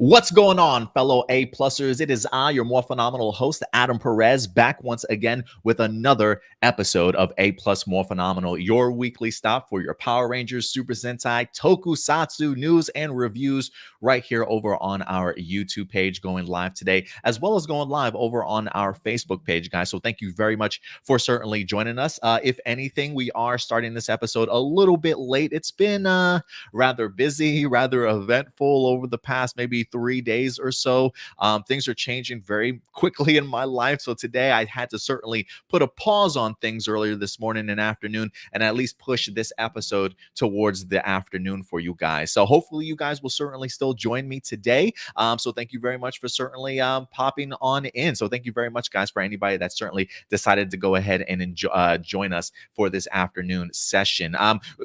What's going on, fellow A-plussers? It is I, your more phenomenal host, Adam Perez, back once again with another episode of A-plus More Phenomenal, your weekly stop for your Power Rangers, Super Sentai, Tokusatsu news and reviews right here over on our YouTube page going live today, as well as going live over on our Facebook page, guys. So thank you very much for certainly joining us. If anything, we are starting this episode a little bit late. It's been rather busy, rather eventful over the past maybe 3 days or so. Things are changing very quickly in my life. So today I had to certainly put a pause on things earlier this morning and afternoon and at least push this episode towards the afternoon for you guys. So hopefully you guys will certainly still join me today. So thank you very much for certainly popping on in. So thank you very much, guys, for anybody that certainly decided to go ahead and join us for this afternoon session.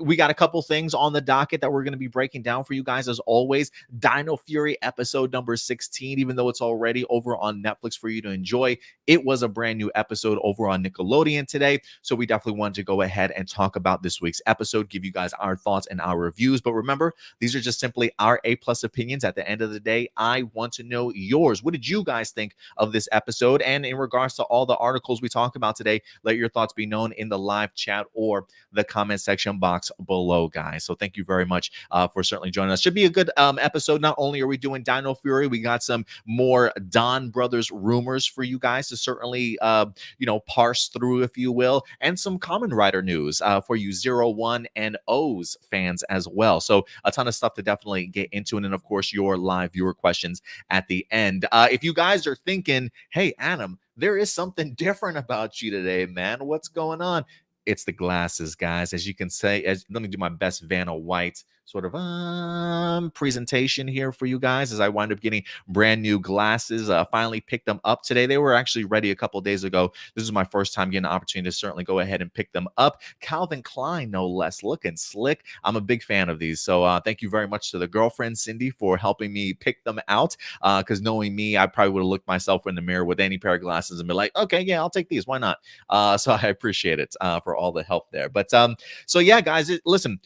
We got a couple things on the docket that we're going to be breaking down for you guys as always. Dino Fury episode number 16, even though it's already over on Netflix for you to enjoy, it was a brand new episode over on Nickelodeon today. So we definitely wanted to go ahead and talk about this week's episode, give you guys our thoughts and our reviews. But remember, these are just simply our A-plus opinions. At the end of the day, I want to know yours. What did you guys think of this episode? And in regards to all the articles we talk about today, let your thoughts be known in the live chat or the comment section box below, guys. So thank you very much for certainly joining us. Should be a good episode. Not only are we doing Dino Fury, we got some more Donbrothers rumors for you guys to certainly parse through, if you will, and some Kamen Rider news for you 01 and O's fans as well. So a ton of stuff to definitely get into, and then of course your live viewer questions at the end. If you guys are thinking, hey Adam, there is something different about you today, man, what's going on? It's the glasses, guys. As you can say, let me do my best Vanna White sort of presentation here for you guys as I wind up getting brand new glasses. Finally picked them up today. They were actually ready a couple days ago. This is my first time getting an opportunity to certainly go ahead and pick them up. Calvin Klein, no less, looking slick. I'm a big fan of these. So thank you very much to the girlfriend, Cindy, for helping me pick them out. Because knowing me, I probably would have looked myself in the mirror with any pair of glasses and be like, okay, yeah, I'll take these. Why not? So I appreciate it for all the help there. But so yeah, guys, listen.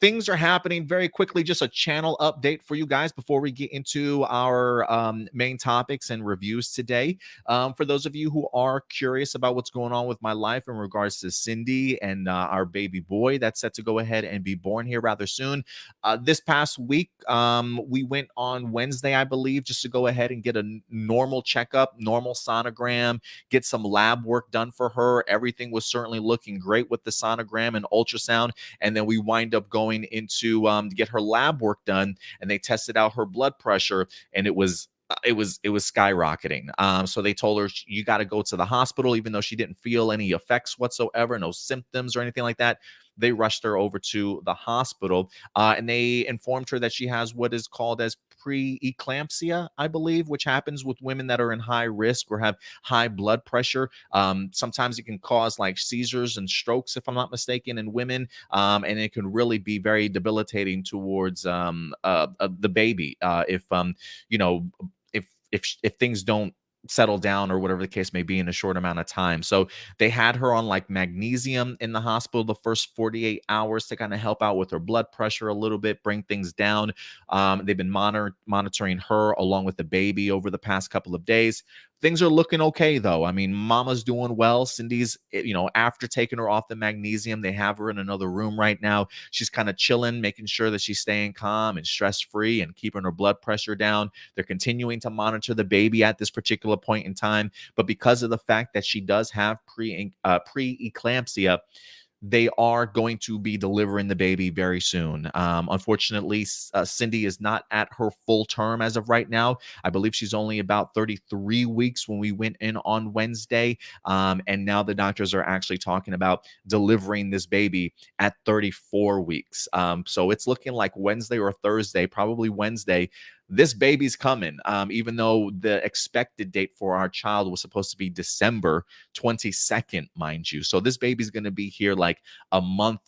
Things are happening very quickly. Just a channel update for you guys before we get into our main topics and reviews today. For those of you who are curious about what's going on with my life in regards to Cindy and our baby boy that's set to go ahead and be born here rather soon. This past week, we went on Wednesday, I believe, just to go ahead and get a normal checkup, normal sonogram, get some lab work done for her. Everything was certainly looking great with the sonogram and ultrasound. And then we wind up going into to get her lab work done, and they tested out her blood pressure, and it was skyrocketing. So they told her, you got to go to the hospital, even though she didn't feel any effects whatsoever, no symptoms or anything like that. They rushed her over to the hospital, and they informed her that she has what is called as preeclampsia, I believe, which happens with women that are in high risk or have high blood pressure. Sometimes it can cause like seizures and strokes, if I'm not mistaken, in women, and it can really be very debilitating towards the baby if if things don't settle down or whatever the case may be in a short amount of time. So they had her on like magnesium in the hospital the first 48 hours to kind of help out with her blood pressure a little bit, bring things down. They've been monitoring her along with the baby over the past couple of days. Things are looking okay, though. I mean, mama's doing well. Cindy's, after taking her off the magnesium, they have her in another room right now. She's kind of chilling, making sure that she's staying calm and stress-free and keeping her blood pressure down. They're continuing to monitor the baby at this particular point in time. But because of the fact that she does have preeclampsia, they are going to be delivering the baby very soon. Unfortunately, Cindy is not at her full term as of right now. I believe she's only about 33 weeks when we went in on Wednesday. And now the doctors are actually talking about delivering this baby at 34 weeks. So it's looking like Wednesday or Thursday, probably Wednesday, this baby's coming, even though the expected date for our child was supposed to be December 22nd, mind you. So this baby's going to be here like a month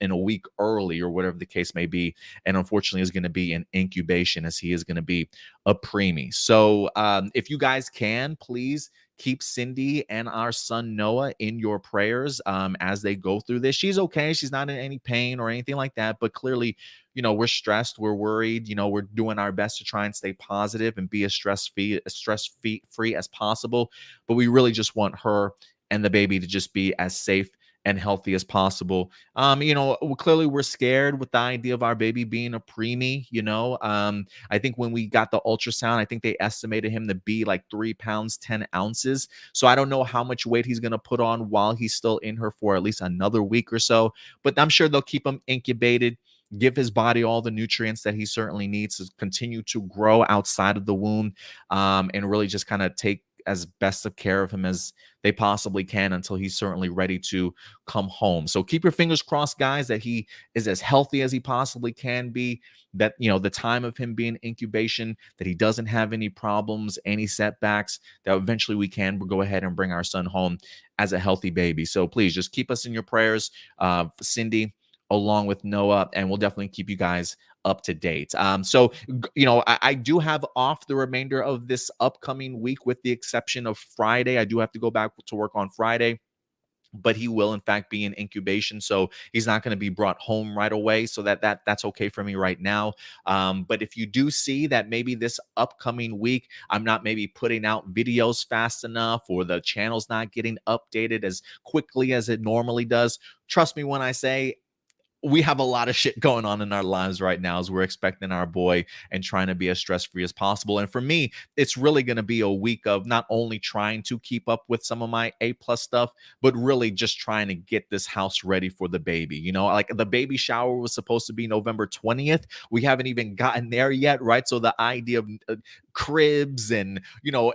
and a week early or whatever the case may be. And unfortunately is going to be in incubation as he is going to be a preemie. So if you guys can, please keep Cindy and our son Noah in your prayers as they go through this. She's okay. She's not in any pain or anything like that, but clearly, we're stressed, we're worried, we're doing our best to try and stay positive and be as stress free as possible. But we really just want her and the baby to just be as safe and healthy as possible. Clearly we're scared with the idea of our baby being a preemie. I think when we got the ultrasound, I think they estimated him to be like 3 pounds, 10 ounces. So I don't know how much weight he's going to put on while he's still in her for at least another week or so. But I'm sure they'll keep him incubated, give his body all the nutrients that he certainly needs to continue to grow outside of the womb, and really just kind of take as best of care of him as they possibly can until he's certainly ready to come home. So keep your fingers crossed, guys, that he is as healthy as he possibly can be, that, the time of him being incubation, that he doesn't have any problems, any setbacks, that eventually we can go ahead and bring our son home as a healthy baby. So please just keep us in your prayers, Cindy, along with Noah, and we'll definitely keep you guys up to date. I do have off the remainder of this upcoming week, with the exception of Friday. I do have to go back to work on Friday, but he will in fact be in incubation, so he's not going to be brought home right away. So that's okay for me right now. But if you do see that maybe this upcoming week I'm not maybe putting out videos fast enough, or the channel's not getting updated as quickly as it normally does, trust me when I say we have a lot of shit going on in our lives right now as we're expecting our boy and trying to be as stress-free as possible. And for me, it's really going to be a week of not only trying to keep up with some of my A+ stuff, but really just trying to get this house ready for the baby. Like the baby shower was supposed to be November 20th. We haven't even gotten there yet, right? So the idea of cribs and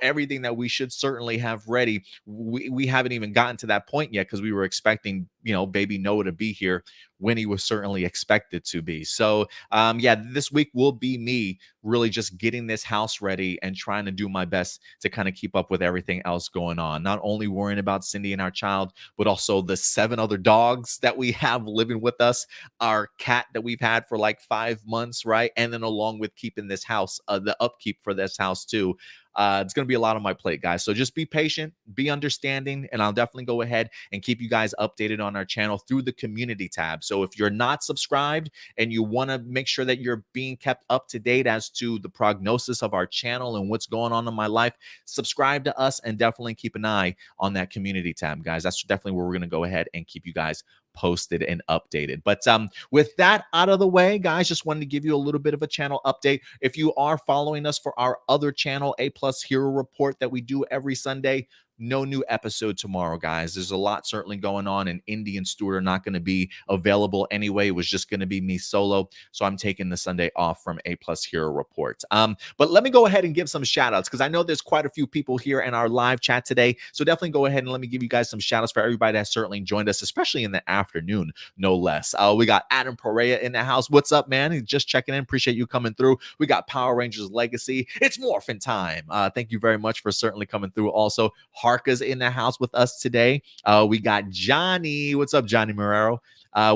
everything that we should certainly have ready, we haven't even gotten to that point yet, because we were expecting baby Noah to be here when he was certainly expected to be. So this week will be me really just getting this house ready and trying to do my best to kind of keep up with everything else going on. Not only worrying about Cindy and our child, but also the 7 other dogs that we have living with us, our cat that we've had for like 5 months, right? And then along with keeping this house, the upkeep for this house too. It's going to be a lot on my plate, guys. So just be patient, be understanding, and I'll definitely go ahead and keep you guys updated on our channel through the community tab. So if you're not subscribed and you want to make sure that you're being kept up to date as to the prognosis of our channel and what's going on in my life, subscribe to us and definitely keep an eye on that community tab, guys. That's definitely where we're going to go ahead and keep you guys posted and updated. But with that out of the way, guys, just wanted to give you a little bit of a channel update. If you are following us for our other channel, A+ Hero Report, that we do every Sunday, no new episode tomorrow, guys. There's a lot certainly going on, and Indy and Stuart are not going to be available anyway. It was just going to be me solo, so I'm taking the Sunday off from A+ Hero Report. But let me go ahead and give some shout outs, because I know there's quite a few people here in our live chat today. So definitely go ahead and let me give you guys some shout outs for everybody that certainly joined us, especially in the afternoon, no less. We got Adam Perea in the house. What's up, man? He's just checking in. Appreciate you coming through. We got Power Rangers Legacy. It's morphin' time. Thank you very much for certainly coming through. Also, Harka's in the house with us today. We got Johnny. What's up, Johnny Marrero?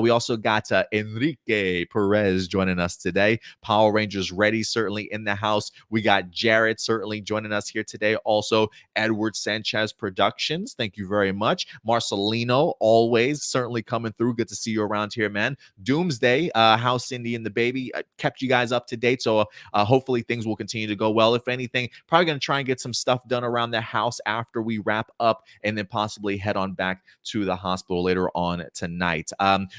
We also got Enrique Perez joining us today. Power Rangers Ready certainly in the house. We got Jared certainly joining us here today. Also, Edward Sanchez Productions. Thank you very much. Marcelino, always certainly coming through. Good to see you around here, man. Doomsday, how Cindy and the baby kept you guys up to date. So hopefully things will continue to go well. If anything, probably going to try and get some stuff done around the house after we wrap up, and then possibly head on back to the hospital later on tonight.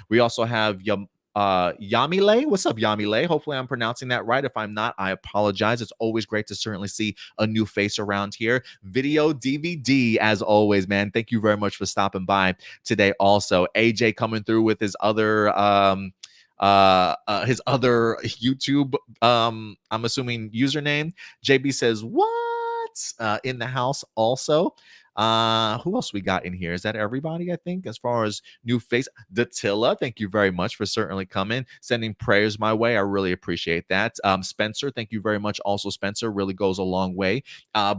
We also have Yamile. What's up, Yamile? Hopefully I'm pronouncing that right. If I'm not, I apologize. It's always great to certainly see a new face around here. Video DVD, as always, man. Thank you very much for stopping by today. Also, AJ coming through with his other YouTube, I'm assuming username. JB says, what? In the house also. Who else we got in here? Is that everybody? I think as far as new face, Datilla. Thank you very much for certainly coming, sending prayers my way. I really appreciate that. Spencer, thank you very much. Also, Spencer really goes a long way.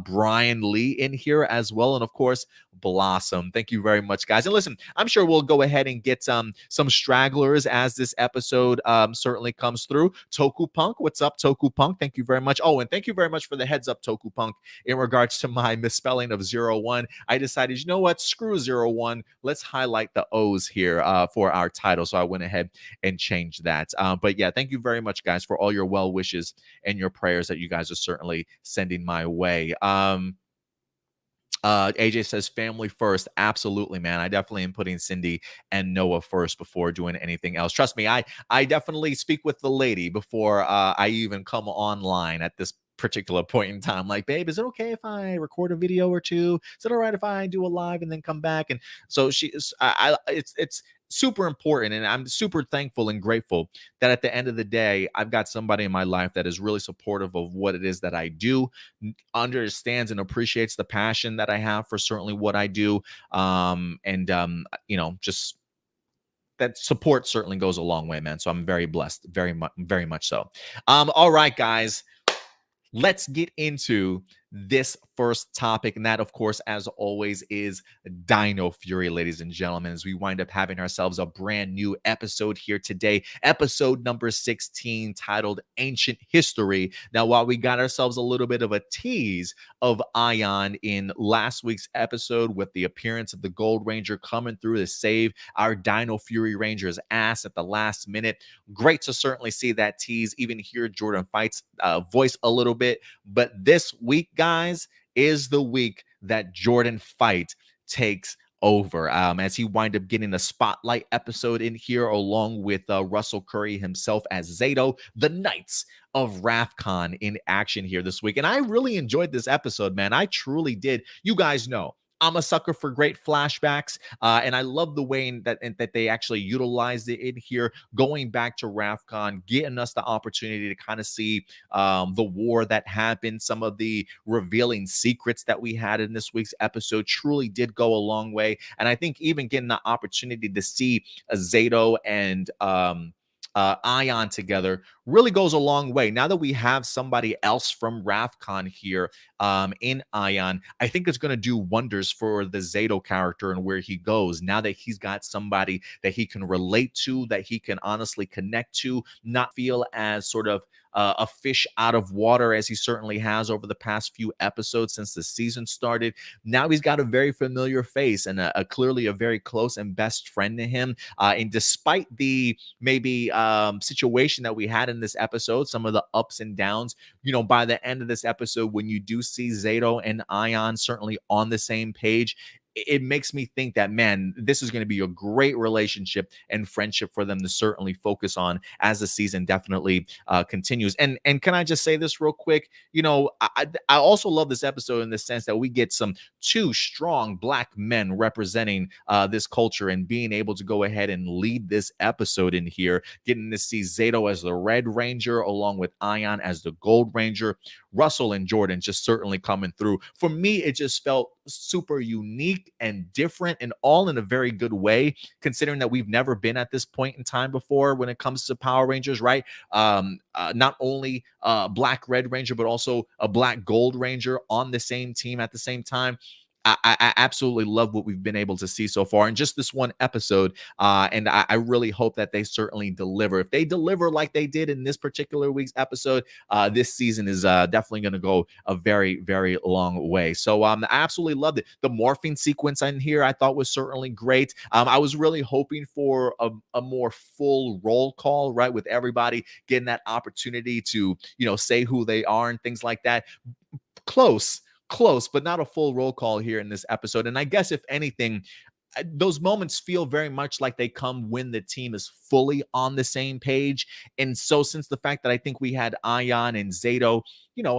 Brian Lee in here as well, and of course Blossom. Thank you very much, guys. And listen, I'm sure we'll go ahead and get some stragglers as this episode certainly comes through. Toku Punk, what's up, Toku Punk? Thank you very much. Oh, and thank you very much for the heads up, Toku Punk, in regards to my misspelling of 01. I decided, you know what? Screw 01. Let's highlight the O's here for our title. So I went ahead and changed that. But yeah, thank you very much, guys, for all your well wishes and your prayers that you guys are certainly sending my way. AJ says family first. Absolutely, man. I definitely am putting Cindy and Noah first before doing anything else. Trust me, I definitely speak with the lady before I even come online at this particular point in time. Like, babe, is it okay if I record a video or two? Is it all right if I do a live and then come back? And so she is, it's super important, and I'm super thankful and grateful that at the end of the day, I've got somebody in my life that is really supportive of what it is that I do, understands and appreciates the passion that I have for certainly what I do. Just that support certainly goes a long way, man. So I'm very blessed, very much so. All right, guys. Let's get into this first topic, and that, of course, as always, is Dino Fury, ladies and gentlemen, as we wind up having ourselves a brand new episode here today, episode number 16, titled Ancient History. Now, while we got ourselves a little bit of a tease of Aiyon in last week's episode with the appearance of the Gold Ranger coming through to save our Dino Fury Ranger's ass at the last minute, great to certainly see that tease, even hear Jordan Fight's voice a little bit. But this week, guys, is the week that Jordan Fight takes over, as he wind up getting a spotlight episode in here along with Russell Curry himself as Zayto, the Knights of Rafcon in action here this week. And I really enjoyed this episode, man. I truly did. You guys know I'm a sucker for great flashbacks, and I love the way that they actually utilized it in here, going back to Rafcon, getting us the opportunity to kind of see the war that happened. Some of the revealing secrets that we had in this week's episode truly did go a long way, and I think even getting the opportunity to see Zayto and Aiyon together really goes a long way. Now that we have somebody else from Rafcon here in Aiyon, I think it's going to do wonders for the Zayto character and where he goes. Now that he's got somebody that he can relate to, that he can honestly connect to, not feel as sort of a fish out of water as he certainly has over the past few episodes since the season started. Now he's got a very familiar face and clearly a very close and best friend to him. And despite the maybe situation that we had in this episode, some of the ups and downs, by the end of this episode, when you do see Zayto and Aiyon certainly on the same page, it makes me think that, man, this is going to be a great relationship and friendship for them to certainly focus on as the season definitely continues. And can I just say this real quick? I also love this episode in the sense that we get two strong Black men representing this culture and being able to go ahead and lead this episode in here, getting to see Zayto as the Red Ranger along with Aiyon as the Gold Ranger. Russell and Jordan just certainly coming through. For me, it just felt super unique and different, and all in a very good way, considering that we've never been at this point in time before when it comes to Power Rangers, right? Not only Black Red Ranger, but also a Black Gold Ranger on the same team at the same time. I absolutely love what we've been able to see so far in just this one episode. And I really hope that they certainly deliver. If they deliver like they did in this particular week's episode, this season is definitely going to go a very, very long way. So I absolutely loved it. The morphing sequence in here I thought was certainly great. I was really hoping for a more full roll call, right? With everybody getting that opportunity to, say who they are and things like that. Close, but not a full roll call here in this episode. And I guess if anything, those moments feel very much like they come when the team is fully on the same page. And so since the fact that I think we had Aiyon and Zayto,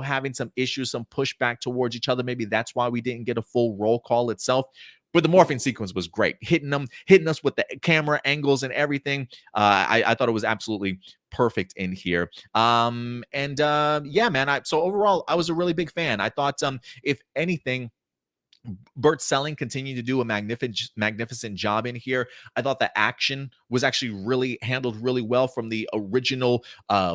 having some issues, some pushback towards each other, maybe that's why we didn't get a full roll call itself. But the morphing sequence was great, hitting us with the camera angles and everything. I thought it was absolutely perfect in here. Yeah, man. So overall, I was a really big fan. I thought, if anything, Bert Selling continued to do a magnificent job in here. I thought the action was actually really handled really well from the original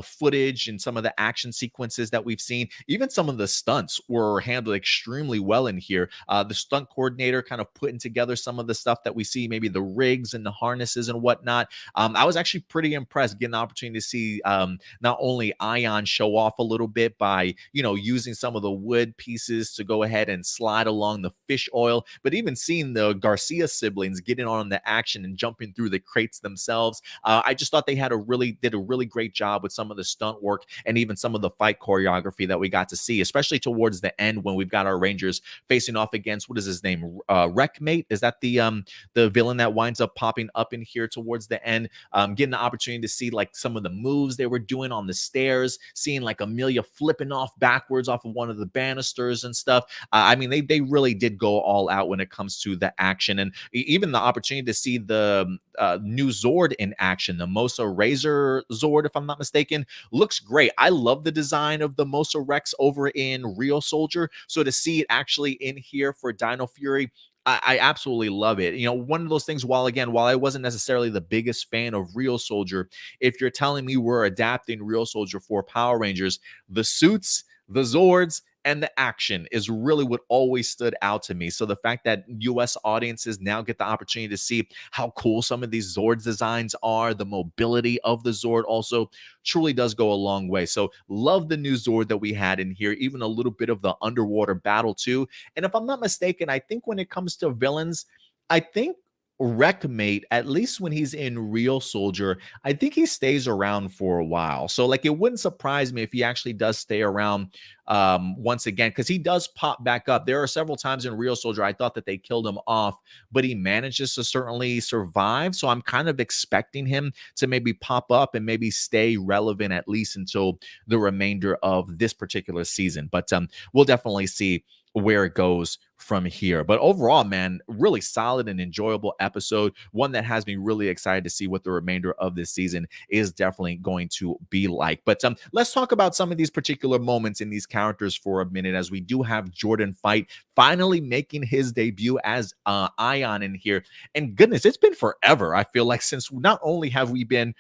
footage and some of the action sequences that we've seen. Even some of the stunts were handled extremely well in here. The stunt coordinator kind of putting together some of the stuff that we see, maybe the rigs and the harnesses and whatnot. I was actually pretty impressed getting the opportunity to see not only Aiyon show off a little bit by, using some of the wood pieces to go ahead and slide along the fish oil, but even seeing the Garcia siblings getting on the action and jumping through the crates themselves. I just thought they did a really great job with some of the stunt work and even some of the fight choreography that we got to see, especially towards the end when we've got our Rangers facing off against, what is his name? Wreckmate? Is that the villain that winds up popping up in here towards the end? Getting the opportunity to see like some of the moves they were doing on the stairs, seeing like Amelia flipping off backwards off of one of the banisters and stuff. I mean, they really did go all out when it comes to the action, and even the opportunity to see the new Zord in action, the Mosa Razor Zord, if I'm not mistaken, looks great. I love the design of the Mosa Rex over in Real Soldier, so to see it actually in here for Dino Fury, I absolutely love it. One of those things, while I wasn't necessarily the biggest fan of Real Soldier, if you're telling me we're adapting Real Soldier for Power Rangers, the suits, the Zords, and the action is really what always stood out to me. So the fact that US audiences now get the opportunity to see how cool some of these Zord designs are, the mobility of the Zord also truly does go a long way. So love the new Zord that we had in here, even a little bit of the underwater battle too. And if I'm not mistaken, I think when it comes to villains, I think Wreckmate, at least when he's in Real Soldier, I think he stays around for a while. So like it wouldn't surprise me if he actually does stay around once again, because he does pop back up. There are several times in Real Soldier I thought that they killed him off, but he manages to certainly survive. So I'm kind of expecting him to maybe pop up and maybe stay relevant at least until the remainder of this particular season. But we'll definitely see where it goes from here. But overall, man, really solid and enjoyable episode. One that has me really excited to see what the remainder of this season is definitely going to be like. But let's talk about some of these particular moments in these characters for a minute, as we do have Jordan Fight finally making his debut as Aiyon in here. And goodness, it's been forever, I feel like, since not only have we been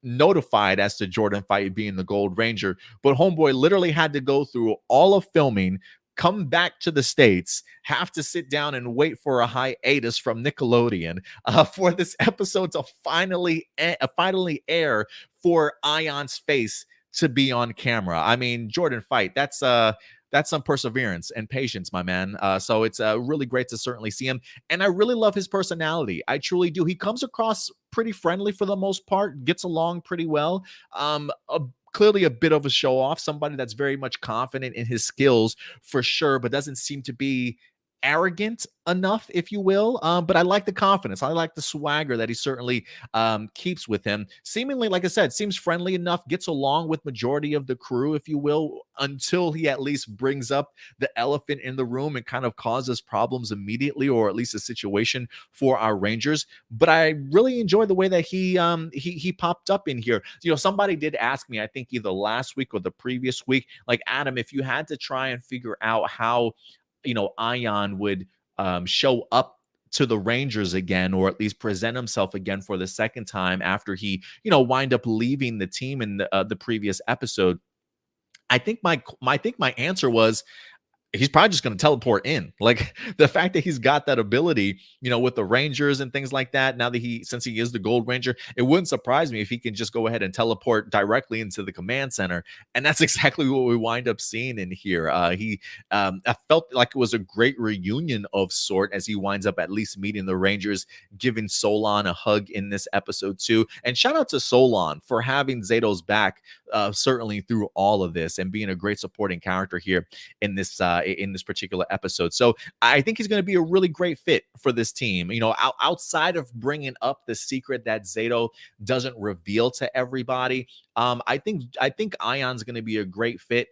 notified as to Jordan Fight being the Gold Ranger, but homeboy literally had to go through all of filming, come back to the States, have to sit down and wait for a hiatus from Nickelodeon for this episode to finally air, for Aiyon's face to be on camera. I mean, Jordan Fight, that's some perseverance and patience, my man. So it's really great to certainly see him. And I really love his personality. I truly do. He comes across pretty friendly for the most part, gets along pretty well. Clearly a bit of a show off, somebody that's very much confident in his skills for sure, but doesn't seem to be arrogant enough, if you will. But I like the confidence. I like the swagger that he certainly keeps with him. Seemingly, like I said, seems friendly enough, gets along with majority of the crew, if you will, until he at least brings up the elephant in the room and kind of causes problems immediately, or at least a situation for our Rangers. But I really enjoy the way that he popped up in here. Somebody did ask me, I think either last week or the previous week, like, Adam, if you had to try and figure out how Aiyon would show up to the Rangers again, or at least present himself again for the second time after he, wind up leaving the team in the previous episode. I think my answer was, he's probably just going to teleport in. Like, the fact that he's got that ability, with the Rangers and things like that, now that since he is the Gold Ranger, it wouldn't surprise me if he can just go ahead and teleport directly into the command center. And that's exactly what we wind up seeing in here. I felt like it was a great reunion of sort, as he winds up at least meeting the Rangers, giving Solon a hug in this episode too. And shout out to Solon for having Zayto's back, certainly through all of this, and being a great supporting character here in this particular episode. So I think he's going to be a really great fit for this team. Outside of bringing up the secret that Zayto doesn't reveal to everybody, I think Aiyon's going to be a great fit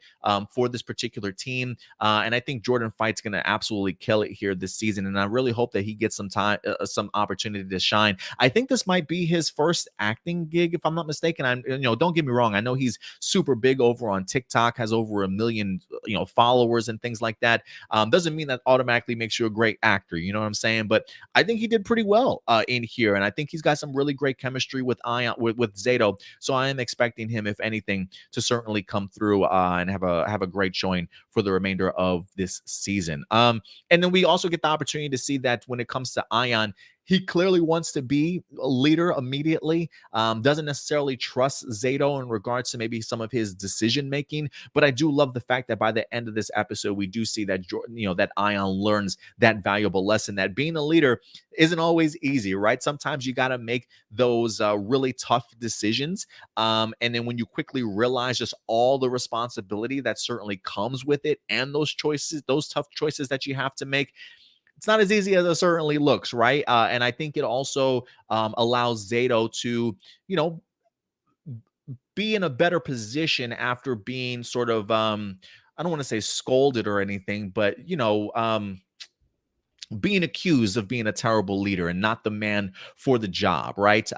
for this particular team, and I think Jordan Fight's going to absolutely kill it here this season. And I really hope that he gets some time, some opportunity to shine. I think this might be his first acting gig, if I'm not mistaken. Don't get me wrong. I know he's super big over on TikTok, has over 1 million, followers and things things like that, doesn't mean that automatically makes you a great actor. You know what I'm saying? But I think he did pretty well in here, and I think he's got some really great chemistry with Aiyon, with Zayto. So I am expecting him, if anything, to certainly come through and have a great showing for the remainder of this season. And then we also get the opportunity to see that when it comes to Aiyon, he clearly wants to be a leader immediately. Doesn't necessarily trust Zayto in regards to maybe some of his decision making, but I do love the fact that by the end of this episode, we do see that that Aiyon learns that valuable lesson that being a leader isn't always easy, right? Sometimes you got to make those really tough decisions, and then when you quickly realize just all the responsibility that certainly comes with it, and those choices, those tough choices that you have to make, it's not as easy as it certainly looks, right? And I think it also allows Zayto to, you know, be in a better position after being sort of, I don't want to say scolded or anything, but, being accused of being a terrible leader and not the man for the job, right?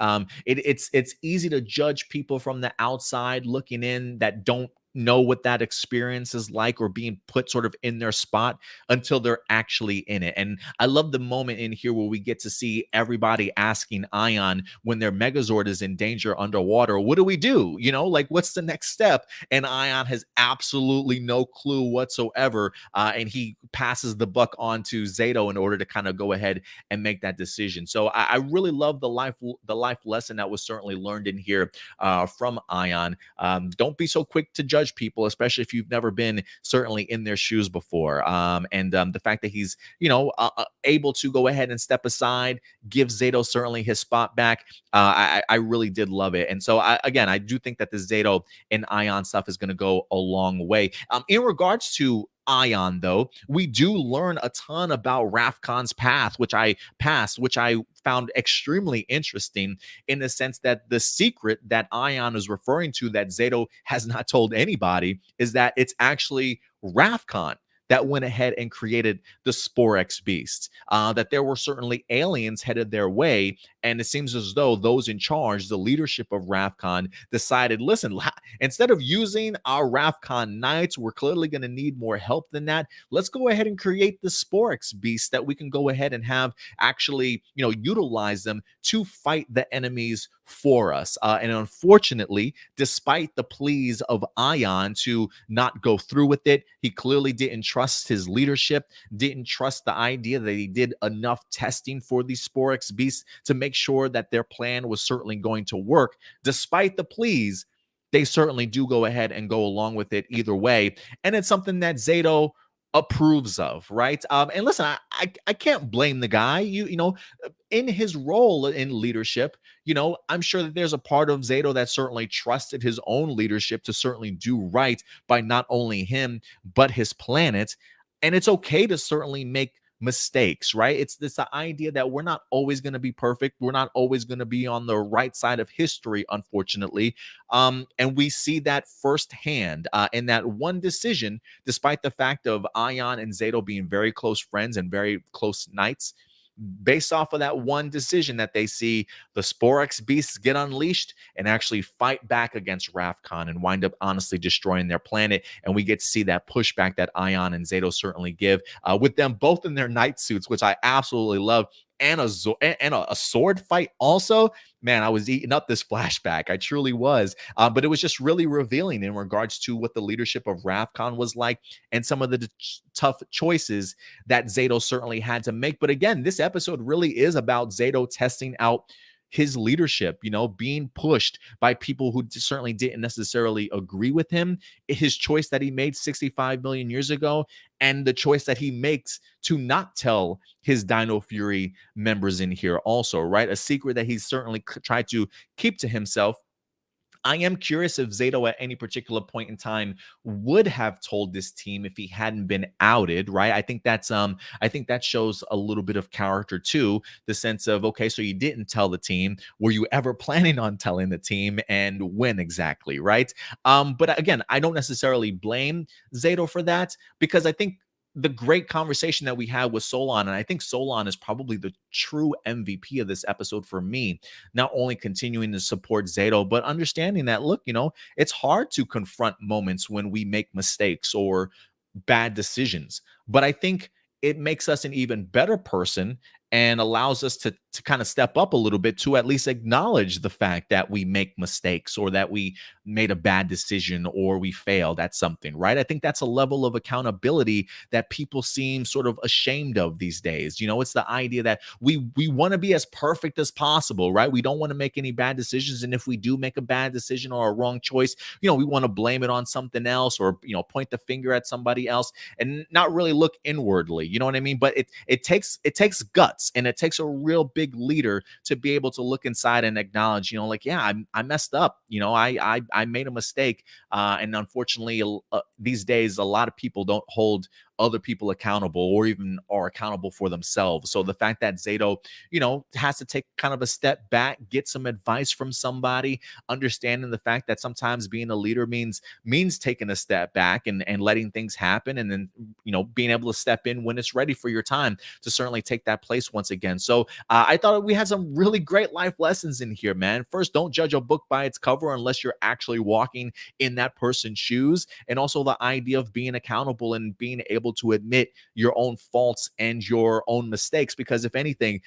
It's easy to judge people from the outside looking in that don't know what that experience is like or being put sort of in their spot until they're actually in it. And I love the moment in here where we get to see everybody asking Aiyon when their Megazord is in danger underwater, what do we do? Like, what's the next step? And Aiyon has absolutely no clue whatsoever, and he passes the buck on to Zayto in order to kind of go ahead and make that decision. So I really love the life lesson that was certainly learned in here from Aiyon. Don't be so quick to judge people, especially if you've never been certainly in their shoes before. And the fact that he's able to go ahead and step aside, give Zayto certainly his spot back. I really did love it. And so I do think that the Zayto and Aiyon stuff is going to go a long way. In regards to Aiyon, though, we do learn a ton about Rafkon's path, which I found extremely interesting in the sense that the secret that Aiyon is referring to that Zayto has not told anybody is that it's actually Rafkon that went ahead and created the Sporex beasts, that there were certainly aliens headed their way. And it seems as though those in charge, the leadership of Rafkon, decided, listen, instead of using our Rafkon knights, we're clearly going to need more help than that. Let's go ahead and create the Sporex beasts that we can go ahead and have actually, utilize them to fight the enemies for us. And unfortunately, despite the pleas of Aiyon to not go through with it, he clearly didn't trust his leadership, didn't trust the idea that he did enough testing for these Sporex beasts to make sure that their plan was certainly going to work. Despite the pleas, they certainly do go ahead and go along with it either way. And it's something that Zayto approves of, right? And listen, I can't blame the guy. In his role in leadership, I'm sure that there's a part of Zayto that certainly trusted his own leadership to certainly do right by not only him, but his planet. And it's okay to certainly make mistakes, right? It's this idea that we're not always going to be perfect. We're not always going to be on the right side of history, unfortunately. And we see that firsthand in that one decision, despite the fact of Aiyon and Zayto being very close friends and very close knights. Based off of that one decision that they see the Sporex beasts get unleashed and actually fight back against Rafkon and wind up honestly destroying their planet. And we get to see that pushback that Aiyon and Zayto certainly give with them both in their knight suits, which I absolutely love. And a sword fight also. Man, I was eating up this flashback. I truly was. But it was just really revealing in regards to what the leadership of Rafkon was like and some of the tough choices that Zayto certainly had to make. But again, this episode really is about Zayto testing out his leadership, being pushed by people who certainly didn't necessarily agree with him, his choice that he made 65 million years ago, and the choice that he makes to not tell his Dino Fury members in here also, right? A secret that he's certainly tried to keep to himself. I am curious if Zayto at any particular point in time would have told this team if he hadn't been outed, right? I think that shows a little bit of character too, the sense of, okay, so you didn't tell the team. Were you ever planning on telling the team, and when exactly, right? But again, I don't necessarily blame Zayto for that, because I think the great conversation that we had with Solon, and I think Solon is probably the true MVP of this episode for me, not only continuing to support Zayto, but understanding that, look, it's hard to confront moments when we make mistakes or bad decisions. But I think it makes us an even better person and allows us to kind of step up a little bit to at least acknowledge the fact that we make mistakes or that we made a bad decision or we failed at something, right? I think that's a level of accountability that people seem sort of ashamed of these days. You know, it's the idea that we want to be as perfect as possible, right? We don't want to make any bad decisions, and if we do make a bad decision or a wrong choice, you know, we want to blame it on something else or, you know, point the finger at somebody else and not really look inwardly. You know what I mean? But it takes guts, and it takes a real big leader to be able to look inside and acknowledge, you know, like, yeah, I messed up. You know, I made a mistake, and unfortunately, these days, a lot of people don't hold other people accountable or even are accountable for themselves. So the fact that Zayto, you know, has to take kind of a step back, get some advice from somebody, understanding the fact that sometimes being a leader means taking a step back and letting things happen, and then, you know, being able to step in when it's ready for your time to certainly take that place once again. So I thought we had some really great life lessons in here, man. First, don't judge a book by its cover unless you're actually walking in that person's shoes, and also the idea of being accountable and being able to admit your own faults and your own mistakes, because if anything,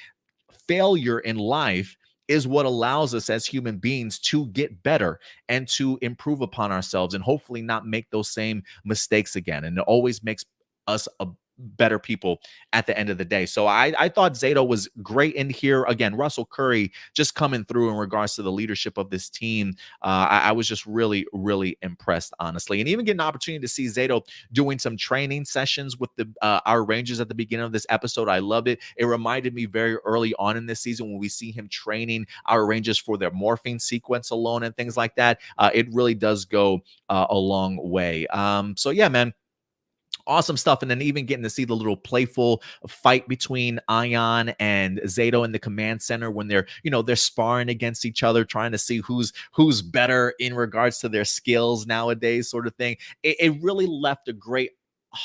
failure in life is what allows us as human beings to get better and to improve upon ourselves and hopefully not make those same mistakes again. And it always makes us a better people at the end of the day. So I thought Zayto was great in here. Again, Russell Curry just coming through in regards to the leadership of this team. I was just really, really impressed, honestly. And even getting an opportunity to see Zayto doing some training sessions with our Rangers at the beginning of this episode. I loved it. It reminded me very early on in this season when we see him training our Rangers for their morphing sequence alone and things like that. It really does go a long way. So yeah, man, awesome stuff. And then even getting to see the little playful fight between Aiyon and Zayto in the command center when they're, you know, they're sparring against each other, trying to see who's better in regards to their skills nowadays, sort of thing. It really left a great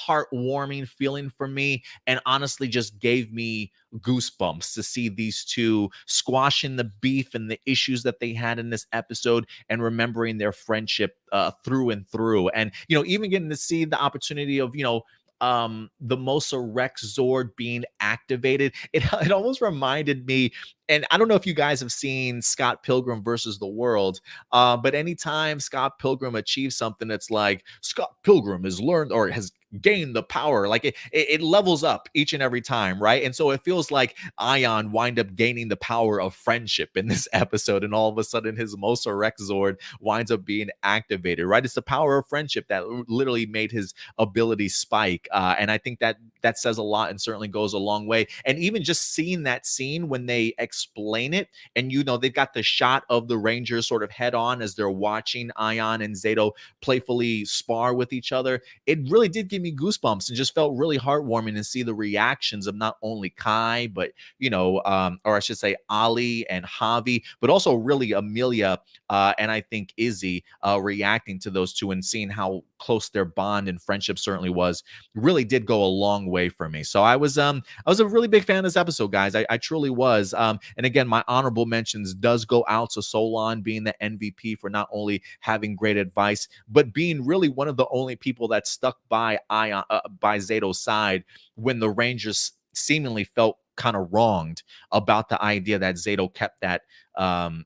heartwarming feeling for me, and honestly just gave me goosebumps to see these two squashing the beef and the issues that they had in this episode and remembering their friendship through and through. And, you know, even getting to see the opportunity of, you know, the Mosa Rex Zord being activated. It almost reminded me, and I don't know if you guys have seen Scott Pilgrim versus the World, but anytime Scott Pilgrim achieves something, it's like Scott Pilgrim has learned or has gained the power. Like it levels up each and every time, right? And so it feels like Aiyon wind up gaining the power of friendship in this episode, and all of a sudden his Mosa Rex Zord winds up being activated, right? It's the power of friendship that literally made his ability spike, and I think that says a lot and certainly goes a long way. And even just seeing that scene when they explain it, and you know they've got the shot of the Rangers sort of head on as they're watching Aiyon and Zayto playfully spar with each other, it really did give me goosebumps and just felt really heartwarming to see the reactions of not only Kai, but, you know, or I should say Ali and Javi, but also really Amelia and I think Izzy reacting to those two and seeing how close their bond and friendship certainly was, really did go a long way for me. So I was a really big fan of this episode, guys. I truly was. And again, my honorable mentions does go out to Solon being the MVP for not only having great advice, but being really one of the only people that stuck by by Zayto's side when the Rangers seemingly felt kind of wronged about the idea that Zayto kept that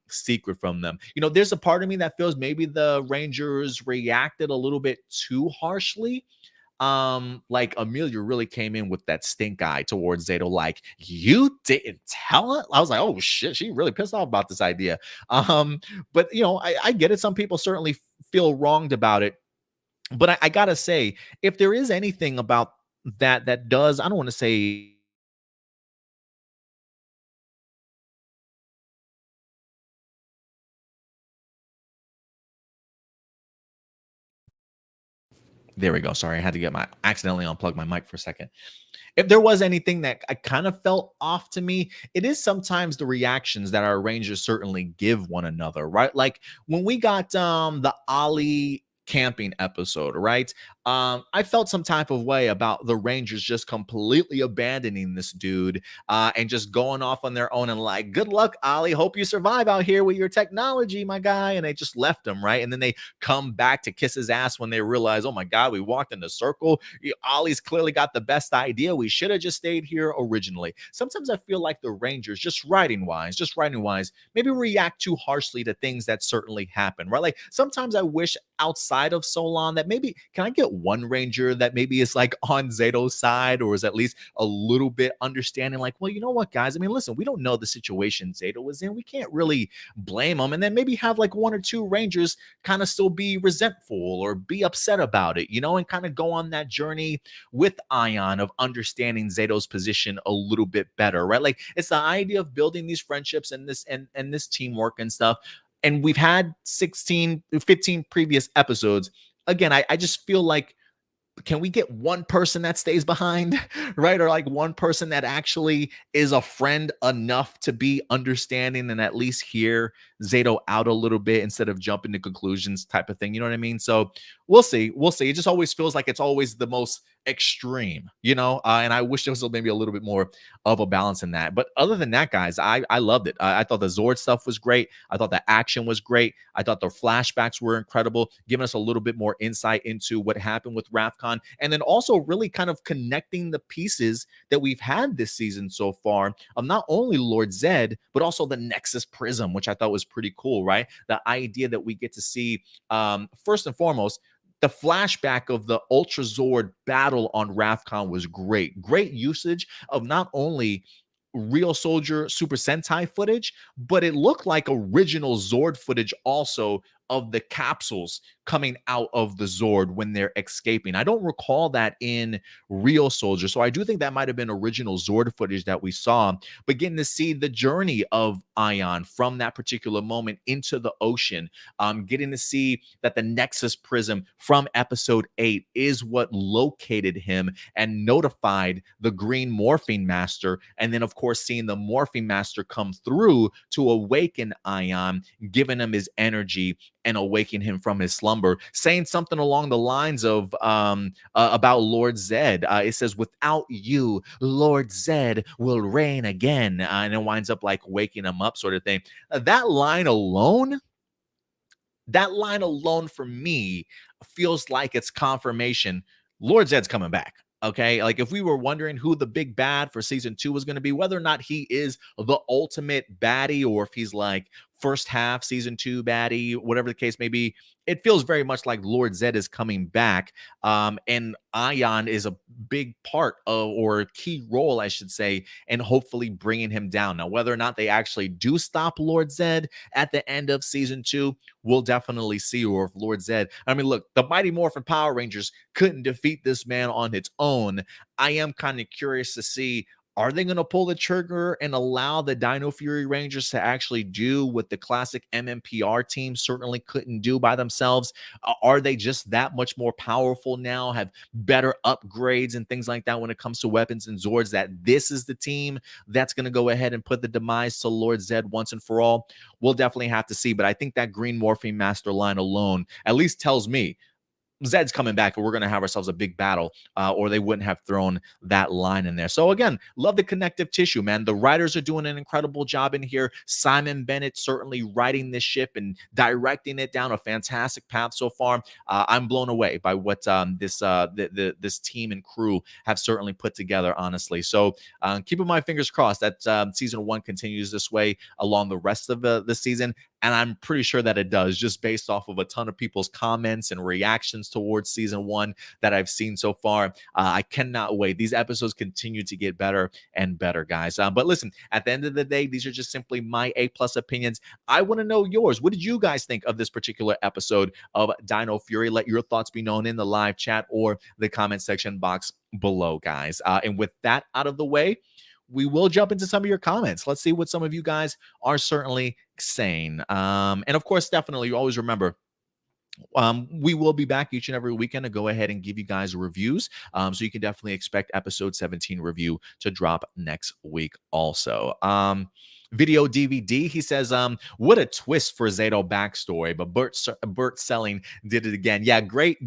secret from them. You know, there's a part of me that feels maybe the Rangers reacted a little bit too harshly. Like Amelia really came in with that stink eye towards Zayto, like, you didn't tell her. I was like, oh shit, she really pissed off about this idea. But you know, I get it. Some people certainly feel wronged about it, but I gotta say, if there is anything about that does, I don't want to say, there we go. Sorry, I had to get my accidentally unplug my mic for a second. If there was anything that I kind of felt off to me, it is sometimes the reactions that our Rangers certainly give one another, right? Like when we got the Ali camping episode, right? I felt some type of way about the Rangers just completely abandoning this dude and just going off on their own and like, good luck, Ollie. Hope you survive out here with your technology, my guy. And they just left him, right? And then they come back to kiss his ass when they realize, oh my God, we walked in a circle. Ollie's clearly got the best idea. We should have just stayed here originally. Sometimes I feel like the Rangers, just writing wise, maybe react too harshly to things that certainly happen, right? Like sometimes I wish outside of Solon that maybe, can I get one Ranger that maybe is like on Zayto's side or is at least a little bit understanding, like, well, you know what, guys? I mean, listen, we don't know the situation Zayto was in. We can't really blame him. And then maybe have like one or two Rangers kind of still be resentful or be upset about it, and kind of go on that journey with Aiyon of understanding Zayto's position a little bit better, right? Like it's the idea of building these friendships and this teamwork and stuff. And we've had 16, 15 previous episodes. Again, I just feel like, can we get one person that stays behind, right? Or like one person that actually is a friend enough to be understanding and at least hear Zayto out a little bit instead of jumping to conclusions type of thing. You know what I mean? So we'll see. We'll see. It just always feels like it's always the most extreme, and I wish there was maybe a little bit more of a balance in that. But other than that, guys, I loved it. I thought the Zord stuff was great. I thought the action was great. I thought the flashbacks were incredible, giving us a little bit more insight into what happened with Rafcon, and then also really kind of connecting the pieces that we've had this season so far of not only Lord Zed, but also the Nexus Prism, which I thought was pretty cool, right? The idea that we get to see, first and foremost, the flashback of the Ultra Zord battle on Rafcon was great. Great usage of not only real soldier Super Sentai footage, but it looked like original Zord footage also of the capsules coming out of the Zord when they're escaping. I don't recall that in Real Soldier. So I do think that might have been original Zord footage that we saw, but getting to see the journey of Aiyon from that particular moment into the ocean, getting to see that the Nexus Prism from episode 8 is what located him and notified the Green Morphine Master. And then, of course, seeing the Morphine Master come through to awaken Aiyon, giving him his energy and awaken him from his slumber, saying something along the lines of about Lord Zed. It says, without you, Lord Zed will reign again. And it winds up like waking him up sort of thing. That line alone for me feels like it's confirmation Lord Zed's coming back. Okay, like if we were wondering who the big bad for season 2 was going to be, whether or not he is the ultimate baddie or if he's like first half season 2 baddie, whatever the case may be, it feels very much like Lord Zed is coming back. And Aiyon is a big part of, or a key role, I should say, and hopefully bringing him down. Now, whether or not they actually do stop Lord Zed at the end of season 2, we'll definitely see. Or if Lord Zed, I mean, look, the Mighty Morphin Power Rangers couldn't defeat this man on its own. I am kind of curious to see, are they going to pull the trigger and allow the Dino Fury Rangers to actually do what the classic MMPR team certainly couldn't do by themselves? Are they just that much more powerful now, have better upgrades and things like that when it comes to weapons and Zords, that this is the team that's going to go ahead and put the demise to Lord Zed once and for all? We'll definitely have to see, but I think that Green Morphine Master line alone at least tells me Zed's coming back and we're going to have ourselves a big battle, or they wouldn't have thrown that line in there. So again, love the connective tissue, man. The writers are doing an incredible job in here. Simon Bennett certainly writing this ship and directing it down a fantastic path so far. I'm blown away by what this team and crew have certainly put together, honestly. So keeping my fingers crossed that season 1 continues this way along the rest of the season. And I'm pretty sure that it does, just based off of a ton of people's comments and reactions towards season 1 that I've seen so far. I cannot wait. These episodes continue to get better and better, guys. But listen, at the end of the day, these are just simply my A+ opinions. I want to know yours. What did you guys think of this particular episode of Dino Fury? Let your thoughts be known in the live chat or the comment section box below, guys. And with that out of the way, we will jump into some of your comments. Let's see what some of you guys are certainly saying. And of course, definitely, you always remember, we will be back each and every weekend to go ahead and give you guys reviews. So you can definitely expect episode 17 review to drop next week also. Video DVD. He says, what a twist for Zayto backstory, but Bert Selling did it again. Yeah, great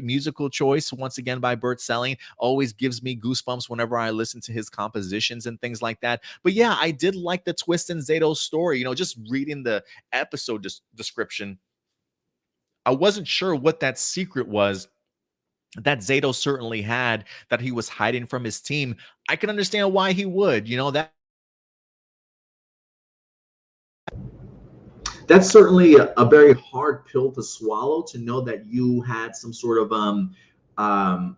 musical choice once again by Bert Selling. Always gives me goosebumps whenever I listen to his compositions and things like that. But yeah, I did like the twist in Zayto's story. Just reading the episode description, I wasn't sure what that secret was that Zayto certainly had that he was hiding from his team. I can understand why he would. That That's certainly a very hard pill to swallow, to know that you had some sort of um,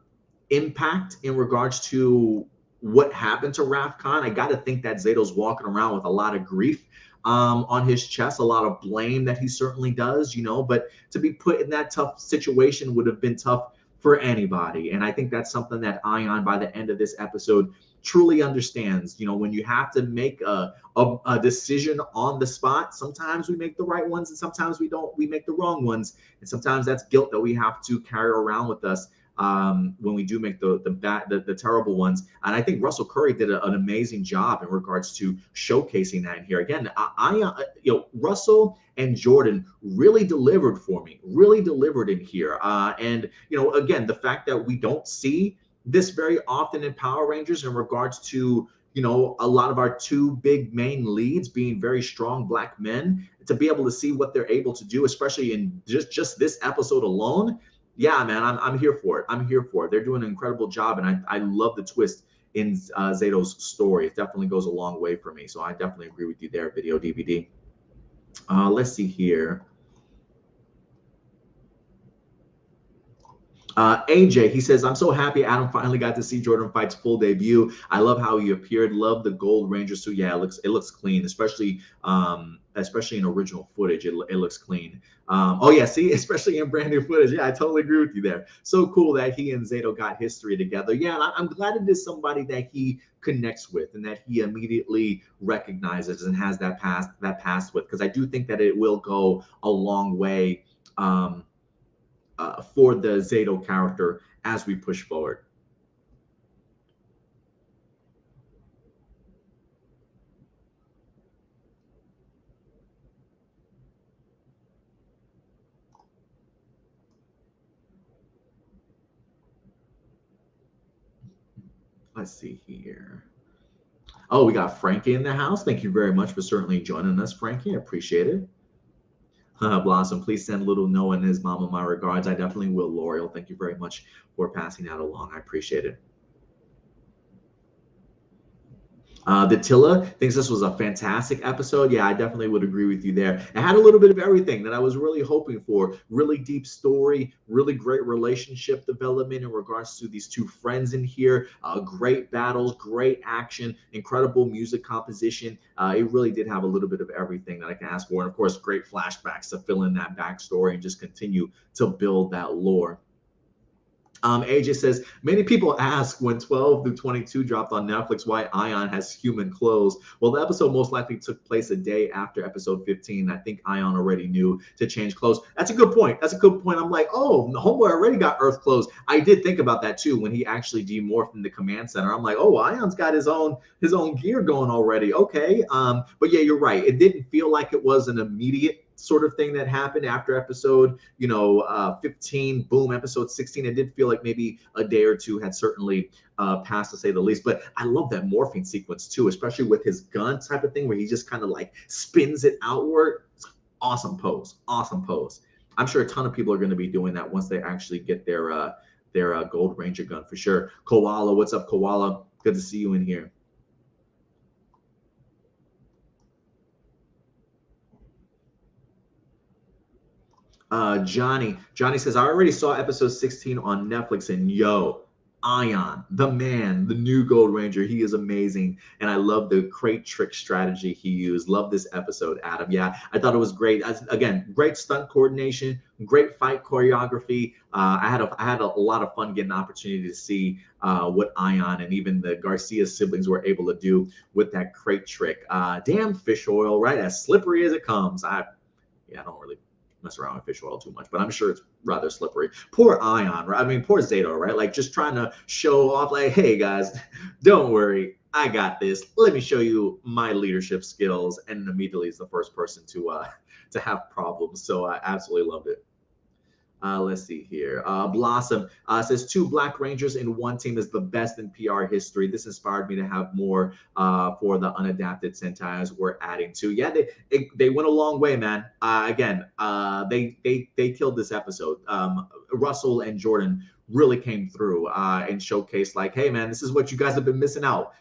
impact in regards to what happened to Raf Khan. I got to think that Zayto's walking around with a lot of grief on his chest, a lot of blame that he certainly does, but to be put in that tough situation would have been tough for anybody. And I think that's something that Aiyon, by the end of this episode, truly understands. When you have to make a decision on the spot, sometimes we make the right ones and sometimes we don't. We make the wrong ones, and sometimes that's guilt that we have to carry around with us when we do make the terrible ones. And I think Russell Curry did an amazing job in regards to showcasing that in here. Again, Russell and Jordan really delivered for me, really delivered in here. And again, the fact that we don't see this very often in Power Rangers in regards to a lot of our two big main leads being very strong black men, to be able to see what they're able to do, especially in just this episode alone. Yeah, man, I'm here for it. I'm here for it. They're doing an incredible job, and I love the twist in Zayto's story. It definitely goes a long way for me. So I definitely agree with you there, Video DVD. Let's see here. AJ, he says, I'm so happy Adam finally got to see Jordan Fight's full debut. I love how he appeared. Love the Gold Ranger suit. Yeah, it looks clean, especially in original footage. It looks clean. Oh yeah, see, especially in brand new footage. Yeah, I totally agree with you there. So cool that he and Zayto got history together. Yeah, and I'm glad it is somebody that he connects with and that he immediately recognizes and has that past with, because I do think that it will go a long way for the Zayto character as we push forward. Let's see here. Oh, we got Frankie in the house. Thank you very much for certainly joining us, Frankie. I appreciate it. Blossom, please send little Noah and his mama my regards. I definitely will, L'Oreal. Thank you very much for passing that along. I appreciate it. Tilla thinks this was a fantastic episode. Yeah, I definitely would agree with you there. It had a little bit of everything that I was really hoping for. Really deep story, really great relationship development in regards to these two friends in here. Great battles, great action, incredible music composition. It really did have a little bit of everything that I can ask for. And of course, great flashbacks to fill in that backstory and just continue to build that lore. AJ says, many people ask when 12 through 22 dropped on Netflix why Aiyon has human clothes. Well, the episode most likely took place a day after episode 15. I think Aiyon already knew to change clothes. That's a good point. I'm like, oh, the homeboy already got Earth clothes. I did think about that too when he actually demorphed in the command center. I'm like, oh, Aion's got his own gear going already. Okay. But yeah, you're right. It didn't feel like it was an immediate sort of thing that happened after episode 15. Boom, episode 16. It did feel like maybe a day or two had certainly passed, to say the least. But I love that morphing sequence too, especially with his gun type of thing where he just kind of like spins it outward. Awesome pose. I'm sure a ton of people are going to be doing that once they actually get their Gold Ranger gun for sure. Koala, what's up, Koala? Good to see you in here. Johnny says, I already saw episode 16 on Netflix, and yo, Aiyon, the man, the new Gold Ranger, he is amazing. And I love the crate trick strategy he used. Love this episode, Adam. Yeah, I thought it was great. Again, great stunt coordination, great fight choreography. I had a lot of fun getting the opportunity to see what Aiyon and even the Garcia siblings were able to do with that crate trick. Damn fish oil, right? As slippery as it comes. I don't really mess around with fish oil too much, but I'm sure it's rather slippery. Poor Aiyon, right? I mean, poor Zayto, right? Like just trying to show off, like, hey guys, don't worry, I got this. Let me show you my leadership skills. And immediately is the first person to have problems. So I absolutely loved it. Let's see here. Blossom says 2 Black Rangers in one team is the best in PR history. This inspired me to have more for the unadapted Sentais we're adding to. Yeah, they went a long way, man. They killed this episode. Russell and Jordan really came through and showcased like, hey, man, this is what you guys have been missing out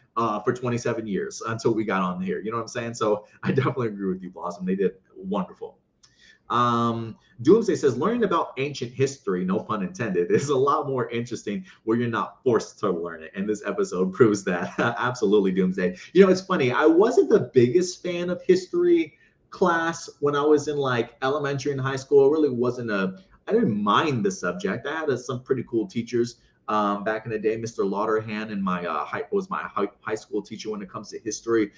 for 27 years until we got on here. You know what I'm saying? So I definitely agree with you, Blossom. They did wonderful. Doomsday says learning about ancient history, no pun intended, is a lot more interesting where you're not forced to learn it. And this episode proves that. Absolutely, Doomsday. You know, it's funny. I wasn't the biggest fan of history class when I was in like elementary and high school. It really wasn't I didn't mind the subject. I had some pretty cool teachers back in the day. Mr. Lauderhan and was my high school teacher when it comes to history.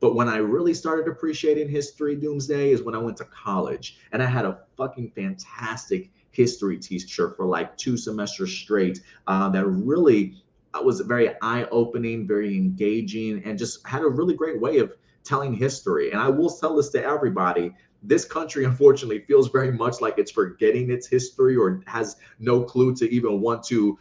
But when I really started appreciating history, Doomsday, is when I went to college. And I had a fucking fantastic history teacher for like 2 semesters straight that really was very eye-opening, very engaging, and just had a really great way of telling history. And I will tell this to everybody. This country, unfortunately, feels very much like it's forgetting its history or has no clue to even want to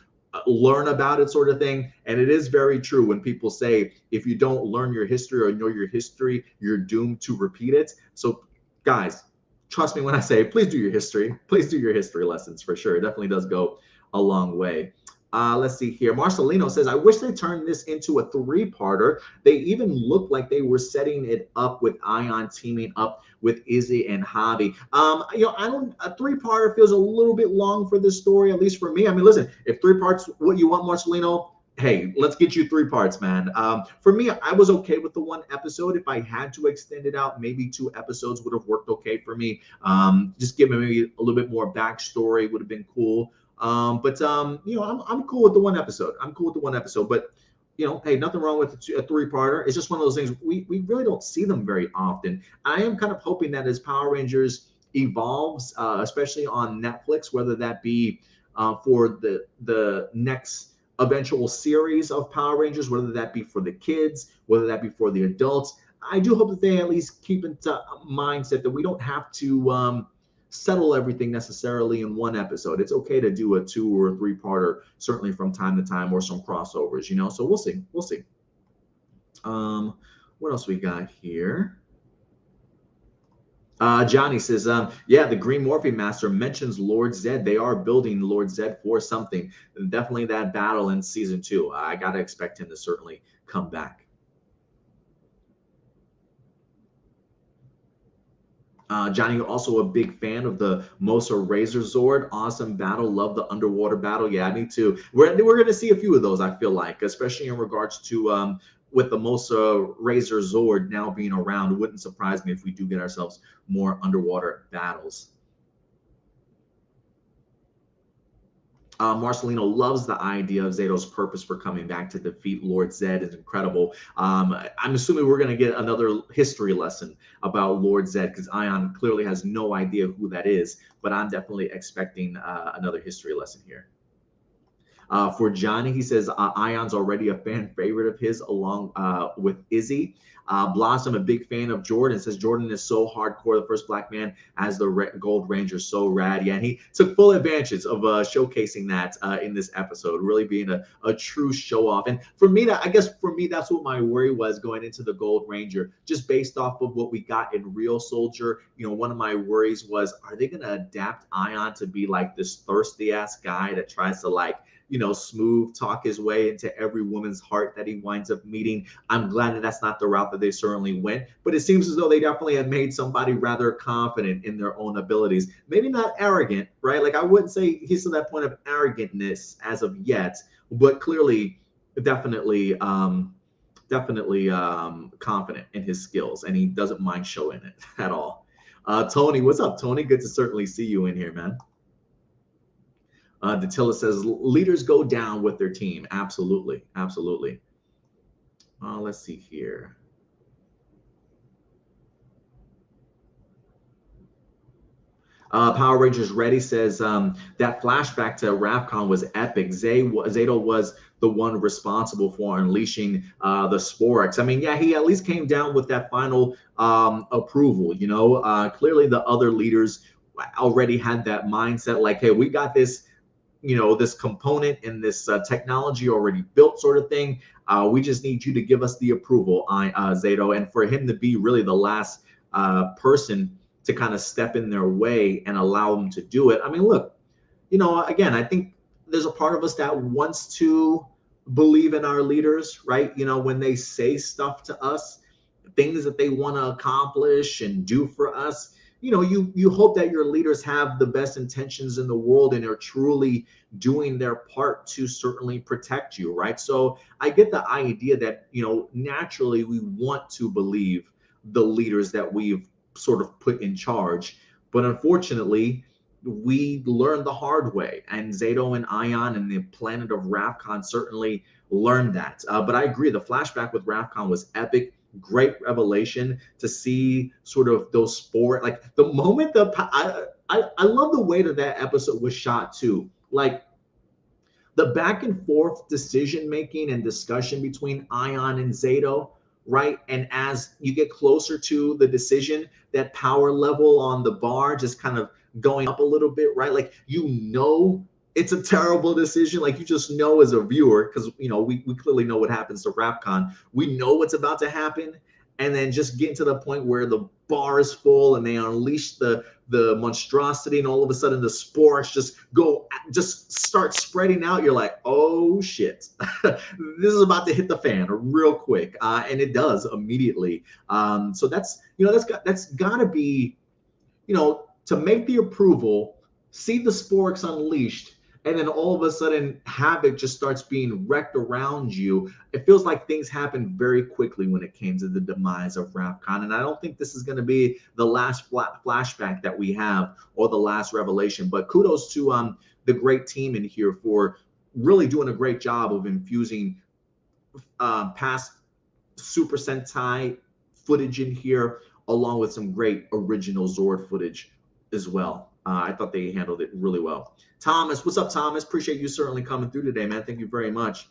learn about it, sort of thing. And it is very true when people say if you don't learn your history or know your history, you're doomed to repeat it. So guys, trust me when I say please do your history. Please do your history lessons for sure. It definitely does go a long way. Let's see here. Marcelino says, I wish they turned this into a 3-parter. They even looked like they were setting it up with Aiyon teaming up with Izzy and Javi. I don't, a 3-parter feels a little bit long for this story, at least for me. I mean, listen, if 3 parts, what you want, Marcelino, hey, let's get you 3 parts, man. For me, I was okay with the 1 episode. If I had to extend it out, maybe 2 episodes would have worked okay for me. Just give me maybe a little bit more backstory would have been cool. I'm cool with the 1 episode. I'm cool with the 1 episode, but hey, nothing wrong with a 3-parter. It's just one of those things we really don't see them very often. I am kind of hoping that as Power Rangers evolves, especially on Netflix, whether that be for the next eventual series of Power Rangers, whether that be for the kids, whether that be for the adults, I do hope that they at least keep into mindset that we don't have to settle everything necessarily in 1 episode. It's okay to do a 2 or 3-parter, certainly from time to time, or some crossovers, So we'll see. We'll see. What else we got here? Johnny says, yeah, the Green Morphe Master mentions Lord Zed. They are building Lord Zed for something. Definitely that battle in season 2. I got to expect him to certainly come back. Johnny, also a big fan of the Mosa Razor Zord. Awesome battle. Love the underwater battle. Yeah, me too. We're going to see a few of those, I feel like, especially in regards to with the Mosa Razor Zord now being around. It wouldn't surprise me if we do get ourselves more underwater battles. Marcelino loves the idea of Zayto's purpose for coming back to defeat Lord Zed. Is incredible. I'm assuming we're going to get another history lesson about Lord Zed because Aiyon clearly has no idea who that is, but I'm definitely expecting another history lesson here. For Johnny, he says Aiyon's already a fan favorite of his along with Izzy. Blossom, a big fan of Jordan, says Jordan is so hardcore, the first Black man as the Gold Ranger, so rad. Yeah, and he took full advantage of showcasing that in this episode, really being a true show off. And for me, that's what my worry was going into the Gold Ranger, just based off of what we got in Real Soldier. One of my worries was, are they going to adapt Aiyon to be like this thirsty ass guy that tries to smooth talk his way into every woman's heart that he winds up meeting? I'm glad that that's not the route that they certainly went, but it seems as though they definitely have made somebody rather confident in their own abilities. Maybe not arrogant, right? Like I wouldn't say he's to that point of arrogantness as of yet, but clearly, definitely confident in his skills, and he doesn't mind showing it at all. Tony, what's up, Tony? Good to certainly see you in here, man. Datilla says leaders go down with their team. Absolutely. Absolutely. Let's see here. Power Rangers Ready says that flashback to Ravcon was epic. Zayto was the one responsible for unleashing the Sporex. I mean, yeah, he at least came down with that final approval. You know, clearly the other leaders already had that mindset, like, hey, we got this, you know, this component and this technology already built, sort of thing. We just need you to give us the approval, Zayto, and for him to be really the last person to kind of step in their way and allow them to do it. I mean, look, you know, again, I think there's a part of us that wants to believe in our leaders, right? You know, when they say stuff to us, things that they want to accomplish and do for us, you know, you hope that your leaders have the best intentions in the world and are truly doing their part to certainly protect you, right? So I get the idea that, you know, naturally we want to believe the leaders that we've sort of put in charge, but unfortunately we learned the hard way, and Zayto and Aiyon and the planet of Ravcon certainly learned that. But I agree, the flashback with Ravcon was epic. Great revelation to see sort of those sport, like the moment I love the way that that episode was shot too, like the back and forth decision making and discussion between Aiyon and Zayto, right? And as you get closer to the decision, that power level on the bar just kind of going up a little bit, right? Like, you know, it's a terrible decision. Like, you just know as a viewer, because, you know, we clearly know what happens to Rapcon. We know what's about to happen. And then just getting to the point where the bar is full and they unleash the monstrosity, and all of a sudden the spores just start spreading out. You're like, oh shit, this is about to hit the fan real quick, and it does immediately. So that's, you know, that's gotta be, you know, to make the approval, see the sporks unleashed, and then all of a sudden havoc just starts being wrecked around you. It feels like things happen very quickly when it came to the demise of Ravcon, and I don't think this is going to be the last flashback that we have or the last revelation. But kudos to the great team in here for really doing a great job of infusing past Super Sentai footage in here, along with some great original Zord footage as well. I thought they handled it really well. Thomas, what's up, Thomas? Appreciate you certainly coming through today, man. Thank you very much.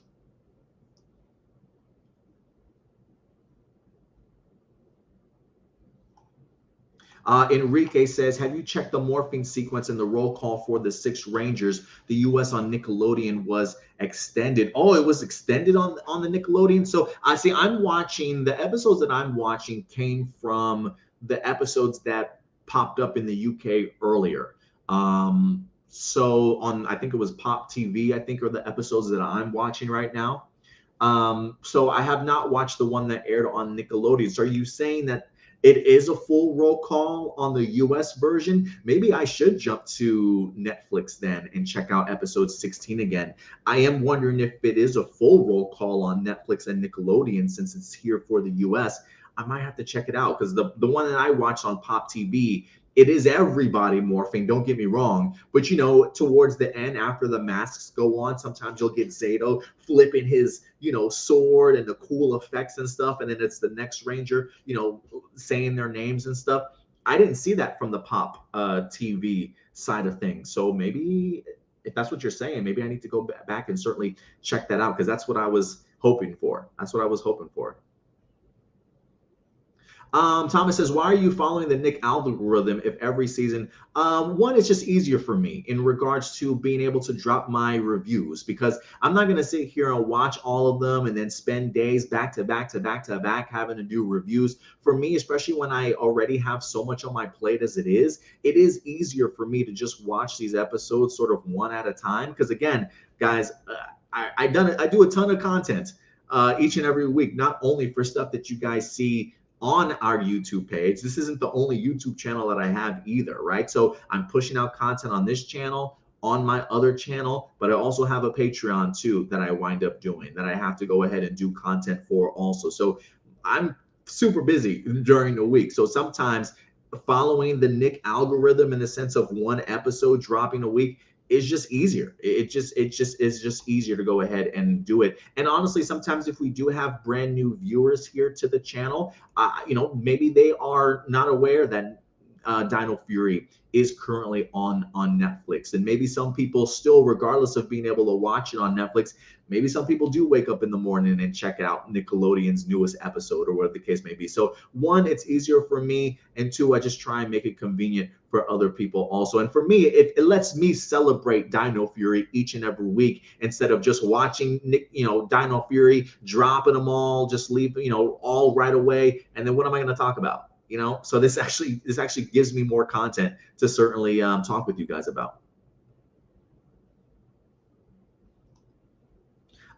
Enrique says, have you checked the morphing sequence in the roll call for the Six Rangers? The US on Nickelodeon was extended. Oh, it was extended on the Nickelodeon. So I see, I'm watching, the episodes that I'm watching came from the episodes that popped up in the UK earlier. So on, I think it was Pop TV, I think, are the episodes that I'm watching right now. So I have not watched the one that aired on Nickelodeon. So are you saying that it is a full roll call on the US version? Maybe I should jump to Netflix then and check out episode 16 again. I am wondering if it is a full roll call on Netflix and Nickelodeon, since it's here for the US. I might have to check it out, because the one that I watched on Pop TV, it is everybody morphing, don't get me wrong. But, you know, towards the end, after the masks go on, sometimes you'll get Zayto flipping his, you know, sword and the cool effects and stuff. And then it's the next Ranger, you know, saying their names and stuff. I didn't see that from the Pop TV side of things. So maybe, if that's what you're saying, maybe I need to go back and certainly check that out, because that's what I was hoping for. That's what I was hoping for. Thomas says, why are you following the Nick algorithm if every season? One, it's just easier for me in regards to being able to drop my reviews, because I'm not going to sit here and watch all of them and then spend days back to back to back to back having to do reviews. For me, especially when I already have so much on my plate as it is easier for me to just watch these episodes sort of one at a time. Because again, guys, I do a ton of content each and every week, not only for stuff that you guys see on our YouTube page. This isn't the only YouTube channel that I have either, right? So I'm pushing out content on this channel, on my other channel, but I also have a Patreon too that I wind up doing, that I have to go ahead and do content for also. So I'm super busy during the week. So sometimes following the Nick algorithm in the sense of one episode dropping a week is just easier. It's just easier to go ahead and do it. And honestly, sometimes if we do have brand new viewers here to the channel, you know, maybe they are not aware that Dino Fury is currently on Netflix, and maybe some people still, regardless of being able to watch it on Netflix, maybe some people do wake up in the morning and check out Nickelodeon's newest episode or whatever the case may be. So one, it's easier for me, and two, I just try and make it convenient for other people also. And for me, it lets me celebrate Dino Fury each and every week instead of just watching Dino Fury, dropping them all, just leave all right away, and then what am I going to talk about? So this actually gives me more content to certainly talk with you guys about.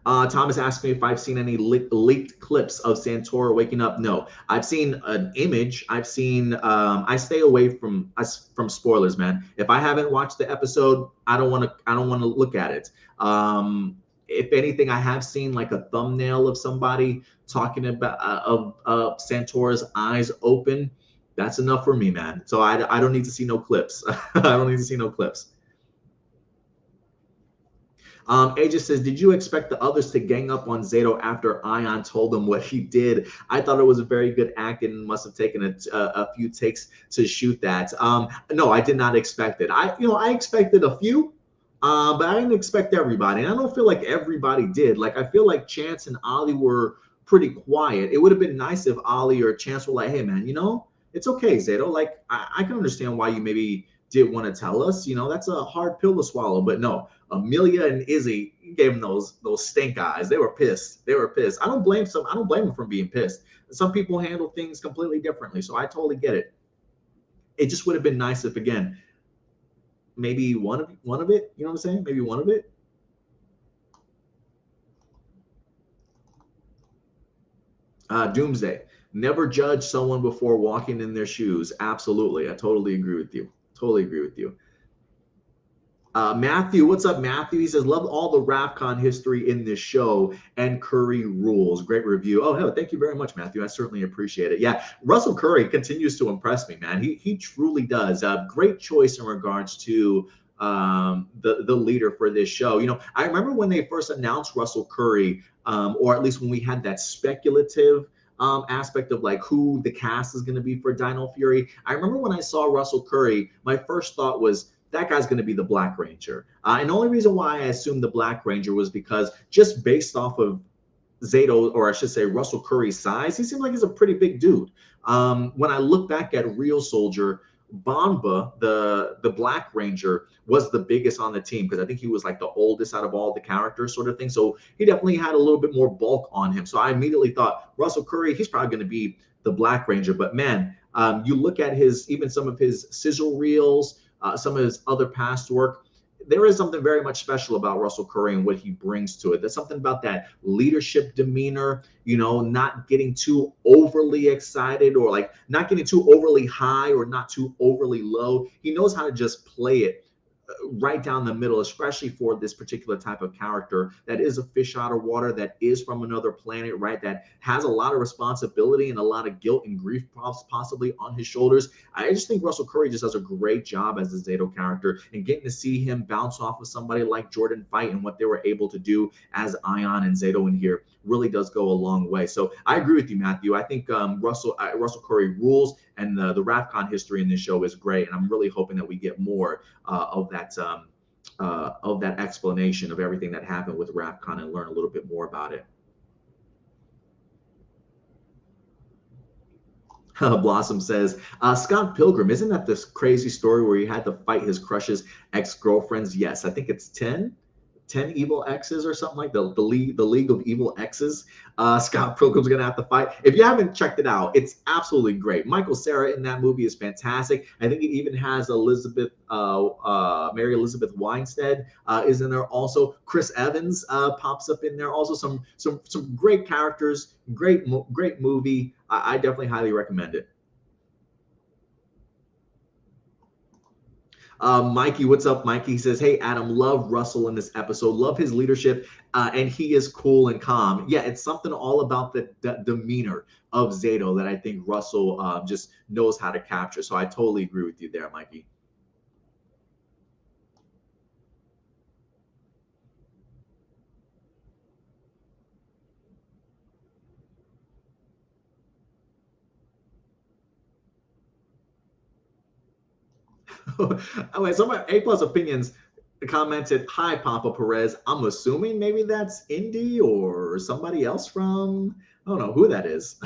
Thomas asked me if I've seen any leaked clips of Santoro waking up. No, I've seen an image. I've seen. I stay away from spoilers, man. If I haven't watched the episode, I don't want to look at it. If anything, I have seen like a thumbnail of somebody talking about of Santoro's eyes open. That's enough for me, man. So I don't need to see no clips. I don't need to see no clips. AJ says, did you expect the others to gang up on Zayto after Aiyon told them what he did? I thought it was a very good act and must have taken a few takes to shoot that. No, I did not expect it. I expected a few, but I didn't expect everybody. And I don't feel like everybody did. Like, I feel like Chance and Ollie were pretty quiet. It would have been nice if Ollie or Chance were like, hey, man, it's okay, Zayto. Like, I can understand why you maybe didn't want to tell us. That's a hard pill to swallow. But no, Amelia and Izzy gave them those stink eyes. They were pissed. I don't blame them for being pissed. Some people handle things completely differently. So I totally get it. It just would have been nice if, again, maybe one of it, you know what I'm saying? Maybe one of it. Doomsday. Never judge someone before walking in their shoes. Absolutely. I totally agree with you. Matthew, what's up, Matthew? He says, love all the RAFCON history in this show, and Curry rules. Great review. Oh, hell, thank you very much, Matthew. I certainly appreciate it. Yeah, Russell Curry continues to impress me, man. He truly does. Great choice in regards to the leader for this show. I remember when they first announced Russell Curry, or at least when we had that speculative aspect of like who the cast is going to be for Dino Fury. I remember when I saw Russell Curry, my first thought was, that guy's going to be the Black Ranger. And the only reason why I assumed the Black Ranger was because just based off of Zayto, or I should say Russell Curry's size, he seemed like he's a pretty big dude. When I look back at Real Soldier, Bamba, the Black Ranger, was the biggest on the team because I think he was like the oldest out of all the characters, sort of thing. So he definitely had a little bit more bulk on him. So I immediately thought Russell Curry, he's probably going to be the Black Ranger. But man, you look at even some of his sizzle reels, some of his other past work, there is something very much special about Russell Curry and what he brings to it. There's something about that leadership demeanor, not getting too overly excited, or like not getting too overly high or not too overly low. He knows how to just play it right down the middle, especially for this particular type of character that is a fish out of water, that is from another planet, right? That has a lot of responsibility and a lot of guilt and grief possibly on his shoulders. I just think Russell Curry just does a great job as a Zayto character, and getting to see him bounce off of somebody like Jordan Fight and what they were able to do as Aiyon and Zayto in here really does go a long way. So I agree with you, Matthew. I think Russell Curry rules, and the RAFCON history in this show is great, and I'm really hoping that we get more of that explanation of everything that happened with RAFCON and learn a little bit more about it. Blossom says, Scott Pilgrim, isn't that this crazy story where he had to fight his crush's ex-girlfriends? Yes, I think it's 10 evil exes or something, like the league of evil exes. Scott Pilgrim's gonna have to fight. If you haven't checked it out, it's absolutely great. Michael Cera in that movie is fantastic. I think it even has Mary Elizabeth Winstead is in there also. Chris Evans pops up in there also. Some great characters, great movie. I definitely highly recommend it. Mikey, what's up, Mikey? He says, hey, Adam, love Russell in this episode. Love his leadership, and he is cool and calm. Yeah, it's something all about the demeanor of Zayto that I think Russell just knows how to capture. So I totally agree with you there, Mikey. Oh, wait, some A plus opinions commented, "Hi, Papa Perez. I'm assuming maybe that's Indy or somebody else from, I don't know who that is."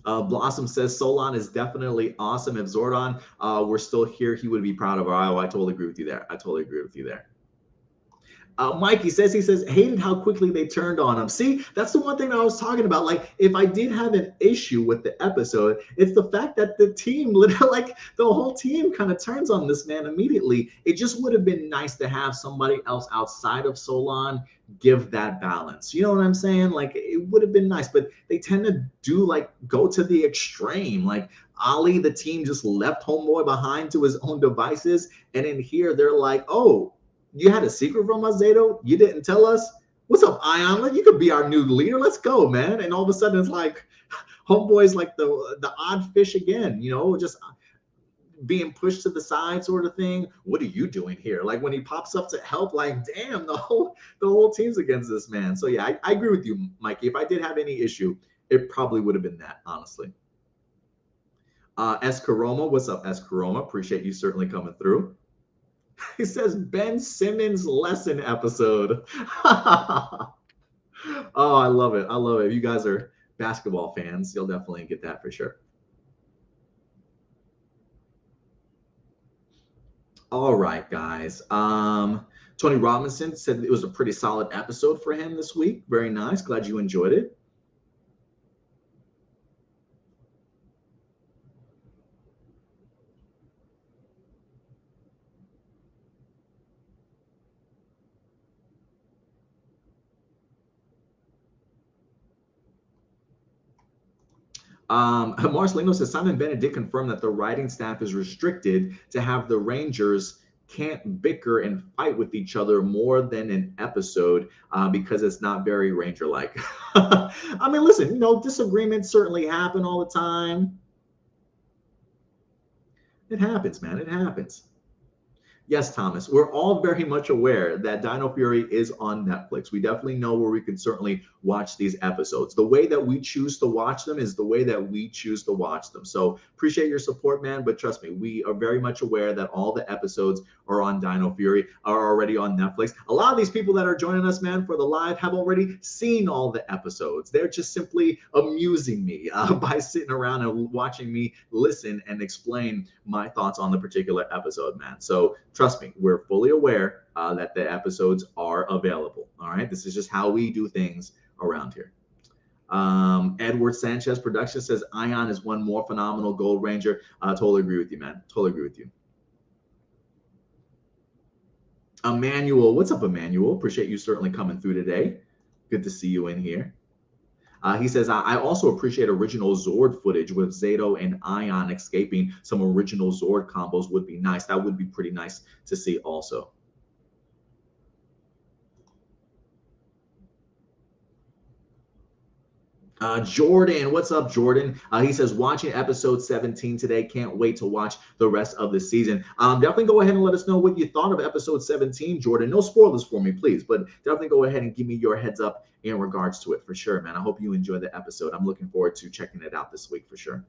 Blossom says Solon is definitely awesome. If Zordon were still here, he would be proud of our. Oh, I totally agree with you there. I totally agree with you there. Mikey says, he says, hated how quickly they turned on him. See, that's the one thing that I was talking about. Like, if I did have an issue with the episode, it's the fact that the team, literally, like the whole team kind of turns on this man immediately. It just would have been nice to have somebody else outside of Solon give that balance. You know what I'm saying? Like, it would have been nice, but they tend to do like go to the extreme. Like, Ali, the team just left Homeboy behind to his own devices. And in here, they're like, oh, you had a secret from us, Zayto? You didn't tell us? What's up, Aiyon? Like, you could be our new leader. Let's go, man. And all of a sudden, it's like Homeboy's like the odd fish again, you know, just being pushed to the side sort of thing. What are you doing here? Like when he pops up to help, like, damn, the whole team's against this man. So yeah, I agree with you, Mikey. If I did have any issue, it probably would have been that, honestly. Escaroma, what's up, Escaroma? Appreciate you certainly coming through. He says Ben Simmons lesson episode. Oh, I love it. I love it. If you guys are basketball fans, you'll definitely get that for sure. All right, guys. Tony Robinson said it was a pretty solid episode for him this week. Very nice. Glad you enjoyed it. Marcelino says Simon Bennett did confirm that the writing staff is restricted to have the Rangers can't bicker and fight with each other more than an episode because it's not very Ranger-like. I mean, listen, you know, disagreements certainly happen all the time. It happens, man. It happens. Yes, Thomas, we're all very much aware that Dino Fury is on Netflix. We definitely know where we can certainly watch these episodes. The way that we choose to watch them is the way that we choose to watch them. So appreciate your support, man. But trust me, we are very much aware that all the episodes are on Dino Fury, are already on Netflix. A lot of these people that are joining us, man, for the live have already seen all the episodes. They're just simply amusing me by sitting around and watching me listen and explain my thoughts on the particular episode, man. So trust me, we're fully aware that the episodes are available. All right, this is just how we do things around here. Edward Sanchez Production says Aiyon is one more phenomenal Gold Ranger. Totally agree with you, man. Totally agree with you. Emmanuel, what's up, Emmanuel? Appreciate you certainly coming through today. Good to see you in here. He says, I also appreciate original Zord footage with Zayto and Aiyon escaping. Some original Zord combos would be nice. That would be pretty nice to see also. Jordan, what's up, Jordan? He says, watching episode 17 today. Can't wait to watch the rest of the season. Definitely go ahead and let us know what you thought of episode 17, Jordan. No spoilers for me, please, but definitely go ahead and give me your heads up in regards to it for sure, man. I hope you enjoy the episode. I'm looking forward to checking it out this week for sure.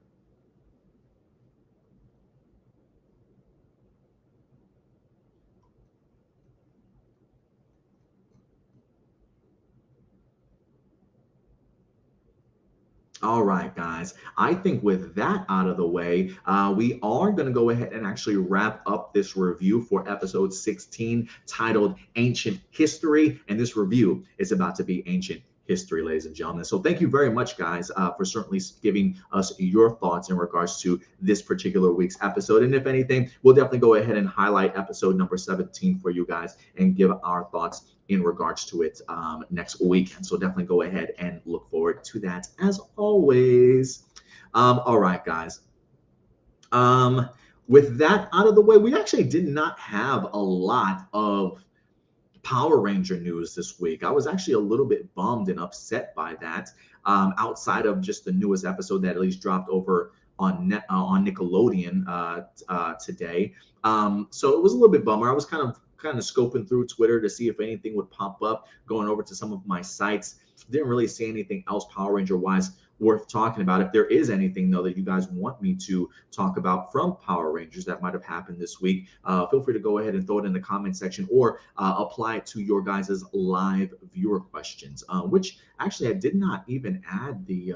All right, guys. I think with that out of the way, we are going to go ahead and actually wrap up this review for episode 16 titled Ancient History. And this review is about to be ancient history, ladies and gentlemen. So thank you very much, guys, for certainly giving us your thoughts in regards to this particular week's episode. And if anything, we'll definitely go ahead and highlight episode number 17 for you guys and give our thoughts in regards to it next weekend. So definitely go ahead and look forward to that as always. All right, guys. With that out of the way, we actually did not have a lot of Power Ranger news this week. I was actually a little bit bummed and upset by that. Outside of just the newest episode that at least dropped over on Nickelodeon today. So it was a little bit bummer. I was kind of scoping through Twitter to see if anything would pop up, going over to some of my sites. Didn't really see anything else Power Ranger wise worth talking about. If there is anything though that you guys want me to talk about from Power Rangers that might have happened this week, feel free to go ahead and throw it in the comment section, or apply it to your guys' live viewer questions, which actually I did not even add the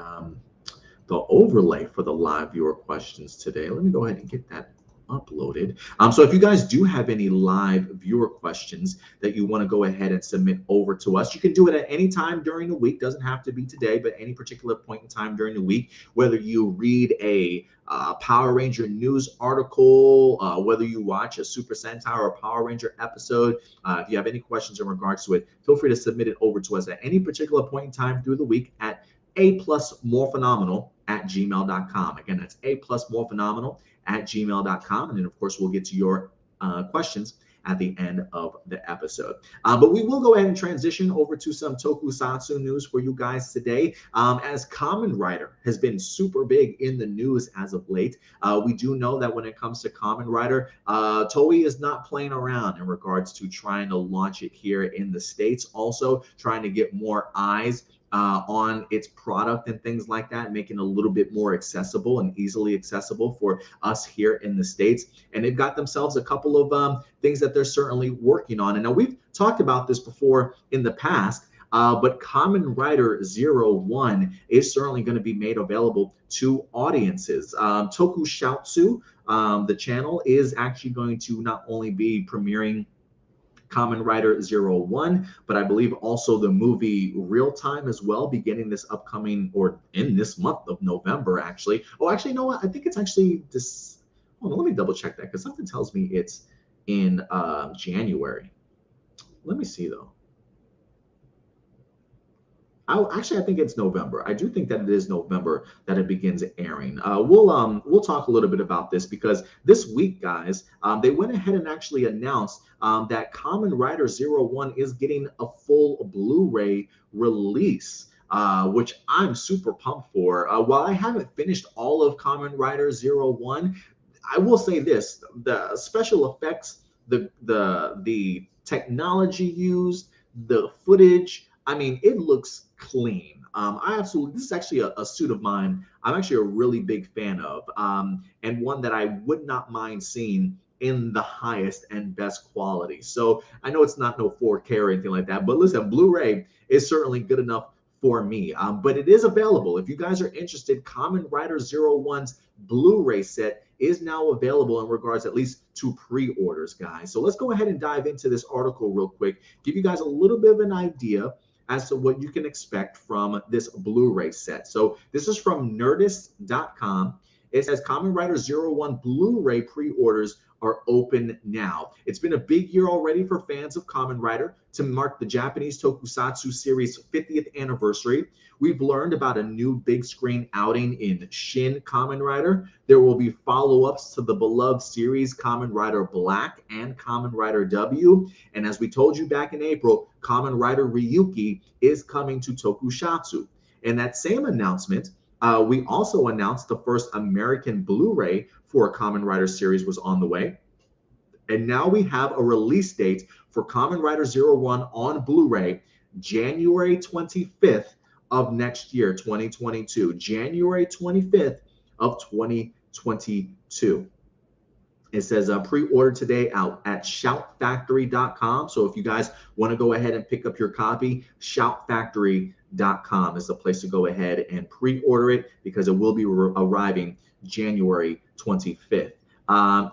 overlay for the live viewer questions today. Let me go ahead and get that uploaded. So if you guys do have any live viewer questions that you want to go ahead and submit over to us, you can do it at any time during the week. Doesn't have to be today, but any particular point in time during the week, whether you read a Power Ranger news article, whether you watch a Super Sentai or a Power Ranger episode, if you have any questions in regards to it, feel free to submit it over to us at any particular point in time through the week at aplusmorephenomenal@gmail.com. Again, that's aplusmorephenomenal@gmail.com. And then, of course, we'll get to your questions at the end of the episode. But we will go ahead and transition over to some tokusatsu news for you guys today. As Kamen Rider has been super big in the news as of late, we do know that when it comes to Kamen Rider, Toei is not playing around in regards to trying to launch it here in the States, also trying to get more eyes on its product and things like that, making it a little bit more accessible and easily accessible for us here in the States. And they've got themselves a couple of things that they're certainly working on. And now we've talked about this before in the past, but Kamen Rider 01 is certainly going to be made available to audiences. Tokusatsu, the channel, is actually going to not only be premiering Kamen Rider 01, but I believe also the movie Real Time as well, beginning this upcoming, or in this month of November, actually. Oh, actually, you know what? I think it's actually this. Hold on, let me double check that, because something tells me it's in January. Let me see, though. I think it's November. I do think that it is November that it begins airing. We'll talk a little bit about this, because this week, guys, they went ahead and actually announced that Kamen Rider 01 is getting a full Blu-ray release, which I'm super pumped for. While I haven't finished all of Kamen Rider 01, I will say this: the special effects, the technology used, the footage, I mean, it looks clean. This is actually a suit of mine I'm actually a really big fan of, and one that I would not mind seeing in the highest and best quality. So I know it's not no 4K or anything like that, but listen, Blu-ray is certainly good enough for me. But it is available. If you guys are interested, Kamen Rider 01's Blu-ray set is now available in regards at least to pre-orders, guys. So let's go ahead and dive into this article real quick, give you guys a little bit of an idea as to what you can expect from this Blu-ray set. So this is from Nerdist.com. It says Kamen Rider 01 Blu-ray pre-orders are open now. It's been a big year already for fans of Kamen Rider. To mark the Japanese tokusatsu series' 50th anniversary, we've learned about a new big screen outing in Shin Kamen Rider. There will be follow-ups to the beloved series Kamen Rider Black and Kamen Rider W. And as we told you back in April, Kamen Rider Ryuki is coming to tokusatsu. In that same announcement, we also announced the first American Blu-ray for a Kamen Rider series was on the way. And now we have a release date for Kamen Rider 01 on Blu-ray, January 25th of next year, 2022. January 25th of 2022. It says pre-order today out at shoutfactory.com. So if you guys want to go ahead and pick up your copy, shoutfactory.com is the place to go ahead and pre-order it, because it will be arriving January 25th.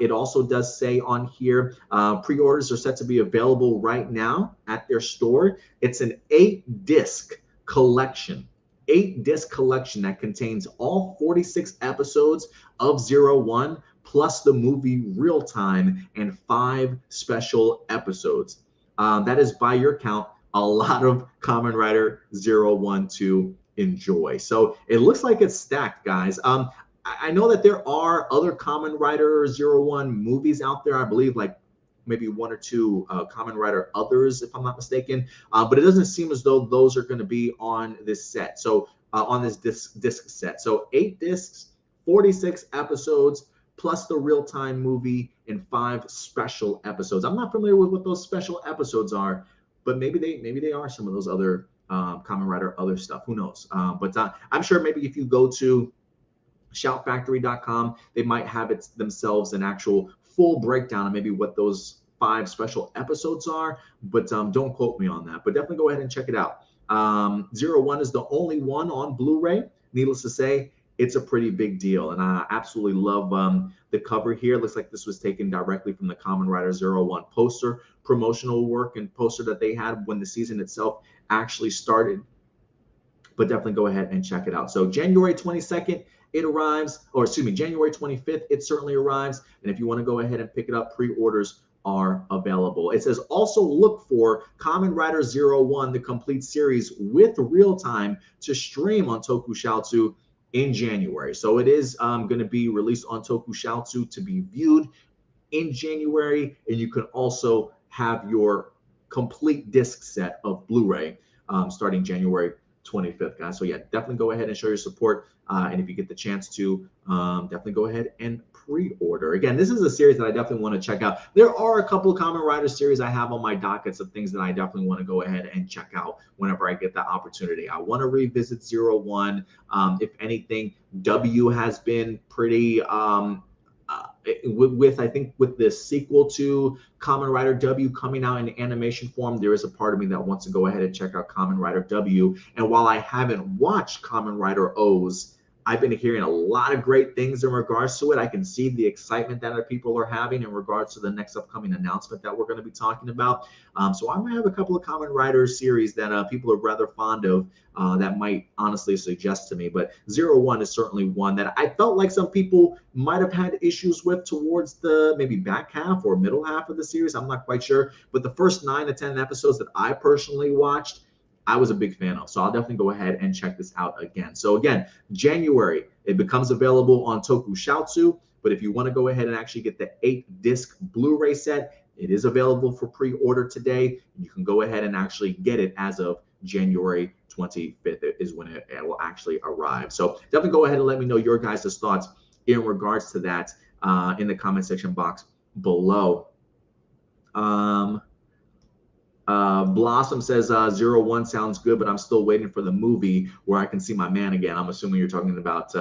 It also does say on here, pre-orders are set to be available right now at their store. It's an 8-disc collection. 8-disc collection that contains all 46 episodes of 01, plus the movie Real Time and 5 special episodes. That is, by your count, a lot of Kamen Rider 01 to enjoy. So it looks like it's stacked, guys. I know that there are other Kamen Rider 01 movies out there. I believe like maybe 1 or 2 Kamen Rider others, if I'm not mistaken. But it doesn't seem as though those are going to be on this set. So on this disc set. So 8 discs, 46 episodes, plus the real-time movie and 5 special episodes. I'm not familiar with what those special episodes are, but maybe they are some of those other Kamen Rider other stuff. Who knows? But I'm sure maybe if you go to shoutfactory.com, they might have it themselves an actual full breakdown of maybe what those 5 special episodes are, but don't quote me on that. But definitely go ahead and check it out. 01 is the only one on Blu-ray. Needless to say, it's a pretty big deal, and I absolutely love the cover here. It looks like this was taken directly from the Kamen Rider 01 poster, promotional work and poster that they had when the season itself actually started. But definitely go ahead and check it out. So January 22nd, it arrives, or excuse me, January 25th, it certainly arrives. And if you want to go ahead and pick it up, pre-orders are available. It says also look for Kamen Rider 01, the complete series with real time to stream on Tokushoutsu in January. So it is going to be released on Tokushoutsu to be viewed in January. And you can also have your complete disc set of Blu-ray starting January 25th, guys. So yeah, definitely go ahead and show your support. And if you get the chance to, definitely go ahead and pre-order. Again, this is a series that I definitely want to check out. There are a couple of Kamen Rider series I have on my dockets of things that I definitely want to go ahead and check out whenever I get the opportunity. I want to revisit 01. If anything, W has been pretty with I think with the sequel to Kamen Rider W coming out in animation form, there is a part of me that wants to go ahead and check out Kamen Rider W. And while I haven't watched Kamen Rider O's, I've been hearing a lot of great things in regards to it. I can see the excitement that people are having in regards to the next upcoming announcement that we're going to be talking about. So I might have a couple of Kamen Rider series that people are rather fond of that might honestly suggest to me. But 01 is certainly one that I felt like some people might have had issues with towards the maybe back half or middle half of the series. I'm not quite sure. But the first 9 to 10 episodes that I personally watched, I was a big fan of. So I'll definitely go ahead and check this out again. So again, January, it becomes available on Tokushoutsu. But if you want to go ahead and actually get the 8-disc Blu-ray set, it is available for pre-order today. You can go ahead and actually get it as of January 25th is when it will actually arrive. So definitely go ahead and let me know your guys' thoughts in regards to that in the comment section box below. Blossom says 01 sounds good, but I'm still waiting for the movie where I can see my man again. I'm assuming you're talking about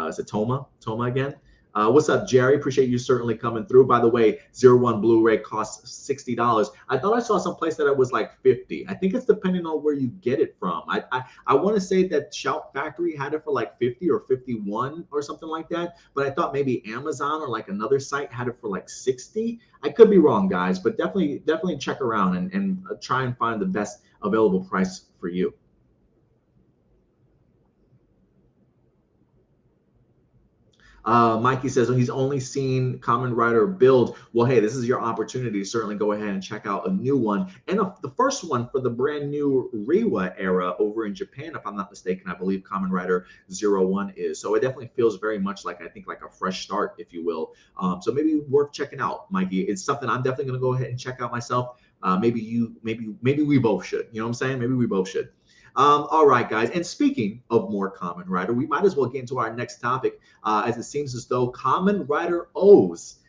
is it Toma again? What's up, Jerry? Appreciate you certainly coming through. By the way, 01 Blu-ray costs $60. I thought I saw some place that it was like $50. I think it's depending on where you get it from. I want to say that Shout Factory had it for like $50 or $51 or something like that. But I thought maybe Amazon or like another site had it for like $60. I could be wrong, guys, but definitely check around and try and find the best available price for you. Mikey says, he's only seen Kamen Rider Build. Well, hey, this is your opportunity to certainly go ahead and check out a new one. And the first one for the brand new Reiwa era over in Japan, if I'm not mistaken, I believe Kamen Rider 01 is. So it definitely feels very much like, I think, like a fresh start, if you will. So maybe worth checking out, Mikey. It's something I'm definitely going to go ahead and check out myself. Maybe we both should. You know what I'm saying? Maybe we both should. All right, guys. And speaking of more Kamen Rider, we might as well get into our next topic, as it seems as though Kamen Rider O's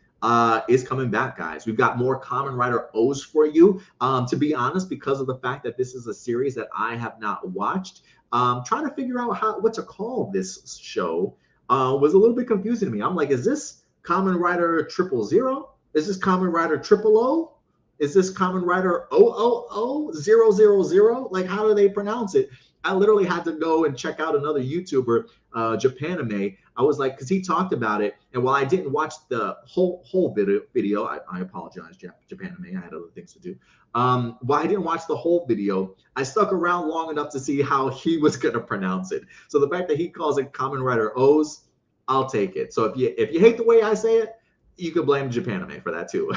is coming back, guys. We've got more Kamen Rider O's for you. To be honest, because of the fact that this is a series that I have not watched, trying to figure out what to call this show was a little bit confusing to me. I'm like, is this Kamen Rider 000? Is this Kamen Rider 000? Is this Kamen Rider OOO 000? Like, how do they pronounce it? I literally had to go and check out another YouTuber, Japanime. I was like, because he talked about it. And while I didn't watch the whole video, I apologize, Japanime. I had other things to do. While I didn't watch the whole video, I stuck around long enough to see how he was going to pronounce it. So the fact that he calls it Kamen Rider O's, I'll take it. So if you hate the way I say it, you could blame Japanime for that too.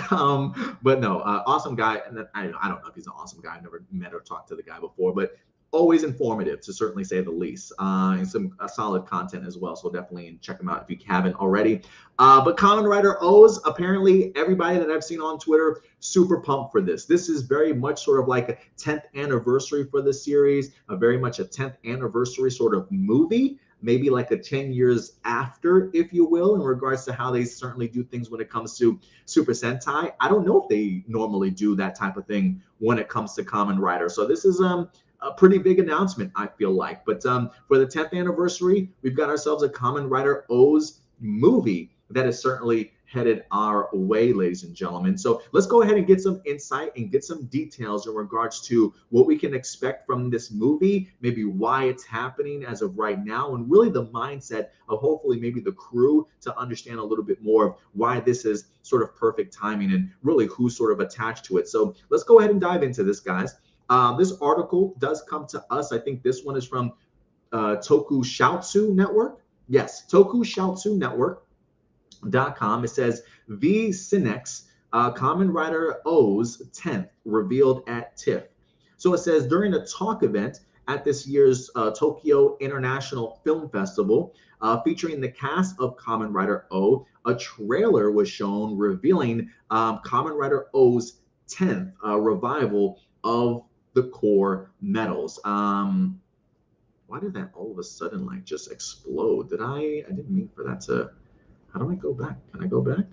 But no, awesome guy. And I don't know if he's an awesome guy. I've never met or talked to the guy before, but always informative, to certainly say the least. And some solid content as well. So definitely check him out if you haven't already. But Kamen Rider O's, apparently everybody that I've seen on Twitter, super pumped for this. This is very much sort of like a 10th anniversary for the series, very much a 10th anniversary sort of movie. Maybe like a 10 years after, if you will, in regards to how they certainly do things when it comes to Super Sentai. I don't know if they normally do that type of thing when it comes to Kamen Rider. So this is a pretty big announcement, I feel like. But for the 10th anniversary, we've got ourselves a Kamen Rider O's movie that is certainly headed our way, ladies and gentlemen. So let's go ahead and get some insight and get some details in regards to what we can expect from this movie, maybe why it's happening as of right now, and really the mindset of hopefully maybe the crew to understand a little bit more of why this is sort of perfect timing and really who's sort of attached to it. So let's go ahead and dive into this, guys. This article does come to us. I think this one is from Tokushoutsu Network. Yes, Tokushoutsu Network.com. It says V Cinex Kamen Rider O's 10th revealed at TIFF. So it says during a talk event at this year's Tokyo International Film Festival, featuring the cast of Kamen Rider O, a trailer was shown revealing Kamen Rider O's 10th revival of the core metals. Why did that all of a sudden like just explode? I didn't mean for that to. How do I go back? Can I go back?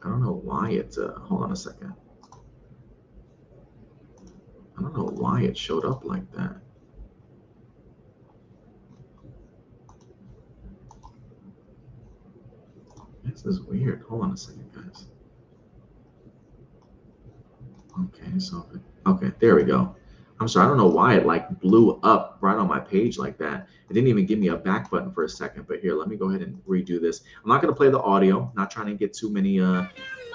I don't know why it, hold on a second. I don't know why it showed up like that. This is weird. Hold on a second, guys. Okay, so, okay, there we go. I'm sorry, I don't know why it like blew up right on my page like that. It didn't even give me a back button for a second, but here, let me go ahead and redo this. I'm not gonna play the audio, not trying to get too many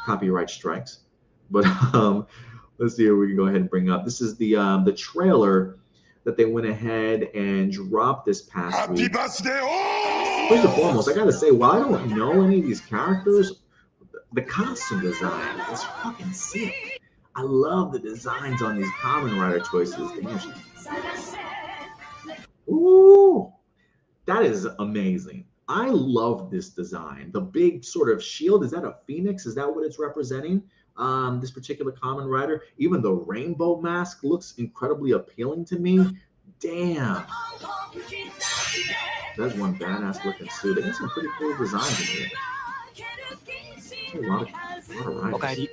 copyright strikes, but let's see if we can go ahead and bring up. This is the trailer that they went ahead and dropped this past week. First and foremost, I gotta say, while I don't know any of these characters, the costume design is fucking sick. I love the designs on these Kamen Rider choices. Ooh, that is amazing. I love this design. The big sort of shield, is that a phoenix? Is that what it's representing? This particular Kamen Rider. Even the rainbow mask looks incredibly appealing to me. Damn. That's one badass looking suit. They got some pretty cool designs in here. There's a lot of riders.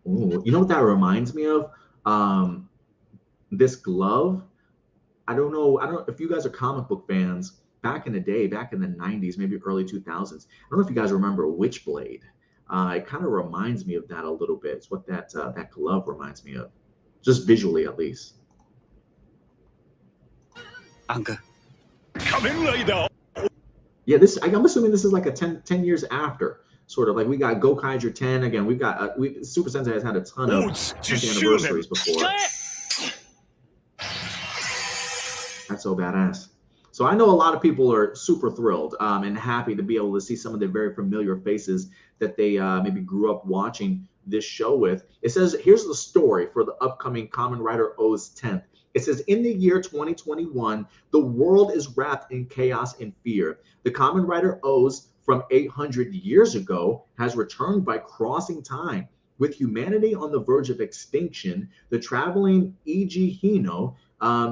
Ooh, you know what that reminds me of? This glove. I don't know if you guys are comic book fans. Back in the day, back in the 90s, maybe early 2000s. I don't know if you guys remember Witchblade. It kind of reminds me of that a little bit. It's what that glove reminds me of, just visually at least. Yeah, I'm assuming this is like a 10 years after. Sort of like we got Gokaiger 10 again. We've got Super Sentai has had a ton of 10th anniversaries before. That's so badass. So I know a lot of people are super thrilled and happy to be able to see some of the very familiar faces that they maybe grew up watching this show with. It says, here's the story for the upcoming Kamen Rider O's 10th. It says, in the year 2021, the world is wrapped in chaos and fear. The Kamen Rider O's from 800 years ago has returned by crossing time. With humanity on the verge of extinction, the traveling E.G. Hino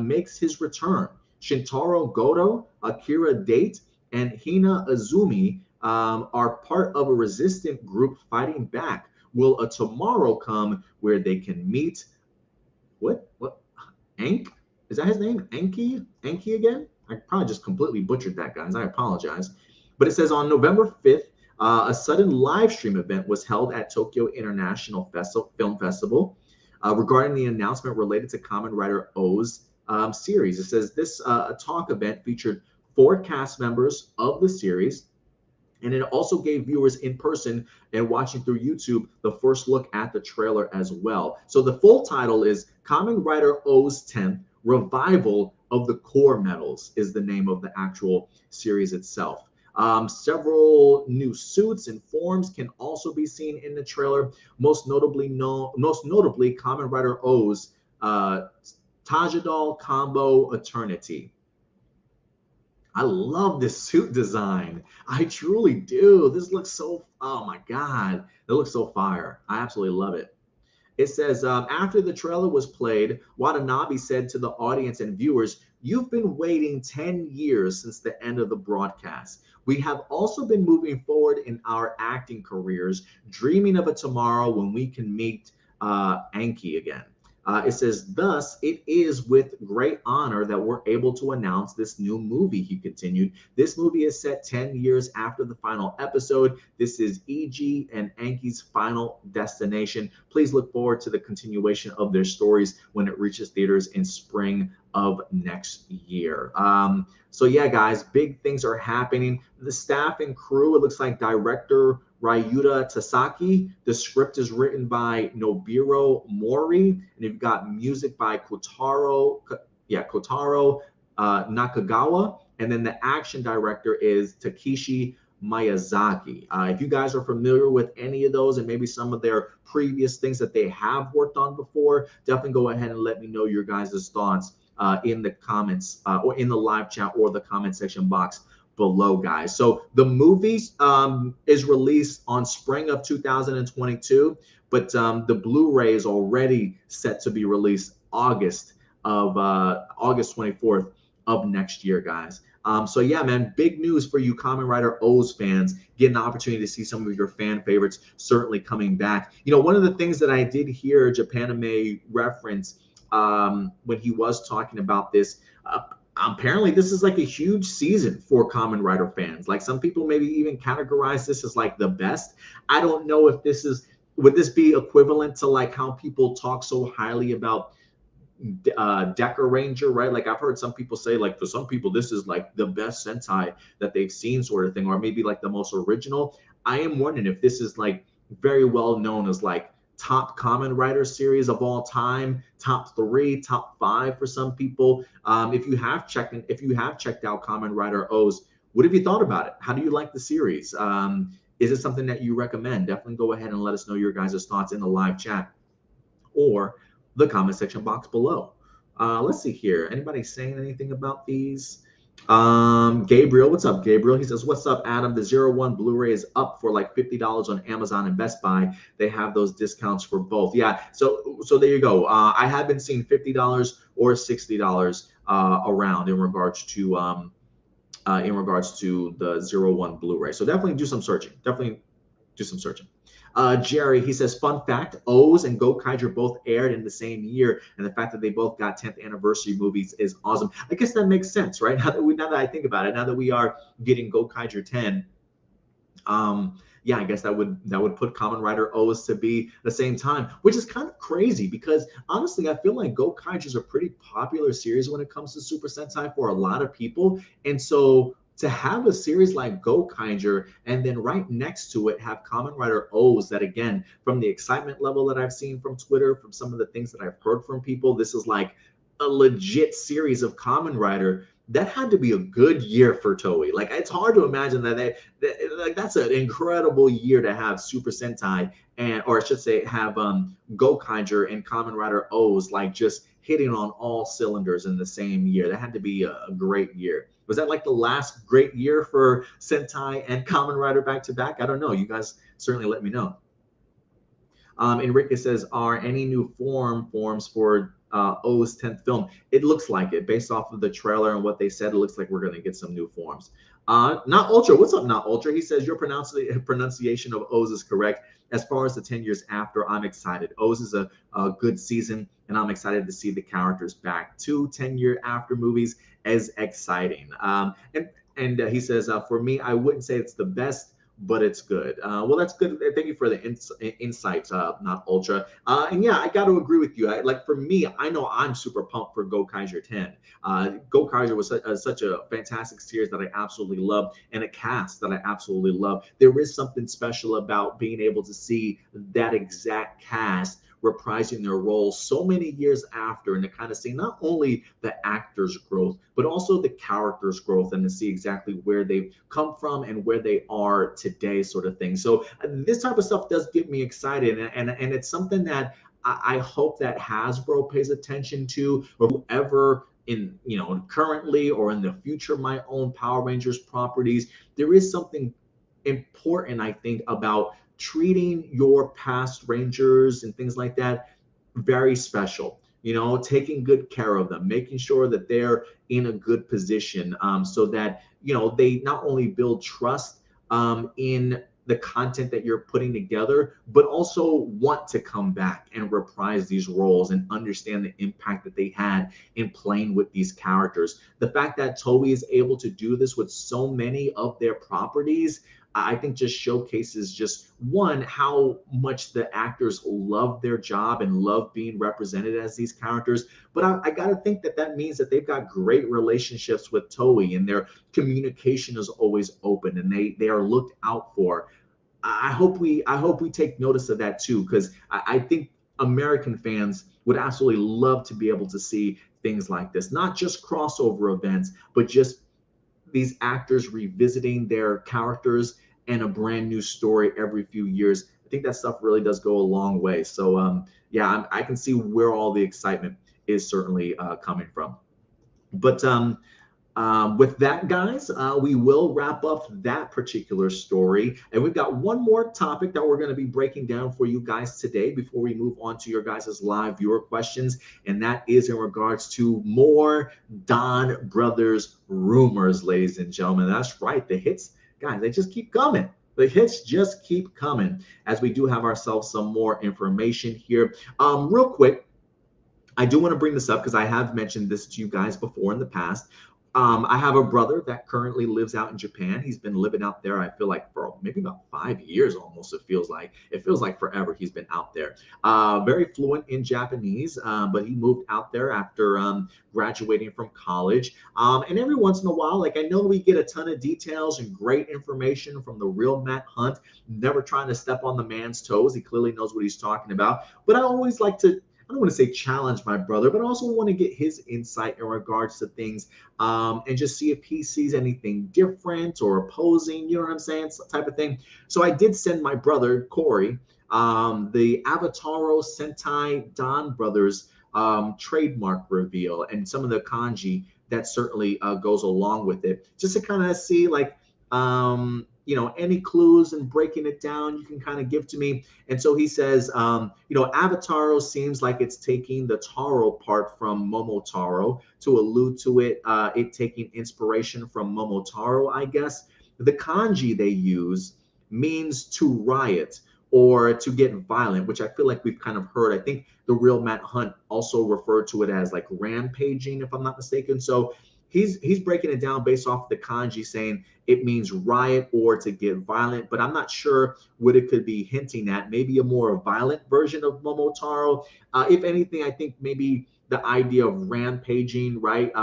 makes his return. Shintaro Goto, Akira Date, and Hina Azumi are part of a resistant group fighting back. Will a tomorrow come where they can meet? What? Ank? Is that his name? Anki? Anki again? I probably just completely butchered that, guys. I apologize. But it says on November 5th, a sudden live stream event was held at Tokyo International Film Festival regarding the announcement related to Kamen Rider O's series. It says this talk event featured 4 cast members of the series, and it also gave viewers in person and watching through YouTube the first look at the trailer as well. So the full title is Kamen Rider O's 10th Revival of the Core Metals is the name of the actual series itself. Several new suits and forms can also be seen in the trailer. Most notably, Kamen Rider O's Tajidal Combo Eternity. I love this suit design. I truly do. This looks so, oh my God. It looks so fire. I absolutely love it. It says, after the trailer was played, Watanabe said to the audience and viewers, "You've been waiting 10 years since the end of the broadcast. We have also been moving forward in our acting careers, dreaming of a tomorrow when we can meet Anki again. It says, thus, it is with great honor that we're able to announce this new movie, he continued. This movie is set 10 years after the final episode. This is EG and Anki's final destination. Please look forward to the continuation of their stories when it reaches theaters in spring of next year. So yeah, guys, big things are happening. The staff and crew, it looks like director Ryuta Tasaki. The script is written by Nobuhiro Mori, and you've got music by Kotaro Nakagawa, and then the action director is Takeshi Miyazaki. If you guys are familiar with any of those and maybe some of their previous things that they have worked on before, definitely go ahead and let me know your guys' thoughts in the comments or in the live chat or the comment section box below, guys. So the movie is released on spring of 2022, but the Blu-ray is already set to be released August 24th of next year, guys. So yeah, man, big news for you Kamen Rider O's fans. Get an opportunity to see some of your fan favorites certainly coming back. You know, one of the things that I did hear Japanime reference when he was talking about this, apparently this is like a huge season for Kamen Rider fans. Like some people maybe even categorize this as like the best. I don't know if this is, would this be equivalent to like how people talk so highly about Deca Ranger, right? Like I've heard some people say like for some people this is like the best Sentai that they've seen sort of thing, or maybe like the most original. I am wondering if this is like very well known as like top Kamen Rider series of all time, top 3, top 5 for some people. If you have checked out Kamen Rider O's, what have you thought about it? How do you like the series? Is it something that you recommend? Definitely go ahead and let us know your guys' thoughts in the live chat or the comment section box below. Let's see here. Anybody saying anything about these? Gabriel, what's up, Gabriel? He says, what's up, Adam? The 01 Blu-ray is up for like $50 on Amazon and Best Buy. They have those discounts for both. Yeah, so there you go. I have been seeing $50 or $60 around in regards to the 01 Blu-ray. So definitely do some searching. Jerry, he says, fun fact, O's and Gokaiger both aired in the same year, and the fact that they both got 10th anniversary movies is awesome. I guess that makes sense, right? Now that I think about it, now that we are getting Gokaiger 10, yeah, I guess that would put Kamen Rider O's to be the same time, which is kind of crazy because honestly, I feel like Gokaiger is a pretty popular series when it comes to Super Sentai for a lot of people, and so to have a series like Gokaiger and then right next to it have Kamen Rider O's, that again, from the excitement level that I've seen from Twitter, from some of the things that I've heard from people, this is like a legit series of Kamen Rider. That had to be a good year for Toei. Like it's hard to imagine like that's an incredible year to have Super Sentai or I should say have Gokaiger and Kamen Rider O's like just hitting on all cylinders in the same year. That had to be a great year. Was that like the last great year for Sentai and Kamen Rider back to back? I don't know. You guys certainly let me know. Enrique says, are any new forms for O's 10th film? It looks like it. Based off of the trailer and what they said, it looks like we're going to get some new forms. Not Ultra. What's up, Not Ultra? He says, your pronunciation of O's is correct. As far as the 10 years after, I'm excited. O's is a good season, and I'm excited to see the characters back. 2 10-year after movies is exciting. And he says, for me, I wouldn't say it's the best, but it's good. Well, that's good. Thank you for the insights, Not Ultra. And yeah, I got to agree with you. Like for me, I know I'm super pumped for Gokaiger 10. Gokaiger was such a fantastic series that I absolutely love, and a cast that I absolutely love. There is something special about being able to see that exact cast reprising their roles so many years after, and to kind of see not only the actors' growth, but also the characters' growth, and to see exactly where they've come from and where they are today, sort of thing. So this type of stuff does get me excited, and it's something that I hope that Hasbro pays attention to, or whoever in currently or in the future might own Power Rangers properties. There is something important, I think, about treating your past Rangers and things like that very special. Taking good care of them, making sure that they're in a good position, so that they not only build trust in the content that you're putting together, but also want to come back and reprise these roles and understand the impact that they had in playing with these characters. The fact that Toei is able to do this with so many of their properties, I think just showcases just one, how much the actors love their job and love being represented as these characters. But I got to think that that means that they've got great relationships with Toei, and their communication is always open, and they are looked out for. I hope we take notice of that too, because I think American fans would absolutely love to be able to see things like this, not just crossover events, but just these actors revisiting their characters and a brand new story every few years. I think that stuff really does go a long way. So yeah, I can see where all the excitement is certainly coming from. But with that, guys, we will wrap up that particular story. And we've got one more topic that we're going to be breaking down for you guys today before we move on to your guys' live viewer questions. And that is in regards to more Donbrothers rumors, ladies and gentlemen. That's right. The hits, guys, they just keep coming. The hits just keep coming as we do have ourselves some more information here. Real quick, I do want to bring this up because I have mentioned this to you guys before in the past. I have a brother that currently lives out in Japan. He's been living out there, I feel like, for maybe about 5 years almost. It feels like forever he's been out there. Very fluent in Japanese, but he moved out there after graduating from college. And every once in a while, like I know we get a ton of details and great information from the real Matt Hunt, never trying to step on the man's toes. He clearly knows what he's talking about. But I always like to, I don't want to say challenge my brother, but I also want to get his insight in regards to things and just see if he sees anything different or opposing, you know what I'm saying, type of thing. So I did send my brother, Corey, the Avataro Sentai Donbrothers trademark reveal and some of the kanji that certainly goes along with it, just to kind of see like, any clues and breaking it down you can kind of give to me. And so he says, Avataro seems like it's taking the Taro part from Momotaro to allude to it taking inspiration from Momotaro, I guess. The kanji they use means to riot or to get violent, which I feel like we've kind of heard. I think the real Matt Hunt also referred to it as like rampaging, if I'm not mistaken. So he's breaking it down based off the kanji, saying it means riot or to get violent, but I'm not sure what it could be hinting at. Maybe a more violent version of Momotaro. If anything, I think maybe the idea of rampaging, right,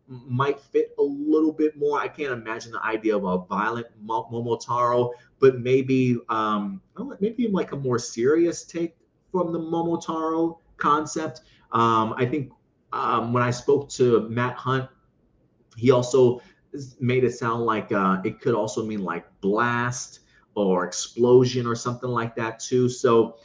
might fit a little bit more. I can't imagine the idea of a violent Momotaro, but maybe maybe like a more serious take from the Momotaro concept. I think when I spoke to Matt Hunt, he also made it sound like it could also mean like blast or explosion or something like that too. So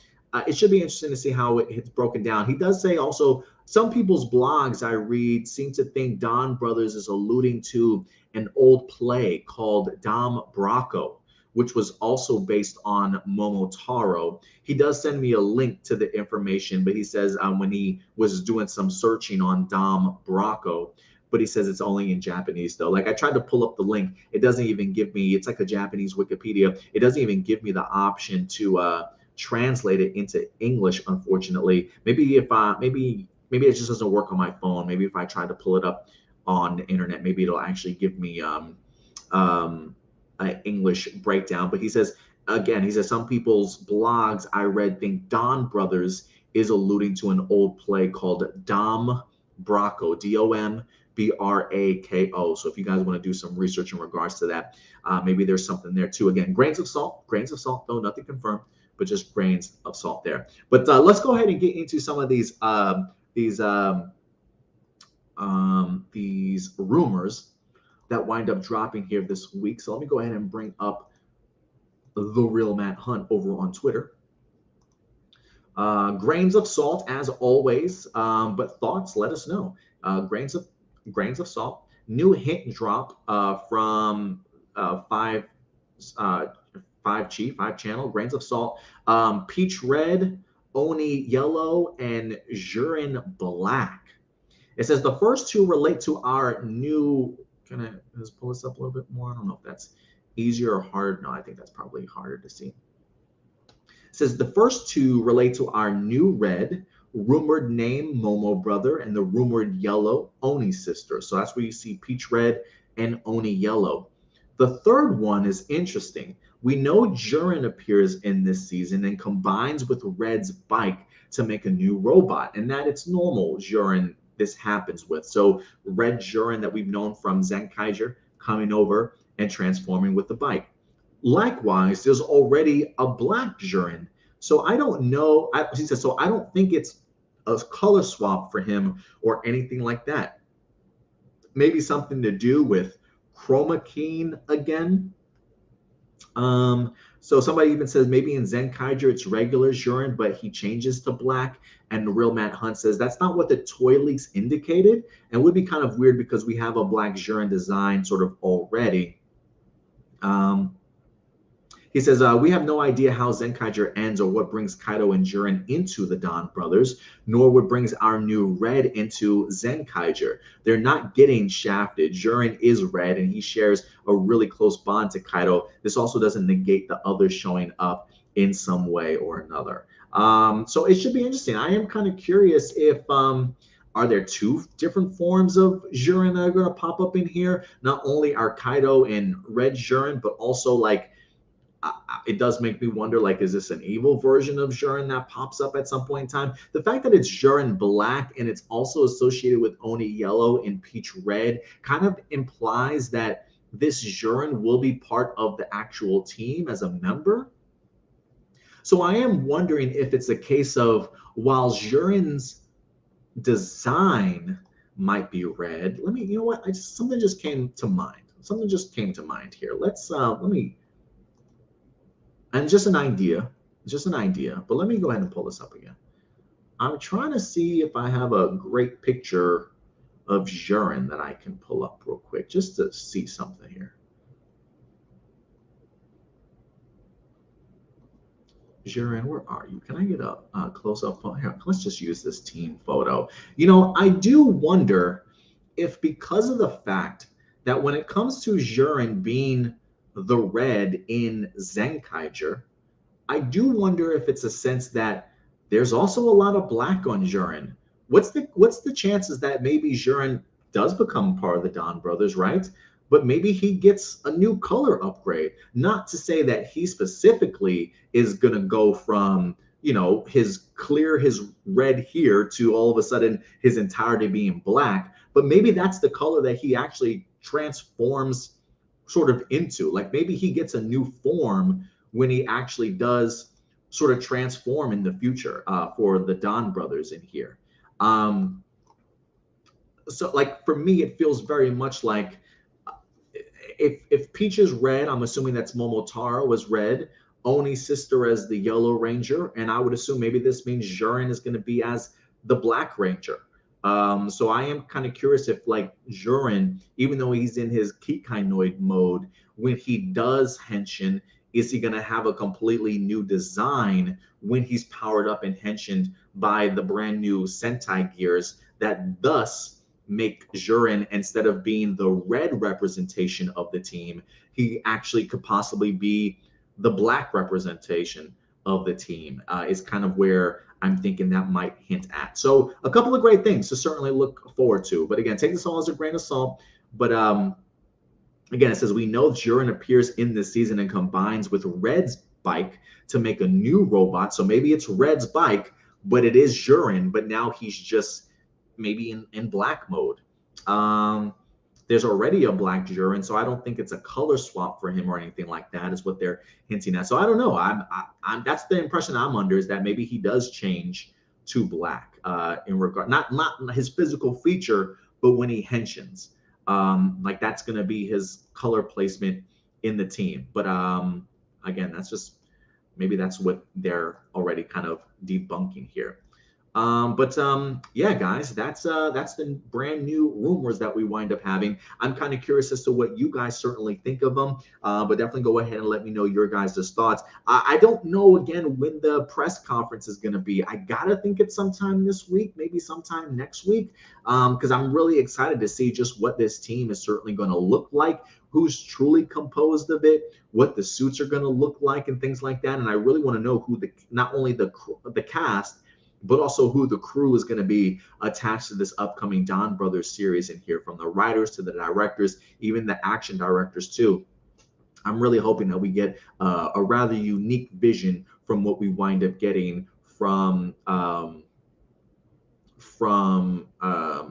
it should be interesting to see how it's broken down. He does say also some people's blogs I read seem to think Donbrothers is alluding to an old play called Dom Brocco, which was also based on Momotaro. He does send me a link to the information, but he says when he was doing some searching on Dom Brocco, but he says it's only in Japanese though. Like I tried to pull up the link. It doesn't even give me, it's like a Japanese Wikipedia. It doesn't even give me the option to translate it into English, unfortunately. Maybe if maybe it just doesn't work on my phone. Maybe if I try to pull it up on the internet, maybe it'll actually give me an English breakdown. But he says, again, he says some people's blogs I read think Donbrothers is alluding to an old play called Dom Brocco, Brako. So if you guys want to do some research in regards to that, maybe there's something there too. Again, grains of salt though, nothing confirmed, but just grains of salt there. But let's go ahead and get into some of these rumors that wind up dropping here this week. So let me go ahead and bring up the real Matt Hunt over on Twitter. Grains of salt as always, but thoughts, let us know. Grains of salt. New hint drop from 5 channel. Grains of salt. Peach red, Oni yellow, and Jurin black. It says the first two relate to our new. Can I just pull this up a little bit more? I don't know if that's Easier or harder? No, I think that's probably harder to see. It says the first two relate to our new red, rumored name Momo brother and the rumored yellow Oni sister. So that's where you see Peach Red and Oni Yellow. The third one is interesting. We know Jurin appears in this season and combines with Red's bike to make a new robot, and that it's normal Jurin this happens with. So Red Jurin that we've known from Zenkaiger coming over and transforming with the bike. Likewise, there's already a black Jurin. So I don't know. He says, so I don't think it's a color swap for him or anything like that. Maybe something to do with chroma keying again. So somebody even says maybe in Zenkaiger it's regular Jurin, but he changes to black. And the real Matt Hunt says that's not what the toy leaks indicated, and would be kind of weird because we have a black Jurin design sort of already. He says, we have no idea how Zenkaiger ends or what brings Kaido and Jurin into the Donbrothers, nor what brings our new Red into Zenkaiger. They're not getting shafted. Jurin is Red, and he shares a really close bond to Kaido. This also doesn't negate the others showing up in some way or another. So it should be interesting. I am kind of curious if are there two different forms of Jurin that are going to pop up in here? Not only are Kaido and Red Jurin, but also like it does make me wonder, like, is this an evil version of Jurin that pops up at some point in time? The fact that it's Jurin Black and it's also associated with Oni Yellow and Peach Red kind of implies that this Jurin will be part of the actual team as a member. So I am wondering if it's a case of while Jurin's design might be red, let me, you know what? Something just came to mind. Something just came to mind here. Let me. And just an idea, but let me go ahead and pull this up again. I'm trying to see if I have a great picture of Jurin that I can pull up real quick, just to see something here. Jurin, where are you? Can I get a close-up photo? Here, let's just use this team photo. You know, I do wonder if because of the fact that when it comes to Jurin being the red in Zenkaiger, I do wonder if it's a sense that there's also a lot of black on Jurin. What's the chances that maybe Jurin does become part of the Donbrothers, right? But maybe he gets a new color upgrade. Not to say that he specifically is gonna go from, you know, his red here to all of a sudden his entirety being black, but maybe that's the color that he actually transforms sort of into. Like maybe he gets a new form when he actually does sort of transform in the future for the Donbrothers in here. So like for me, it feels very much like if Peach is red, I'm assuming that's Momotaro is red, Oni's sister as the Yellow Ranger, and I would assume maybe this means Jurin is going to be as the Black Ranger. So I am kind of curious if like Jurin, even though he's in his Kikainoid mode, when he does henshin, is he going to have a completely new design when he's powered up and henshined by the brand new Sentai gears that thus make Jurin, instead of being the red representation of the team, he actually could possibly be the black representation of the team, is kind of where I'm thinking that might hint at. So a couple of great things to certainly look forward to. But again, take this all as a grain of salt. But again, it says we know Jurin appears in this season and combines with Red's bike to make a new robot. So maybe it's Red's bike, but it is Jurin, but now he's just maybe in black mode. There's already a black Jurin, so I don't think it's a color swap for him or anything like that, is what they're hinting at. So I don't know. I'm that's the impression I'm under, is that maybe he does change to black in regard, not his physical feature, but when he henshins. Like that's going to be his color placement in the team. But again, that's just, maybe that's what they're already kind of debunking here. Yeah, guys, that's the brand new rumors that we wind up having. I'm kind of curious as to what you guys certainly think of them, but definitely go ahead and let me know your guys' thoughts. I don't know, again, when the press conference is going to be. I gotta think it's sometime this week, maybe sometime next week, because I'm really excited to see just what this team is certainly going to look like who's truly composed of it, what the suits are going to look like, and things like that. And I really want to know who not only the cast, but also who the crew is going to be attached to this upcoming Donbrothers series in here, from the writers to the directors, even the action directors too. I'm really hoping that we get a rather unique vision from what we wind up getting from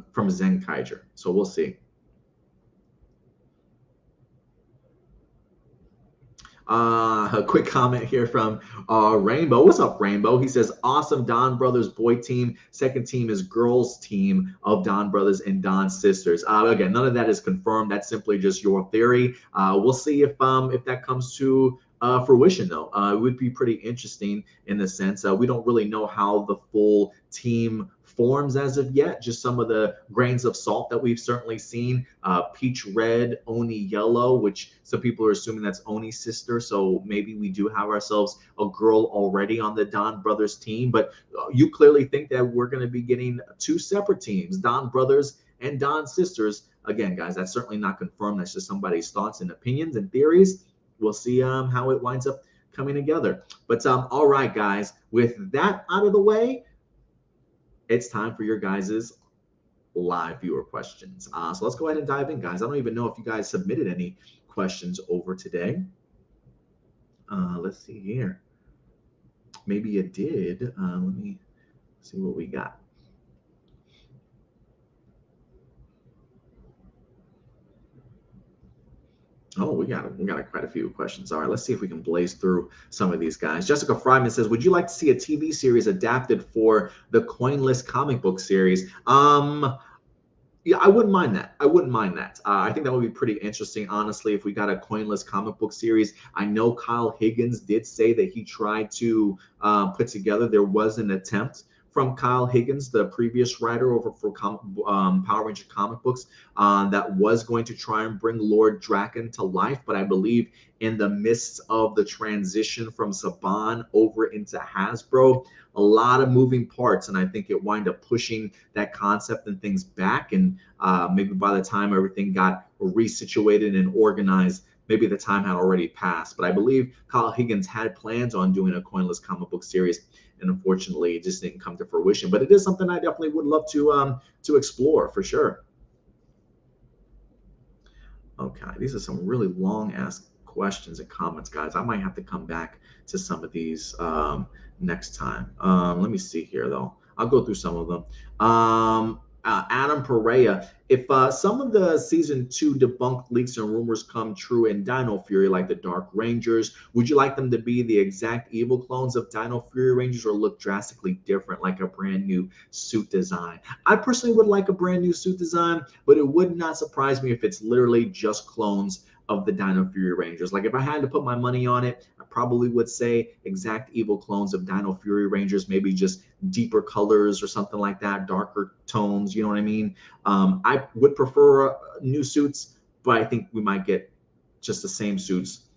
Zenkaiger. So we'll see. A quick comment here from Rainbow. What's up, Rainbow? He says, awesome Donbrothers boy team. Second team is girls team of Donbrothers and Don sisters. Again, none of that is confirmed. That's simply just your theory. We'll see if that comes to fruition, though. It would be pretty interesting in the sense we don't really know how the full team forms as of yet. Just some of the grains of salt that we've certainly seen. Peach red, Oni yellow, which some people are assuming that's Oni's sister. So maybe we do have ourselves a girl already on the Donbrothers team. But you clearly think that we're going to be getting two separate teams, Donbrothers and Don sisters. Again, guys, that's certainly not confirmed. That's just somebody's thoughts and opinions and theories. We'll see how it winds up coming together. But all right, guys, with that out of the way, it's time for your guys' live viewer questions. So let's go ahead and dive in, guys. I don't even know if you guys submitted any questions over today. Let's see here. Maybe you did. Let me see what we got. Oh, we got quite a few questions. All right, let's see if we can blaze through some of these guys. Jessica Fryman says, would you like to see a TV series adapted for the Coinless comic book series? Yeah, I wouldn't mind that. I think that would be pretty interesting, honestly, if we got a Coinless comic book series. I know Kyle Higgins did say that he tried to put together, there was an attempt from Kyle Higgins, the previous writer over for Power Ranger comic books, that was going to try and bring Lord Draken to life. But I believe in the midst of the transition from Saban over into Hasbro, a lot of moving parts, and I think it wound up pushing that concept and things back. And maybe by the time everything got resituated and organized, maybe the time had already passed. But I believe Kyle Higgins had plans on doing a Coinless comic book series, and unfortunately it just didn't come to fruition. But it is something I definitely would love to explore for sure. Okay, these are some really long ass questions and comments, guys. I might have to come back to some of these next time. Let me see here, though. I'll go through some of them. Adam Perea, if some of the season 2 debunked leaks and rumors come true in Dino Fury, like the Dark Rangers, would you like them to be the exact evil clones of Dino Fury Rangers or look drastically different, like a brand new suit design? I personally would like a brand new suit design, but it would not surprise me if it's literally just clones of the Dino Fury Rangers. Like if I had to put my money on it, I probably would say exact evil clones of Dino Fury Rangers, maybe just deeper colors or something like that, darker tones, you know what I mean? I would prefer new suits, but I think we might get just the same suits,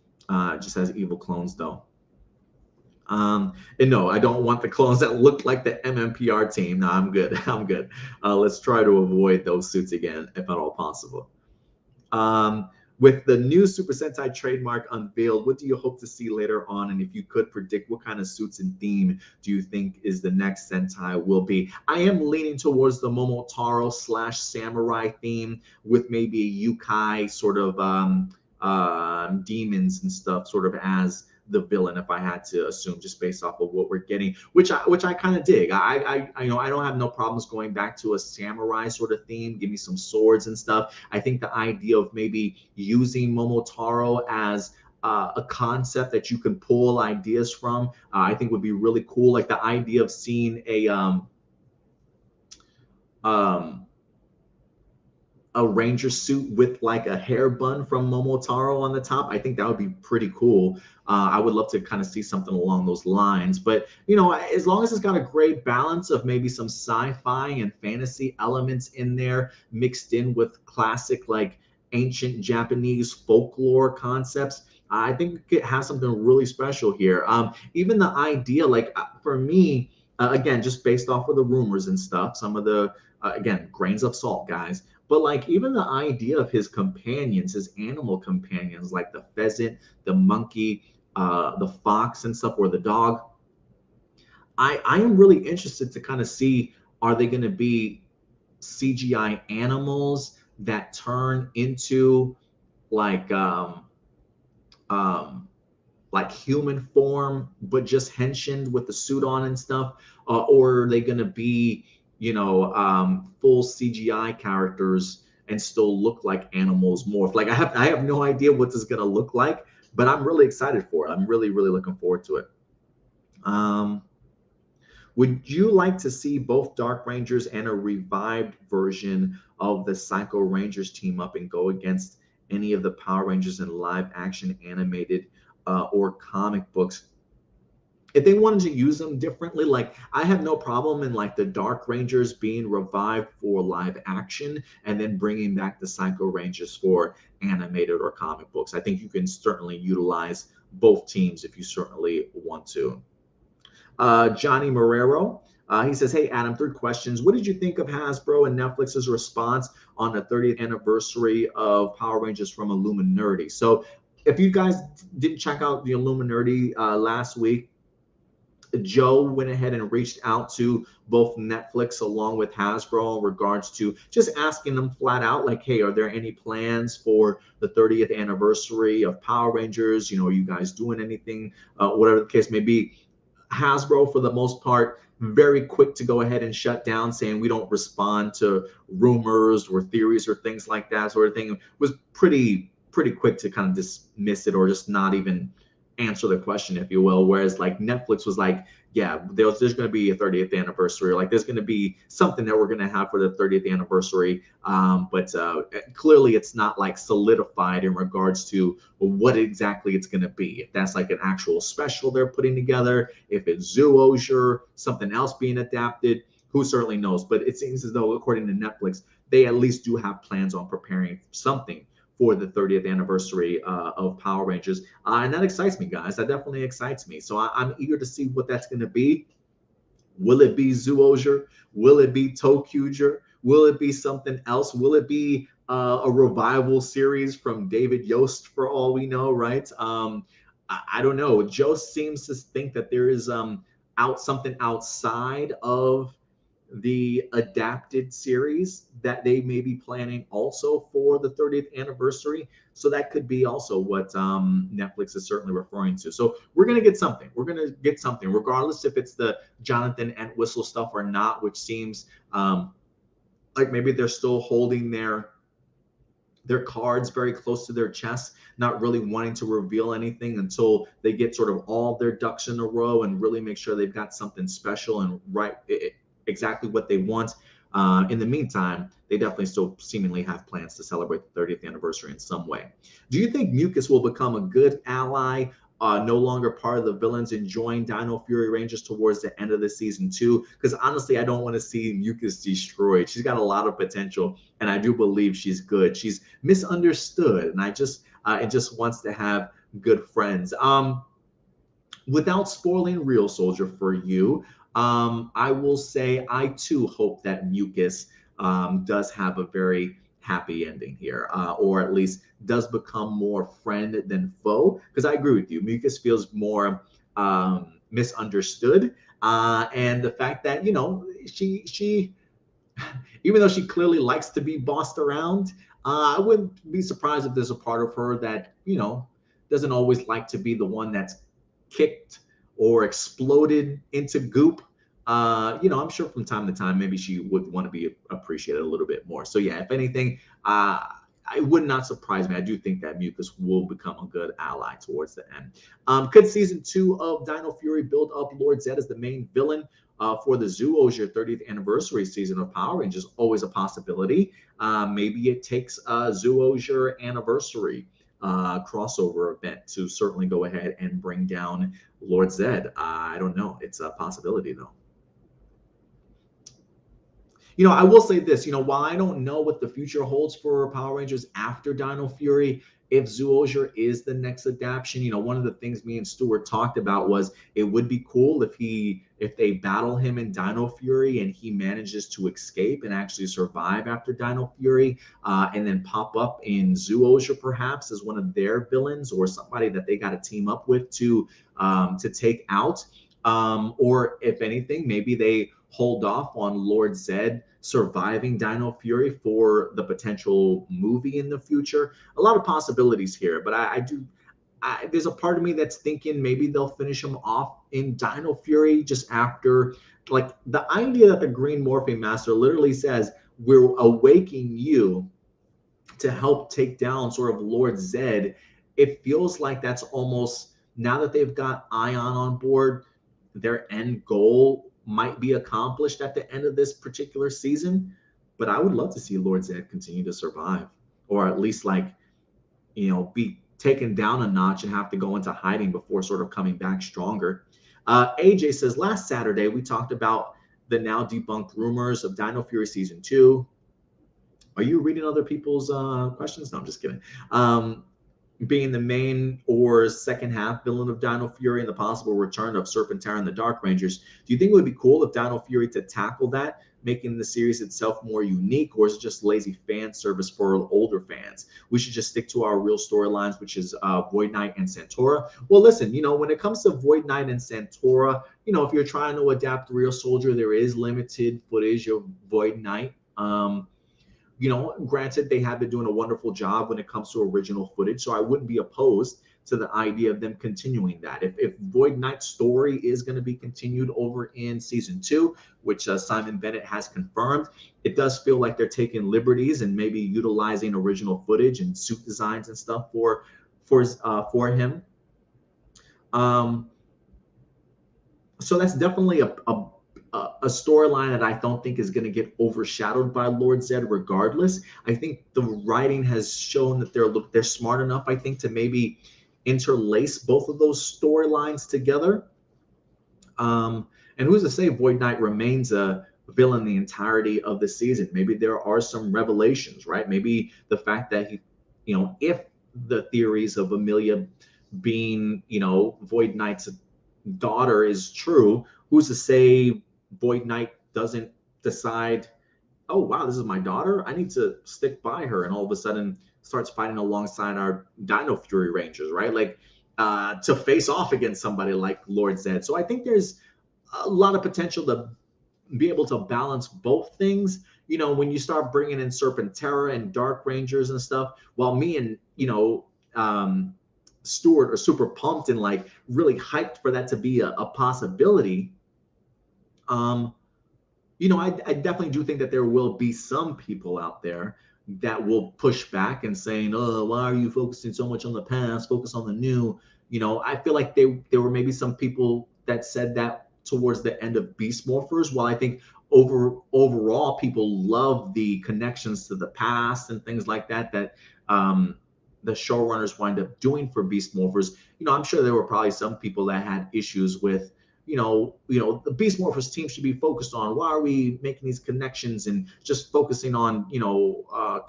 just as evil clones though. And no, I don't want the clones that look like the MMPR team. No, I'm good. I'm good. Let's try to avoid those suits again, if at all possible. With the new Super Sentai trademark unveiled, what do you hope to see later on? And if you could predict, what kind of suits and theme do you think is the next Sentai will be? I am leaning towards the Momotaro / samurai theme with maybe a Yukai sort of demons and stuff sort of as the villain, if I had to assume, just based off of what we're getting, which I kind of dig. I know I don't have no problems going back to a samurai sort of theme. Give me some swords and stuff. I think the idea of maybe using Momotaro as a concept that you can pull ideas from, I think would be really cool. Like the idea of seeing a ranger suit with like a hair bun from Momotaro on the top. I think that would be pretty cool. I would love to kind of see something along those lines. But, you know, as long as it's got a great balance of maybe some sci-fi and fantasy elements in there mixed in with classic, like ancient Japanese folklore concepts, I think it has something really special here. Even the idea, like for me, again, just based off of the rumors and stuff, some of the, again, grains of salt, guys. But like even the idea of his companions, his animal companions, like the pheasant, the monkey, the fox and stuff, or the dog, I am really interested to kind of see, are they going to be CGI animals that turn into like um like human form, but just henshin with the suit on and stuff, or are they going to be, full CGI characters and still look like animals morph? Like I have no idea what this is going to look like, but I'm really excited for it. I'm really really looking forward to it. Um, would you like to see both Dark Rangers and a revived version of the Psycho Rangers team up and go against any of the Power Rangers in live action animated or comic books? If they wanted to use them differently, like I have no problem in like the Dark Rangers being revived for live action and then bringing back the Psycho Rangers for animated or comic books. I think you can certainly utilize both teams if you certainly want to. Johnny Marrero. He says, "Hey Adam, 3 questions. What did you think of Hasbro and Netflix's response on the 30th anniversary of Power Rangers from Illuminati?" So, if you guys didn't check out the Illuminati last week, Joe went ahead and reached out to both Netflix along with Hasbro in regards to just asking them flat out, like, hey, are there any plans for the 30th anniversary of Power Rangers? Are you guys doing anything? Whatever the case may be. Hasbro, for the most part, very quick to go ahead and shut down, saying we don't respond to rumors or theories or things like that sort of thing. Was pretty quick to kind of dismiss it or just not even answer the question, if you will. Whereas like Netflix was like, yeah, there's going to be a 30th anniversary. Like there's going to be something that we're going to have for the 30th anniversary. But clearly it's not like solidified in regards to what exactly it's going to be. If that's like an actual special they're putting together, if it's Zoo Osier, something else being adapted, who certainly knows. But it seems as though, according to Netflix, they at least do have plans on preparing something for the 30th anniversary of Power Rangers. And that excites me, guys. That definitely excites me. So I'm eager to see what that's going to be. Will it be Zoosier? Will it be Tokuger? Will it be something else? Will it be a revival series from David Yost, for all we know, right? I don't know. Joe seems to think that there is something outside of the adapted series that they may be planning also for the 30th anniversary. So that could be also what Netflix is certainly referring to. So we're going to get something. We're going to get something, regardless if it's the Jonathan Entwistle stuff or not, which seems like maybe they're still holding their cards very close to their chest, not really wanting to reveal anything until they get sort of all their ducks in a row and really make sure they've got something special and exactly what they want. In the meantime, they definitely still seemingly have plans to celebrate the 30th anniversary in some way. Do you think Mucus will become a good ally, no longer part of the villains, and join Dino Fury Rangers towards the end of the season 2? Because honestly, I don't want to see Mucus destroyed. She's got a lot of potential, and I do believe she's good. She's misunderstood, and it just wants to have good friends. Without spoiling Real Soldier for you, I will say I too hope that Mucus does have a very happy ending here, or at least does become more friend than foe. Because I agree with you, Mucus feels more misunderstood, and the fact that she even though she clearly likes to be bossed around, I wouldn't be surprised if there's a part of her that doesn't always like to be the one that's kicked or exploded into goop. I'm sure from time to time, maybe she would want to be appreciated a little bit more. So yeah, if anything, it would not surprise me. I do think that Mucus will become a good ally towards the end. Could season 2 of Dino Fury build up Lord Zed as the main villain for the Zoo Osier 30th anniversary season of Power Rangers? Always a possibility. Maybe it takes a Zoo Osier anniversary crossover event to certainly go ahead and bring down Lord Zed. I don't know. It's a possibility, though. I will say this, while I don't know what the future holds for Power Rangers after Dino Fury, if Zoosier is the next adaptation, one of the things me and Stuart talked about was it would be cool if they battle him in Dino Fury and he manages to escape and actually survive after Dino Fury, and then pop up in Zoosier perhaps as one of their villains or somebody that they got to team up with to take out. Or if anything, maybe they hold off on Lord Zed surviving Dino Fury for the potential movie in the future. A lot of possibilities here, but there's a part of me that's thinking maybe they'll finish him off in Dino Fury just after, like, the idea that the Green Morphing Master literally says, we're awakening you to help take down sort of Lord Zed. It feels like that's almost, now that they've got Aiyon on board, their end goal might be accomplished at the end of this particular season. But I would love to see Lord Zed continue to survive, or at least, like, be taken down a notch and have to go into hiding before sort of coming back stronger. AJ says, last Saturday we talked about the now debunked rumors of Dino Fury season 2. Are you reading other people's questions? No, I'm just kidding. Being the main or second half villain of Dino Fury and the possible return of Serpentara and the Dark Rangers. Do you think it would be cool if Dino Fury to tackle that, making the series itself more unique, or is it just lazy fan service for older fans? We should just stick to our real storylines, which is Void Knight and Santora. Well, listen, when it comes to Void Knight and Santora, if you're trying to adapt Real Soldier, there is limited footage of Void Knight. Granted, they have been doing a wonderful job when it comes to original footage, so I wouldn't be opposed to the idea of them continuing that. If Void Knight's story is going to be continued over in season 2, which Simon Bennett has confirmed, it does feel like they're taking liberties and maybe utilizing original footage and suit designs and stuff for him. So that's definitely a storyline that I don't think is going to get overshadowed by Lord Zed regardless. I think the writing has shown that they're smart enough, I think, to maybe interlace both of those storylines together. And who's to say Void Knight remains a villain the entirety of the season? Maybe there are some revelations, right? Maybe the fact that if the theories of Amelia being, Void Knight's daughter is true, who's to say Void Knight doesn't decide, oh wow, this is my daughter, I need to stick by her, and all of a sudden starts fighting alongside our Dino Fury Rangers, right? Like, to face off against somebody like Lord Zed. So I think there's a lot of potential to be able to balance both things. When you start bringing in Serpentara and Dark Rangers and stuff, while me and Stuart are super pumped and like really hyped for that to be a possibility. I definitely do think that there will be some people out there that will push back and saying, oh, why are you focusing so much on the past? Focus on the new. I feel like there were maybe some people that said that towards the end of Beast Morphers. While I think overall people love the connections to the past and things like that the showrunners wind up doing for Beast Morphers. I'm sure there were probably some people that had issues with, the Beast Morphers team should be focused on, why are we making these connections and just focusing on,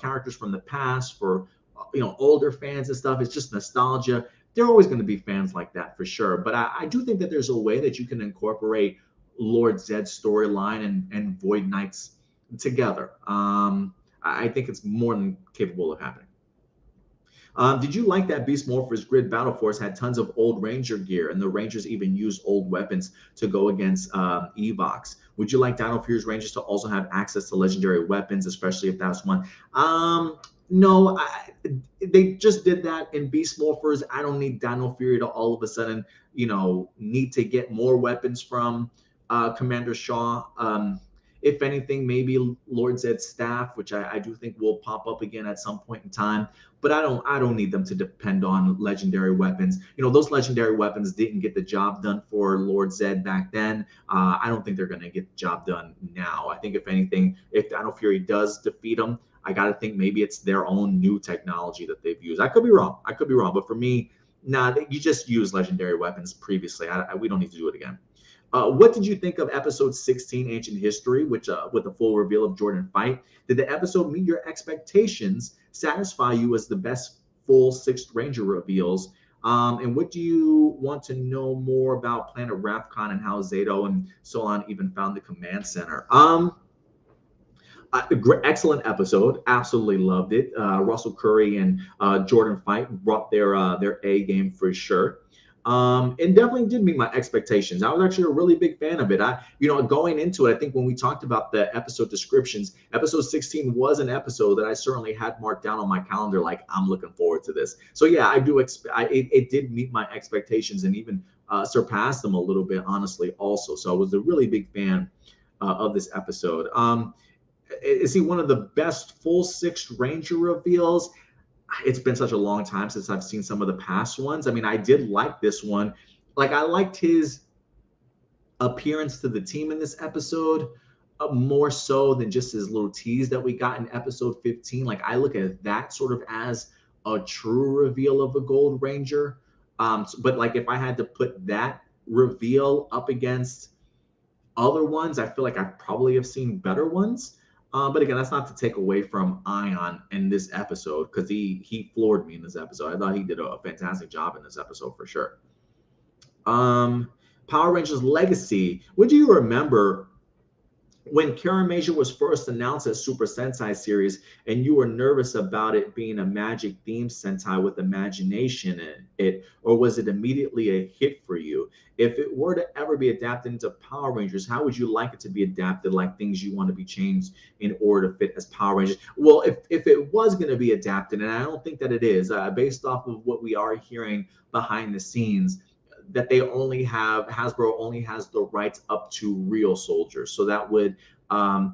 characters from the past for, older fans and stuff. It's just nostalgia. There are always going to be fans like that for sure. But I do think that there's a way that you can incorporate Lord Zed's storyline and Void Knight's together. I think it's more than capable of happening. Did you like that Beast Morphers Grid Battle Force had tons of old Ranger gear, and the Rangers even used old weapons to go against Evox? Would you like Dino Fury's Rangers to also have access to legendary weapons, especially if that's one? No, they just did that in Beast Morphers. I don't need Dino Fury to all of a sudden, need to get more weapons from Commander Shaw. If anything, maybe Lord Zed's staff, which I do think will pop up again at some point in time. But I don't need them to depend on legendary weapons. Those legendary weapons didn't get the job done for Lord Zed back then. I don't think they're going to get the job done now. I think if anything, if Dino Fury does defeat them, I got to think maybe it's their own new technology that they've used. I could be wrong. But for me, you just used legendary weapons previously. We don't need to do it again. What did you think of episode 16, Ancient History, which with the full reveal of Jordan Fight? Did the episode meet your expectations, satisfy you as the best full Sixth Ranger reveals. And what do you want to know more about Planet Rathcon and how Zayto and Solon even found the command center? Excellent episode. Absolutely loved it. Russell Curry and Jordan Fight brought their A game for sure. And definitely did meet my expectations. I was actually a really big fan of it. Going into it, I think when we talked about the episode descriptions, episode 16 was an episode that I certainly had marked down on my calendar. Like, I'm looking forward to this. So yeah, I do it did meet my expectations and even surpass them a little bit, honestly, also. So I was a really big fan of this episode. Is he one of the best full Sixth Ranger reveals? It's been such a long time since I've seen some of the past ones. I mean, I did like this one. Like, I liked his appearance to the team in this episode more so than just his little tease that we got in episode 15. Like, I look at that sort of as a true reveal of a Gold Ranger. But like, if I had to put that reveal up against other ones, I feel like I probably have seen better ones. But again, that's not to take away from Aiyon in this episode, because he floored me in this episode. I thought he did a fantastic job in this episode for sure. Power Rangers Legacy. What do you remember when Kamen was first announced as Super Sentai series and you were nervous about it being a magic themed Sentai with imagination in it, or was it immediately a hit for you? If it were to ever be adapted into Power Rangers, how would you like it to be adapted? Like things you want to be changed in order to fit as Power Rangers? Well, if it was going to be adapted, and I don't think that it is, based off of what we are hearing behind the scenes, that Hasbro only has the rights up to real soldiers. So that would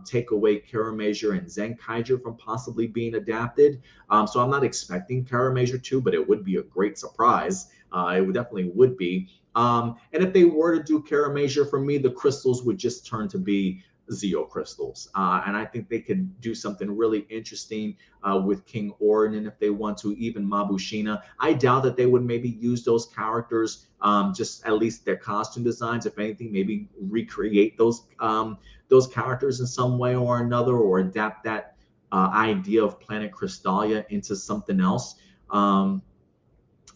take away Karamazor and Zenkaiger from possibly being adapted. So I'm not expecting Karamazor 2, but it would be a great surprise. It definitely would be. And if they were to do Karamazor, for me, the crystals would just turn to be Zeo crystals. And I think they could do something really interesting with King Orton if they want to, even Mabushina. I doubt that they would maybe use those characters, just at least their costume designs. If anything, maybe recreate those characters in some way or another, or adapt that idea of Planet Crystallia into something else.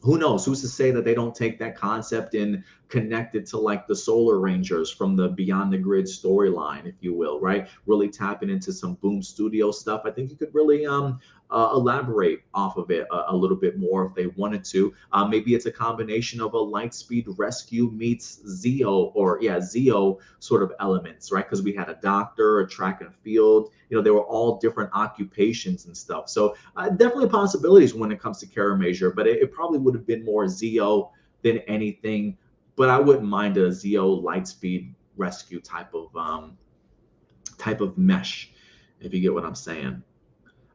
Who knows? Who's to say that they don't take that concept and connect it to like the Solar Rangers from the Beyond the Grid storyline, if you will, right? Really tapping into some Boom Studio stuff. I think you could really elaborate off of it a little bit more if they wanted to. Maybe it's a combination of a Lightspeed Rescue meets Zeo sort of elements, right? Because we had a doctor, a track and field. They were all different occupations and stuff. So definitely possibilities when it comes to Karamazor, but it probably would have been more Zeo than anything. But I wouldn't mind a Zeo Lightspeed Rescue type of mesh, if you get what I'm saying.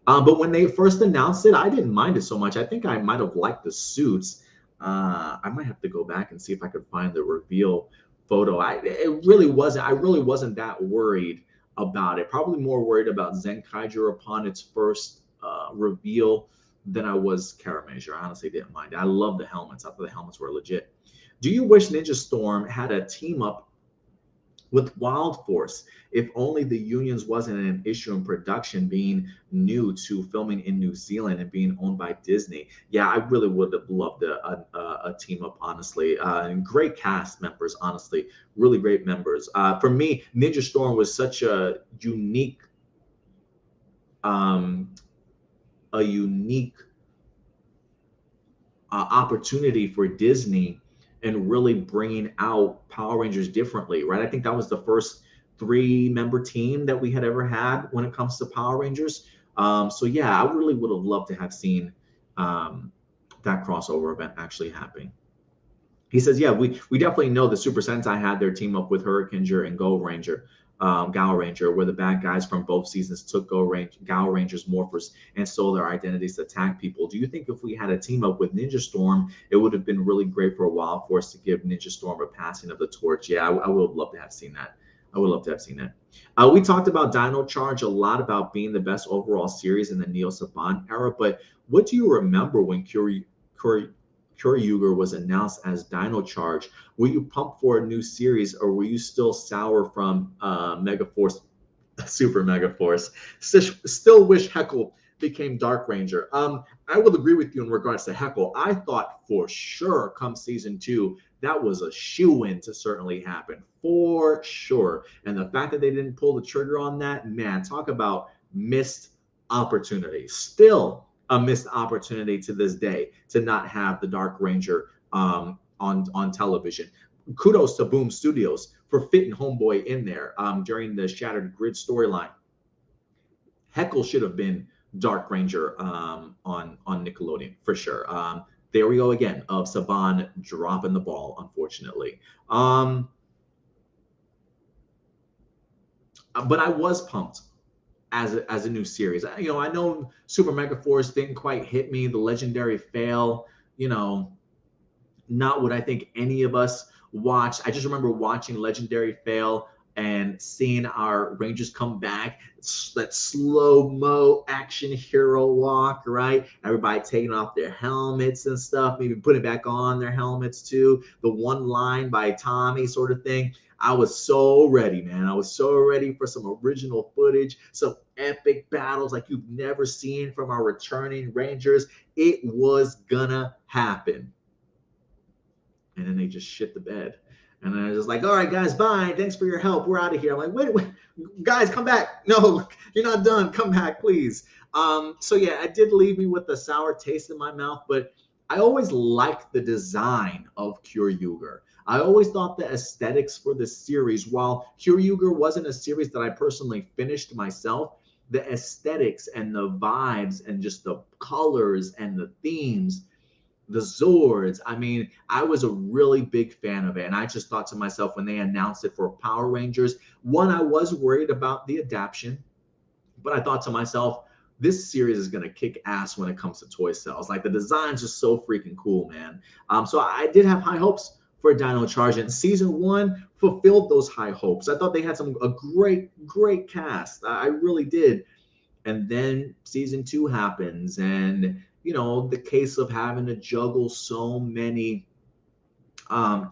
But when they first announced it, I didn't mind it so much. I think I might have liked the suits. I might have to go back and see if I could find the reveal photo. I really wasn't that worried about it. Probably more worried about Zenkaiger upon its first reveal than I was Karamazor. I honestly didn't mind it. I love the helmets. I thought the helmets were legit. Do you wish Ninja Storm had a team up with Wild Force, if only the unions wasn't an issue in production, being new to filming in New Zealand and being owned by Disney? Yeah, I really would have loved a team up, honestly. And great cast members, honestly, really great members. For me, Ninja Storm was such a unique opportunity for Disney and really bringing out Power Rangers differently, right? I think that was the first 3-member team that we had ever had when it comes to Power Rangers. So yeah, I really would have loved to have seen that crossover event actually happening. He says, yeah, we definitely know the Super Sentai had their team up with Hurricaneger and Go Ranger, Gal Ranger, where the bad guys from both seasons took Gal Ranger's morphers and stole their identities to attack people. Do you think if we had a team up with Ninja Storm, it would have been really great for Wild Force to give Ninja Storm a passing of the torch? Yeah, I would love to have seen that. We talked about Dino Charge a lot, about being the best overall series in the Neo Saban era, but what do you remember when Kuryuger was announced as Dino Charge? Were you pumped for a new series, or were you still sour from Megaforce, Super Megaforce? Still wish Heckle became Dark Ranger. I will agree with you in regards to Heckle. I thought for sure come season 2, that was a shoo-in to certainly happen, for sure. And the fact that they didn't pull the trigger on that, man, talk about missed opportunity. Still a missed opportunity to this day to not have the Dark Ranger on television. Kudos to Boom Studios for fitting Homeboy in there during the Shattered Grid storyline. Heckle should have been Dark Ranger on Nickelodeon for sure. There we go again of Saban dropping the ball, unfortunately. But I was pumped as a new series. I know Super Mega Force didn't quite hit me. The Legendary Fail, not what I think any of us watched. I just remember watching Legendary Fail and seeing our Rangers come back, that slow-mo action hero walk, right? Everybody taking off their helmets and stuff, maybe putting back on their helmets too. The one line by Tommy sort of thing. I was so ready, man. I was so ready for some original footage, some epic battles like you've never seen from our returning Rangers. It was gonna happen. And then they just shit the bed. And then I was just like, all right, guys, bye. Thanks for your help. We're out of here. I'm like, wait, guys, come back. No, you're not done. Come back, please. So yeah, it did leave me with a sour taste in my mouth, but I always liked the design of Kyoryuger. I always thought the aesthetics for the series, while Kyoryuger wasn't a series that I personally finished myself, the aesthetics and the vibes and just the colors and the themes, the Zords. I mean, I was a really big fan of it. And I just thought to myself when they announced it for Power Rangers, one, I was worried about the adaptation, but I thought to myself, this series is going to kick ass when it comes to toy sales. Like the design's just so freaking cool, man. So I did have high hopes for Dino Charge, and season 1 fulfilled those high hopes. I thought they had a great cast. I really did. And then season 2 happens, and the case of having to juggle so many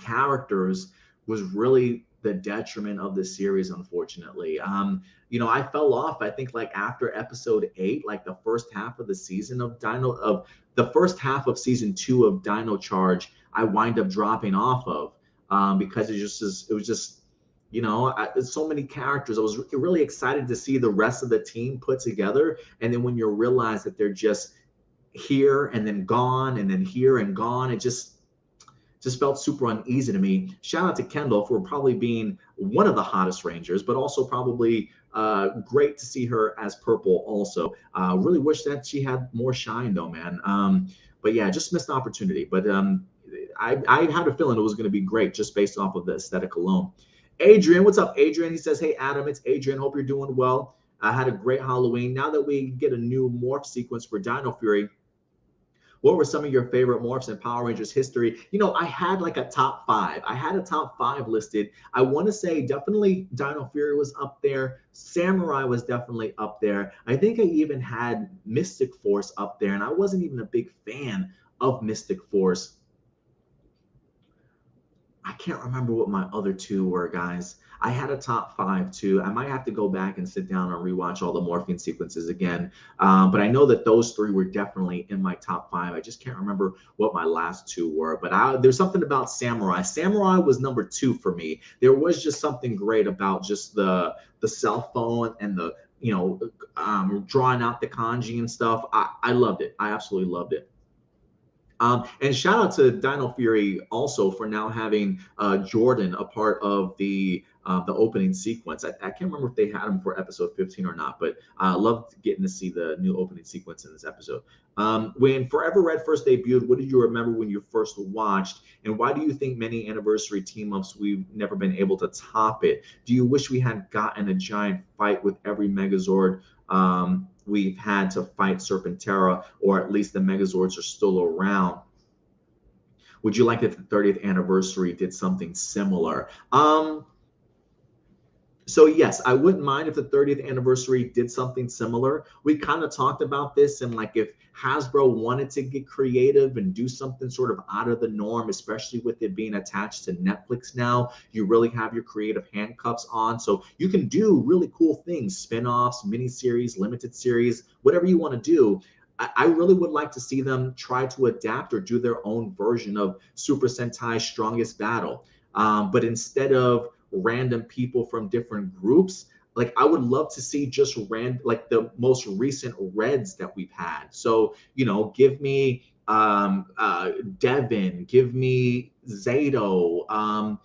characters was really the detriment of the series, unfortunately. I fell off, I think, like after episode 8, like the first half of the season of the first half of season 2 of Dino Charge, I wind up dropping off of because it was just so many characters. I was really excited to see the rest of the team put together. And then when you realize that they're just here and then gone and then here and gone, it just felt super uneasy to me. Shout out to Kendall for probably being one of the hottest Rangers, but also probably great to see her as Purple also. Really wish that she had more shine though, man. But yeah, just missed the opportunity. But I had a feeling it was going to be great just based off of the aesthetic alone. Adrian, what's up, Adrian? He says, hey, Adam, it's Adrian. Hope you're doing well. I had a great Halloween. Now that we get a new morph sequence for Dino Fury, what were some of your favorite morphs in Power Rangers history? I had like a top 5. I had a top 5 listed. I want to say definitely Dino Fury was up there. Samurai was definitely up there. I think I even had Mystic Force up there, and I wasn't even a big fan of Mystic Force. I can't remember what my other 2 were, guys. I had a top 5 too. I might have to go back and sit down and rewatch all the morphing sequences again. But I know that those 3 were definitely in my top 5. I just can't remember what my last 2 were. But there's something about Samurai. Samurai was number 2 for me. There was just something great about just the cell phone and the drawing out the kanji and stuff. I loved it. I absolutely loved it. And shout out to Dino Fury also for now having Jordan a part of the opening sequence. I can't remember if they had him for episode 15 or not, but I loved getting to see the new opening sequence in this episode. When Forever Red first debuted, what did you remember when you first watched? And why do you think many anniversary team-ups, we've never been able to top it? Do you wish we had gotten a giant fight with every Megazord we've had to fight Serpentera, or at least the Megazords are still around? Would you like if the 30th anniversary did something similar? So yes, I wouldn't mind if the 30th anniversary did something similar. We kind of talked about this, and like if Hasbro wanted to get creative and do something sort of out of the norm, especially with it being attached to Netflix now, you really have your creative handcuffs on. So you can do really cool things, spin-offs, miniseries, limited series, whatever you want to do. I really would like to see them try to adapt or do their own version of Super Sentai Strongest Battle. But instead of random people from different groups, like I would love to see just like the most recent Reds that we've had. So, give me Devin, give me Zayto,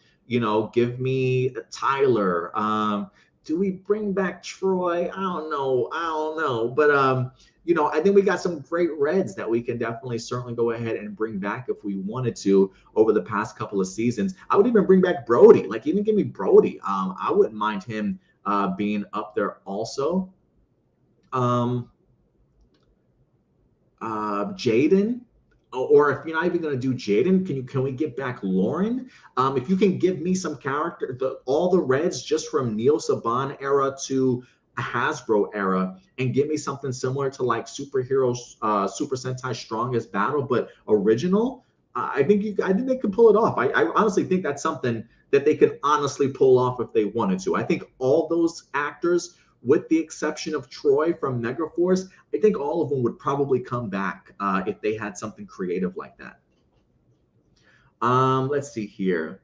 give me Tyler. Do we bring back Troy? I don't know. But I think we got some great Reds that we can definitely certainly go ahead and bring back if we wanted to over the past couple of seasons. I would even bring back Brody. Like even give me Brody. I wouldn't mind him being up there also. Jaden, or if you're not even going to do Jaden, can we get back Lauren? If you can give me some character, all the Reds just from Neo Saban era to a Hasbro era, and give me something similar to like superheroes, Super Sentai Strongest Battle, but original. I think they can pull it off. I honestly think that's something that they could honestly pull off if they wanted to. I think all those actors, with the exception of Troy from Megaforce, I think all of them would probably come back if they had something creative like that. Let's see here.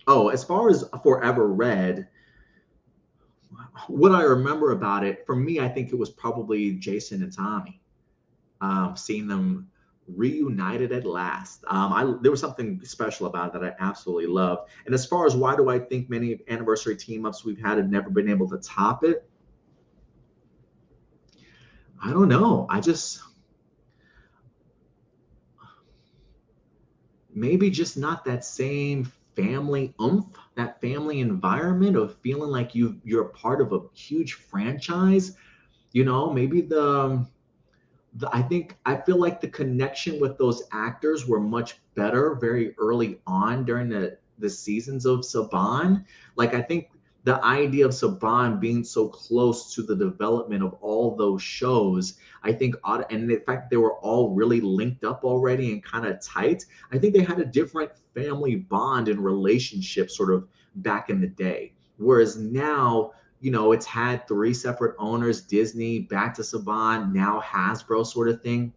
Oh, as far as Forever Red, what I remember about it, for me, I think it was probably Jason and Tommy. Seeing them reunited at last. There was something special about it that I absolutely loved. And as far as why do I think many anniversary team ups we've had have never been able to top it, I don't know. Maybe just not that same family oomph, that family environment of feeling like you're a part of a huge franchise. Maybe I feel like the connection with those actors were much better very early on during the seasons of Saban. Like I think the idea of Saban being so close to the development of all those shows, I think, and the fact they were all really linked up already and kind of tight, I think they had a different family bond and relationship sort of back in the day. Whereas now, it's had three separate owners, Disney, back to Saban, now Hasbro sort of thing.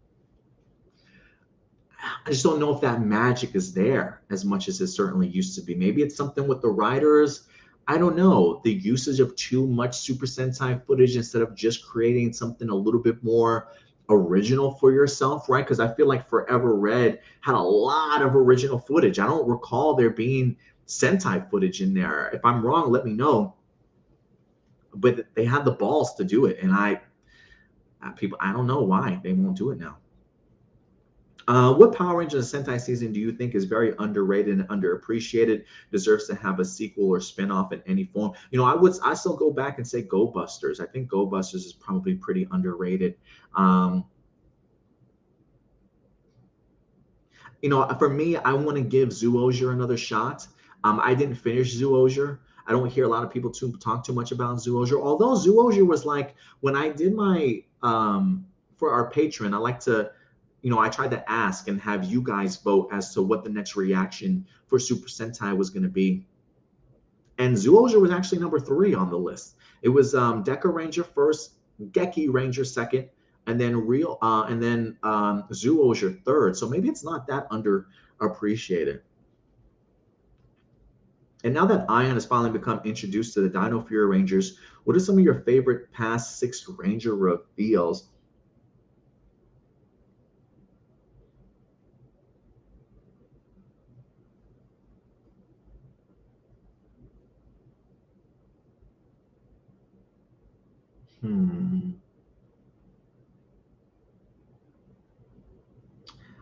I just don't know if that magic is there as much as it certainly used to be. Maybe it's something with the writers. I don't know. The usage of too much Super Sentai footage instead of just creating something a little bit more original for yourself, right? Because I feel like Forever Red had a lot of original footage. I don't recall there being Sentai footage in there. If I'm wrong, let me know. But they had the balls to do it, and I don't know why they won't do it now. What Power Rangers Sentai season do you think is very underrated and underappreciated, deserves to have a sequel or spinoff in any form? I still go back and say Go Busters. I think Go Busters is probably pretty underrated. For me, I want to give Zoologia another shot. I didn't finish Zoologia. I don't hear a lot of people talk too much about Zoologia. Although Zoologia was like, when I did my, for our patron, I like to, I tried to ask and have you guys vote as to what the next reaction for Super Sentai was going to be. And Zoologia was actually number 3 on the list. It was Deca Ranger first, Geki Ranger second, and then Zoologia third. So maybe it's not that underappreciated. And now that Aiyon has finally become introduced to the Dino Fury Rangers, what are some of your favorite past 6 Ranger reveals?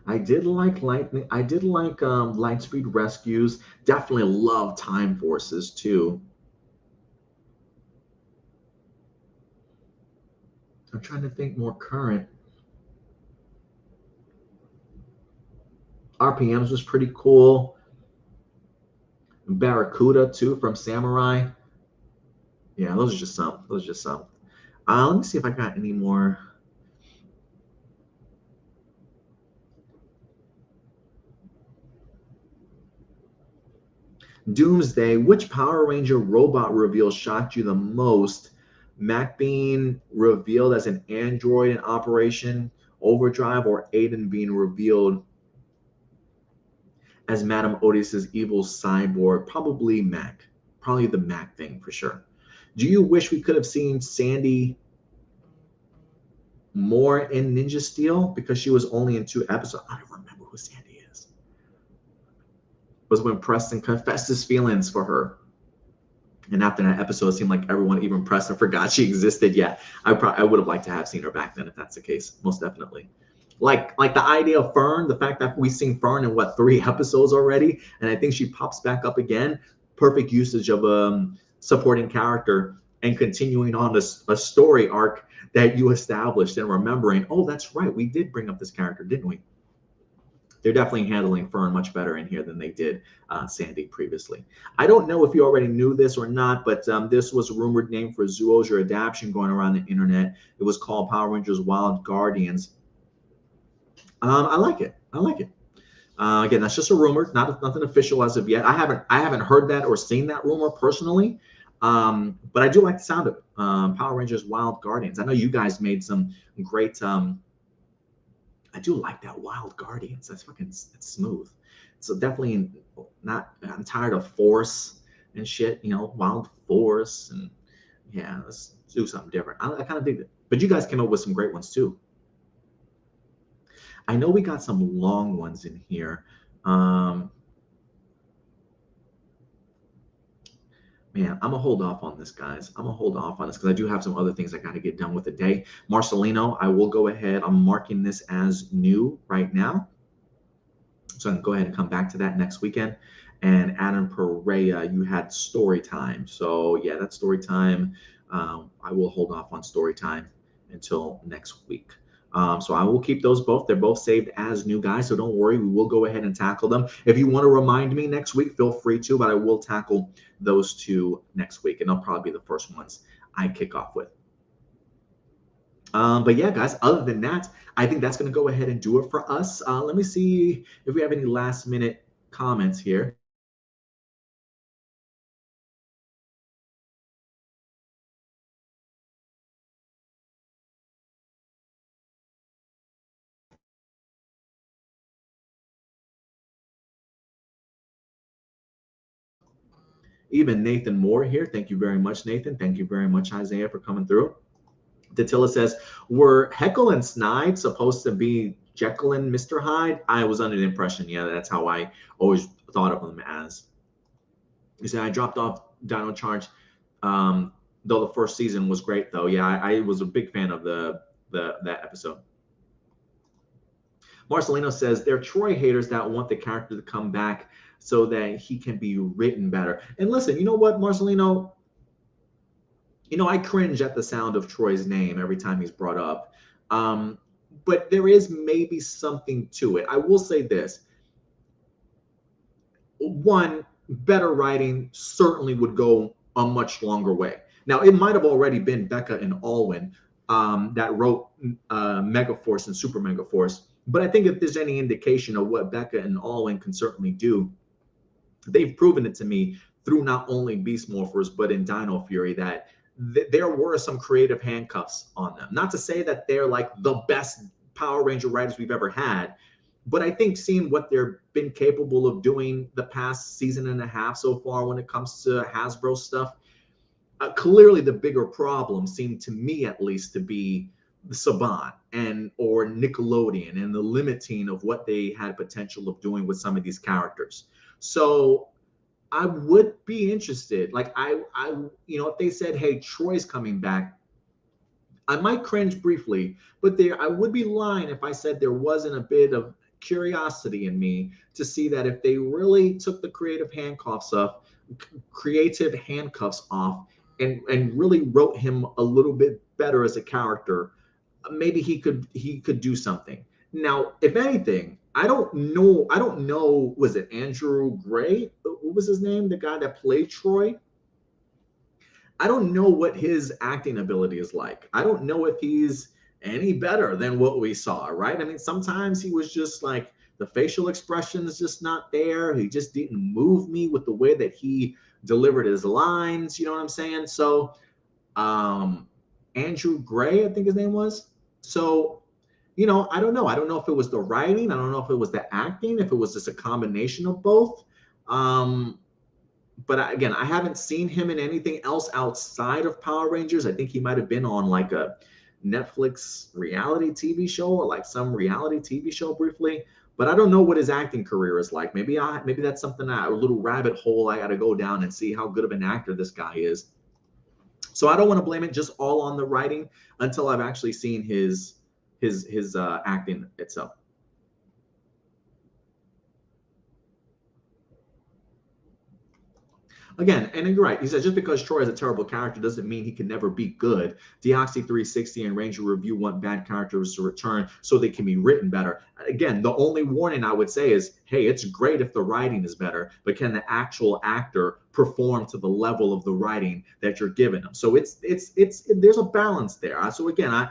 I did like Lightning. I did like Lightspeed Rescues. Definitely love Time Forces too. I'm trying to think more current. RPMs was pretty cool. Barracuda too from Samurai. Yeah, those are just some. Let me see if I got any more. Doomsday, which Power Ranger robot reveal shocked you the most? Mac being revealed as an android in operation, Overdrive or Aiden being revealed as Madame Odious' evil cyborg? Probably Mac. Probably the Mac thing for sure. Do you wish we could have seen Sandy more in Ninja Steel because she was only in 2 episodes? I don't remember who Sandy is. It was when Preston confessed his feelings for her. And after that episode, it seemed like everyone, even Preston, forgot she existed. Yeah, I would have liked to have seen her back then if that's the case, most definitely. Like the idea of Fern, the fact that we've seen Fern in 3 episodes already, and I think she pops back up again. Perfect usage of a supporting character and continuing on a story arc that you established and remembering, oh, that's right, we did bring up this character, didn't we? They're definitely handling Fern much better in here than they did Sandy previously. I don't know if you already knew this or not, but this was a rumored name for Zoology adaptation going around the internet. It was called Power Rangers Wild Guardians. I like it. I like it. Again, that's just a rumor, nothing official as of yet. I haven't heard that or seen that rumor personally, but I do like the sound of it. Power Rangers Wild Guardians. I know you guys made some great. I do like that Wild Guardians. It's smooth. So definitely not. I'm tired of Force and shit. Wild Force and yeah, let's do something different. I kind of dig it. But you guys came up with some great ones too. I know we got some long ones in here. Man, I'm gonna hold off on this, guys. I'm gonna hold off on this because I do have some other things I got to get done with the day. Marcelino, I will go ahead. I'm marking this as new right now, so I can go ahead and come back to that next weekend. And Adam Perea, you had story time. So yeah, that's story time. I will hold off on story time until next week. So I will keep those both. They're both saved as new, guys. So don't worry. We will go ahead and tackle them. If you want to remind me next week, feel free to, but I will tackle those 2 next week. And they'll probably be the first ones I kick off with. But yeah, guys, other than that, I think that's going to go ahead and do it for us. Let me see if we have any last minute comments here. Even Nathan Moore here. Thank you very much, Nathan. Thank you very much, Isaiah, for coming through. Datilla says, were Heckle and Snide supposed to be Jekyll and Mr. Hyde? I was under the impression, yeah, that's how I always thought of them as. He said, I dropped off Dino Charge, though the first season was great, though. Yeah, I was a big fan of that episode. Marcelino says, they're Troy haters that want the character to come back so that he can be written better. And listen, you know what, Marcelino? I cringe at the sound of Troy's name every time he's brought up. But there is maybe something to it. I will say this. One, better writing certainly would go a much longer way. Now, it might have already been Becca and Alwyn that wrote Megaforce and Super Megaforce. But I think if there's any indication of what Becca and Alwyn can certainly do, they've proven it to me through not only Beast Morphers, but in Dino Fury that there were some creative handcuffs on them. Not to say that they're like the best Power Ranger writers we've ever had, but I think seeing what they've been capable of doing the past season and a half so far when it comes to Hasbro stuff, clearly the bigger problem seemed to me at least to be the Saban or Nickelodeon and the limiting of what they had potential of doing with some of these characters. So I would be interested. Like if they said, "Hey, Troy's coming back," I might cringe briefly, but I would be lying if I said there wasn't a bit of curiosity in me to see that if they really took the creative handcuffs off, and really wrote him a little bit better as a character, maybe he could do something. Now, if anything, I don't know. Was it Andrew Gray? What was his name? The guy that played Troy? I don't know what his acting ability is like. I don't know if he's any better than what we saw, right? I mean, sometimes he was just like the facial expression is just not there. He just didn't move me with the way that he delivered his lines. You know what I'm saying? So, Andrew Gray, I think his name was. So I don't know. I don't know if it was the writing. I don't know if it was the acting, if it was just a combination of both. Um, again, I haven't seen him in anything else outside of Power Rangers. I think he might have been on like a Netflix reality TV show or like some reality TV show briefly. But I don't know what his acting career is like. Maybe that's something a little rabbit hole I got to go down and see how good of an actor this guy is. So I don't want to blame it just all on the writing until I've actually seen his acting itself. Again, and you're right. He says just because Troy is a terrible character doesn't mean he can never be good. Deoxy 360 and Ranger Review want bad characters to return so they can be written better. Again, the only warning I would say is, hey, it's great if the writing is better, but can the actual actor perform to the level of the writing that you're giving them? So it's there's a balance there. So again, I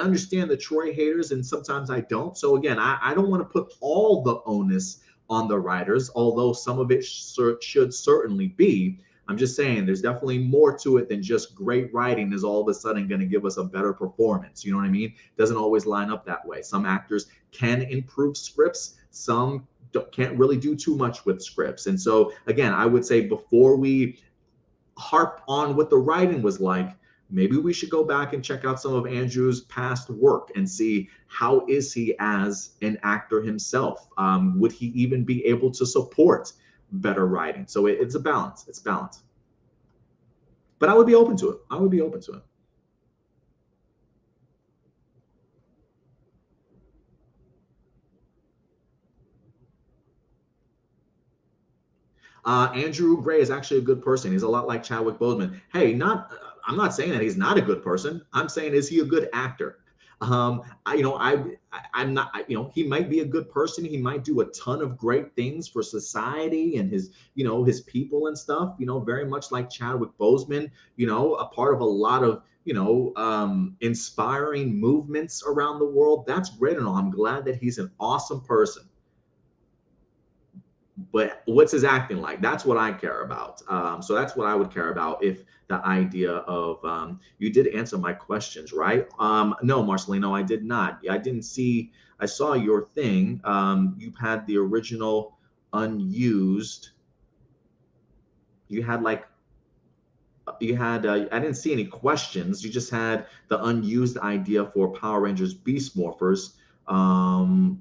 understand the Troy haters and sometimes I don't. So again, I don't want to put all the onus on the writers, although some of it should certainly be. I'm just saying there's definitely more to it than just great writing is all of a sudden going to give us a better performance. You know what I mean? It doesn't always line up that way. Some actors can improve scripts. Some can't really do too much with scripts. And so, again, I would say before we harp on what the writing was like, maybe we should go back and check out some of Andrew's past work and see how is he as an actor himself. Would he even be able to support better writing? So it's a balance. It's balance. But I would be open to it. I would be open to it. Andrew Gray is actually a good person. He's a lot like Chadwick Boseman. Hey, I'm not saying that he's not a good person. I'm saying, is he a good actor? I'm not, he might be a good person. He might do a ton of great things for society and his people and stuff, very much like Chadwick Boseman, a part of a lot of, inspiring movements around the world. That's great and all. I'm glad that he's an awesome person. But what's his acting like? That's what I care about. So that's what I would care about if the idea of you did answer my questions, right? No, Marcelino, I did not. I didn't see. I saw your thing. You had the original unused. You had like I didn't see any questions. You just had the unused idea for Power Rangers Beast Morphers.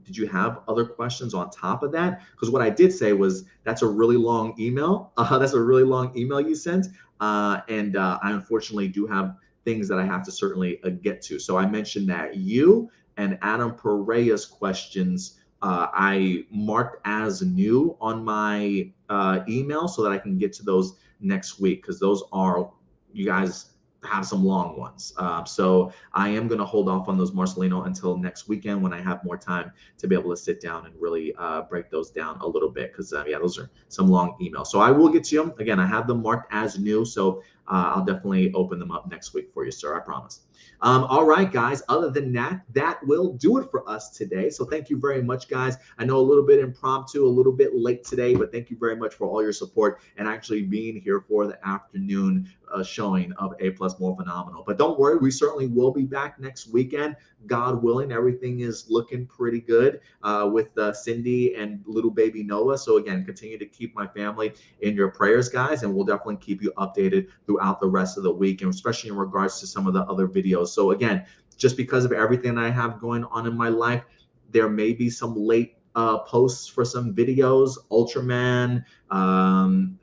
Did you have other questions on top of that? Because what I did say was that's a really long email. That's a really long email you sent. And I unfortunately do have things that I have to certainly get to. So I mentioned that you and Adam Pereira's questions I marked as new on my email so that I can get to those next week, because those are, you guys have some long ones. So I am going to hold off on those, Marcelino, until next weekend when I have more time to be able to sit down and really break those down a little bit, because yeah, those are some long emails. So I will get to them. Again, I have them marked as new, so I'll definitely open them up next week for you, sir. I promise. All right, guys. Other than that, that will do it for us today. So thank you very much, guys. I know a little bit impromptu, a little bit late today, but thank you very much for all your support and actually being here for the afternoon showing of A Plus More Phenomenal. But don't worry, we certainly will be back next weekend. God willing, everything is looking pretty good with Cindy and little baby Noah. So again, continue to keep my family in your prayers, guys, and we'll definitely keep you updated throughout the rest of the week, and especially in regards to some of the other videos. So again, just because of everything I have going on in my life, there may be some late posts for some videos, Ultraman,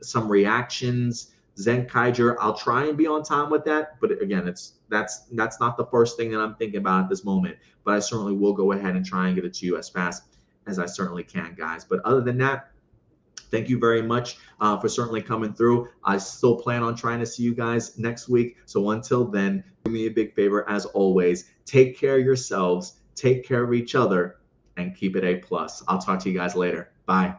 some reactions, Zenkaiger. I'll try and be on time with that, but again, that's not the first thing that I'm thinking about at this moment. But I certainly will go ahead and try and get it to you as fast as I certainly can, guys. But other than that, thank you very much for certainly coming through. I still plan on trying to see you guys next week. So until then, do me a big favor, as always, take care of yourselves, take care of each other, and keep it A+. I'll talk to you guys later. Bye.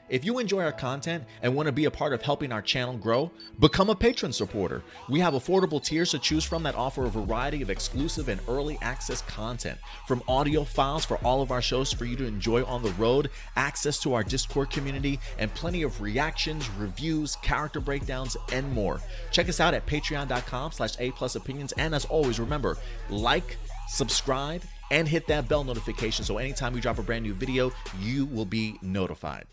If you enjoy our content and want to be a part of helping our channel grow, become a patron supporter. We have affordable tiers to choose from that offer a variety of exclusive and early access content, from audio files for all of our shows for you to enjoy on the road, access to our Discord community, and plenty of reactions, reviews, character breakdowns, and more. Check us out at patreon.com/A+opinions. And as always, remember, like, subscribe, and hit that bell notification so anytime we drop a brand new video, you will be notified.